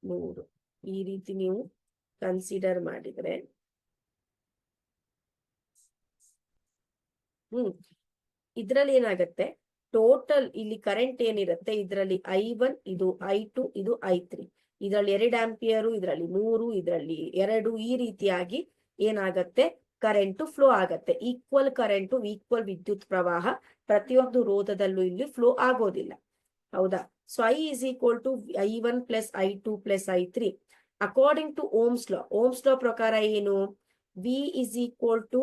Speaker 1: 3 ಈ ರೀತಿ ನೀವು ಕನ್ಸಿಡರ್ ಮಾಡಿದ್ರೆ, ಇದ್ರಲ್ಲಿ ಏನಾಗತ್ತೆ? ಟೋಟಲ್ ಇಲ್ಲಿ ಕರೆಂಟ್ ಏನಿರುತ್ತೆ, ಇದರಲ್ಲಿ I1, ಇದು I2, ಇದು I3. ಇದರಲ್ಲಿ 2 ಆಂಪಿಯರು, ಇದರಲ್ಲಿ 3, ಇದರಲ್ಲಿ 2, ಈ ರೀತಿಯಾಗಿ ಏನಾಗತ್ತೆ? ಕರೆಂಟು ಫ್ಲೋ ಆಗತ್ತೆ. ಈಕ್ವಲ್ ಕರೆಂಟು, ಈಕ್ವಲ್ ವಿದ್ಯುತ್ ಪ್ರವಾಹ ಪ್ರತಿಯೊಂದು ರೋಧದಲ್ಲೂ ಇಲ್ಲಿ ಫ್ಲೋ ಆಗೋದಿಲ್ಲ. ಹೌದಾ? So I is equal to I1 plus I2 plus I3. According to Ohm's law, Ohm's law ಪ್ರಕಾರ ಏನು? V is equal to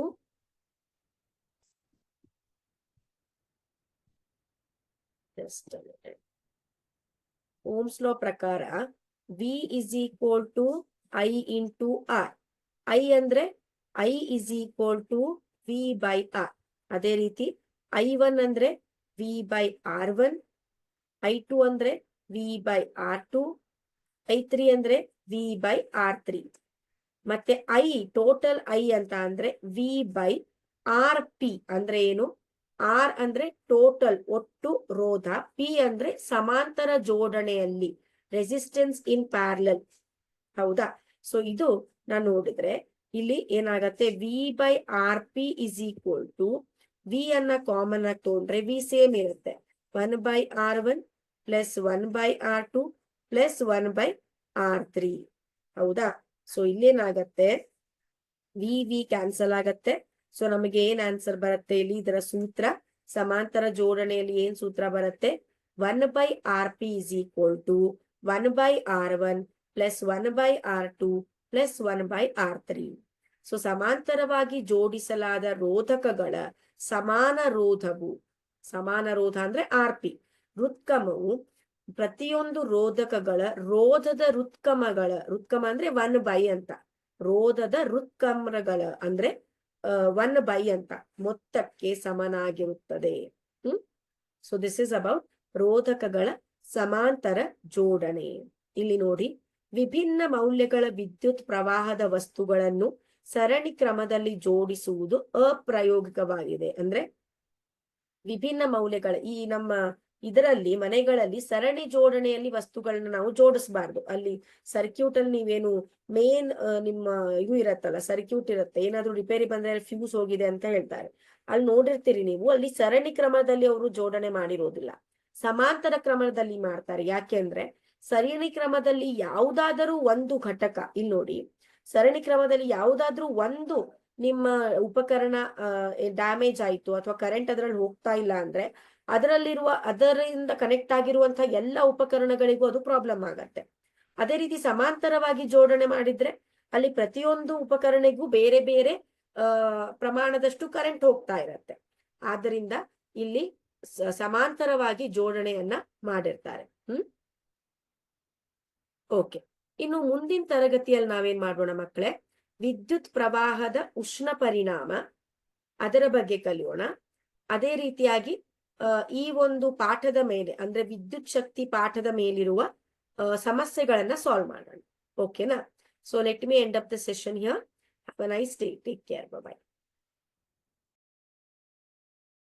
Speaker 1: Ohm's law ಪ್ರಕಾರ V is equal to I into R. I ಅಂದ್ರೆ I is equal to V by R. ಅದೇ ರೀತಿ I1 ಅಂದ್ರೆ V by R1, I2 ಅಂದ್ರೆ V by R2, I3 ಅಂದ್ರೆ V by R3. ಮತ್ತೆ total I ಅಂತ ಅಂದ್ರೆ V by RP. ಅಂದ್ರೆ ಏನು? R ಅಂದ್ರೆ ಟೋಟಲ್ ಒಟ್ಟು ರೋಧ, P ಅಂದ್ರೆ ಸಮಾಂತರ ಜೋಡಣೆಯಲ್ಲಿ, ರೆಸಿಸ್ಟೆನ್ಸ್ ಇನ್ ಪ್ಯಾರಲಲ್. ಹೌದಾ? ಸೊ ಇದು ನಾನು ನೋಡಿದ್ರೆ ಇಲ್ಲಿ ಏನಾಗತ್ತೆ? V by RP is equal to, V ಅನ್ನ ಕಾಮನ್ ಆಗಿ ತಗೊಂಡ್ರೆ V ಸೇಮ್ ಇರುತ್ತೆ. 1 by R1 plus 1 by R2 plus 1 by R3. ಹೌದಾ? ಸೊ ಇಲ್ಲೇನಾಗತ್ತೆ? V ಕ್ಯಾನ್ಸಲ್ ಆಗತ್ತೆ. ಸೊ ನಮಗೆ ಏನ್ ಆನ್ಸರ್ ಬರುತ್ತೆ ಇಲ್ಲಿ? ಇದರ ಸೂತ್ರ, ಸಮಾಂತರ ಜೋಡಣೆಯಲ್ಲಿ ಏನ್ ಸೂತ್ರ ಬರುತ್ತೆ? 1 by RP is equal to 1 by R1 plus 1 by R2 plus 1 by R3. So ಸಮಾಂತರವಾಗಿ ಜೋಡಿಸಲಾದ ರೋಧಕಗಳ ಸಮಾನ ರೋಧವು, ಸಮಾನ ರೋಧ ಅಂದ್ರೆ RP, ಹೃತ್ಕಮವು ಪ್ರತಿಯೊಂದು ರೋಧಕಗಳ ರೋಧದ ಹೃತ್ಕಮ ಅಂದ್ರೆ 1 by ಅಂತ, ರೋಧದ ಹೃತ್ಕಮಗಳ ಅಂದ್ರೆ 1 by ಅಂತ ಮೊತ್ತಕ್ಕೆ ಸಮನಾಗಿರುತ್ತದೆ. ಸೊ ದಿಸ್ ಇಸ್ ಅಬೌಟ್ ರೋಧಕಗಳ ಸಮಾಂತರ ಜೋಡಣೆ. ಇಲ್ಲಿ ನೋಡಿ, ವಿಭಿನ್ನ ಮೌಲ್ಯಗಳ ವಿದ್ಯುತ್ ಪ್ರವಾಹದ ವಸ್ತುಗಳನ್ನು ಸರಣಿ ಕ್ರಮದಲ್ಲಿ ಜೋಡಿಸುವುದು ಅಪ್ರಾಯೋಗಿಕವಾಗಿದೆ. ಅಂದ್ರೆ ವಿಭಿನ್ನ ಮೌಲ್ಯಗಳ ಈ ನಮ್ಮ ಇದರಲ್ಲಿ ಮನೆಗಳಲ್ಲಿ ಸರಣಿ ಜೋಡಣೆಯಲ್ಲಿ ವಸ್ತುಗಳನ್ನ ನಾವು ಜೋಡಿಸಬಾರ್ದು. ಅಲ್ಲಿ ಸರ್ಕ್ಯೂಟ್ ಅಲ್ಲಿ ನೀವೇನು ಮೇನ್ ನಿಮ್ಮ ಇದು ಇರತ್ತಲ್ಲ, ಸರ್ಕ್ಯೂಟ್ ಇರುತ್ತೆ, ಏನಾದ್ರೂ ರಿಪೇರಿ ಬಂದ್ರೆ ಫ್ಯೂಸ್ ಹೋಗಿದೆ ಅಂತ ಹೇಳ್ತಾರೆ, ಅಲ್ಲಿ ನೋಡಿರ್ತೀರಿ ನೀವು, ಅಲ್ಲಿ ಸರಣಿ ಕ್ರಮದಲ್ಲಿ ಅವರು ಜೋಡಣೆ ಮಾಡಿರೋದಿಲ್ಲ, ಸಮಾಂತರ ಕ್ರಮದಲ್ಲಿ ಮಾಡ್ತಾರೆ. ಯಾಕೆಂದ್ರೆ ಸರಣಿ ಕ್ರಮದಲ್ಲಿ ಯಾವುದಾದರೂ ಒಂದು ಘಟಕ, ಇಲ್ಲಿ ನೋಡಿ, ಸರಣಿ ಕ್ರಮದಲ್ಲಿ ಯಾವುದಾದ್ರೂ ಒಂದು ನಿಮ್ಮ ಉಪಕರಣ ಡ್ಯಾಮೇಜ್ ಆಯ್ತು ಅಥವಾ ಕರೆಂಟ್ ಅದರಲ್ಲಿ ಹೋಗ್ತಾ ಇಲ್ಲ ಅಂದ್ರೆ ಅದರಿಂದ ಕನೆಕ್ಟ್ ಆಗಿರುವಂತಹ ಎಲ್ಲ ಉಪಕರಣಗಳಿಗೂ ಅದು ಪ್ರಾಬ್ಲಮ್ ಆಗತ್ತೆ. ಅದೇ ರೀತಿ ಸಮಾಂತರವಾಗಿ ಜೋಡಣೆ ಮಾಡಿದ್ರೆ ಅಲ್ಲಿ ಪ್ರತಿಯೊಂದು ಉಪಕರಣೆಗೂ ಬೇರೆ ಬೇರೆ ಪ್ರಮಾಣದಷ್ಟು ಕರೆಂಟ್ ಹೋಗ್ತಾ ಇರತ್ತೆ. ಆದ್ದರಿಂದ ಇಲ್ಲಿ ಸಮಾಂತರವಾಗಿ ಜೋಡಣೆಯನ್ನ ಮಾಡಿರ್ತಾರೆ. ಓಕೆ, ಇನ್ನು ಮುಂದಿನ ತರಗತಿಯಲ್ಲಿ ನಾವೇನ್ ಮಾಡೋಣ ಮಕ್ಕಳೇ, ವಿದ್ಯುತ್ ಪ್ರವಾಹದ ಉಷ್ಣ ಪರಿಣಾಮ ಅದರ ಬಗ್ಗೆ ಕಲಿಯೋಣ. ಅದೇ ರೀತಿಯಾಗಿ ಈ ಒಂದು ಪಾಠದ ಮೇಲೆ ಅಂದ್ರೆ ವಿದ್ಯುತ್ ಶಕ್ತಿ ಪಾಠದ ಮೇಲಿರುವ ಸಮಸ್ಯೆಗಳನ್ನ ಸಾಲ್ವ್ ಮಾಡೋಣ. ಓಕೆನಾ? So let me end up the session here. Have a nice day. Take care. Bye bye.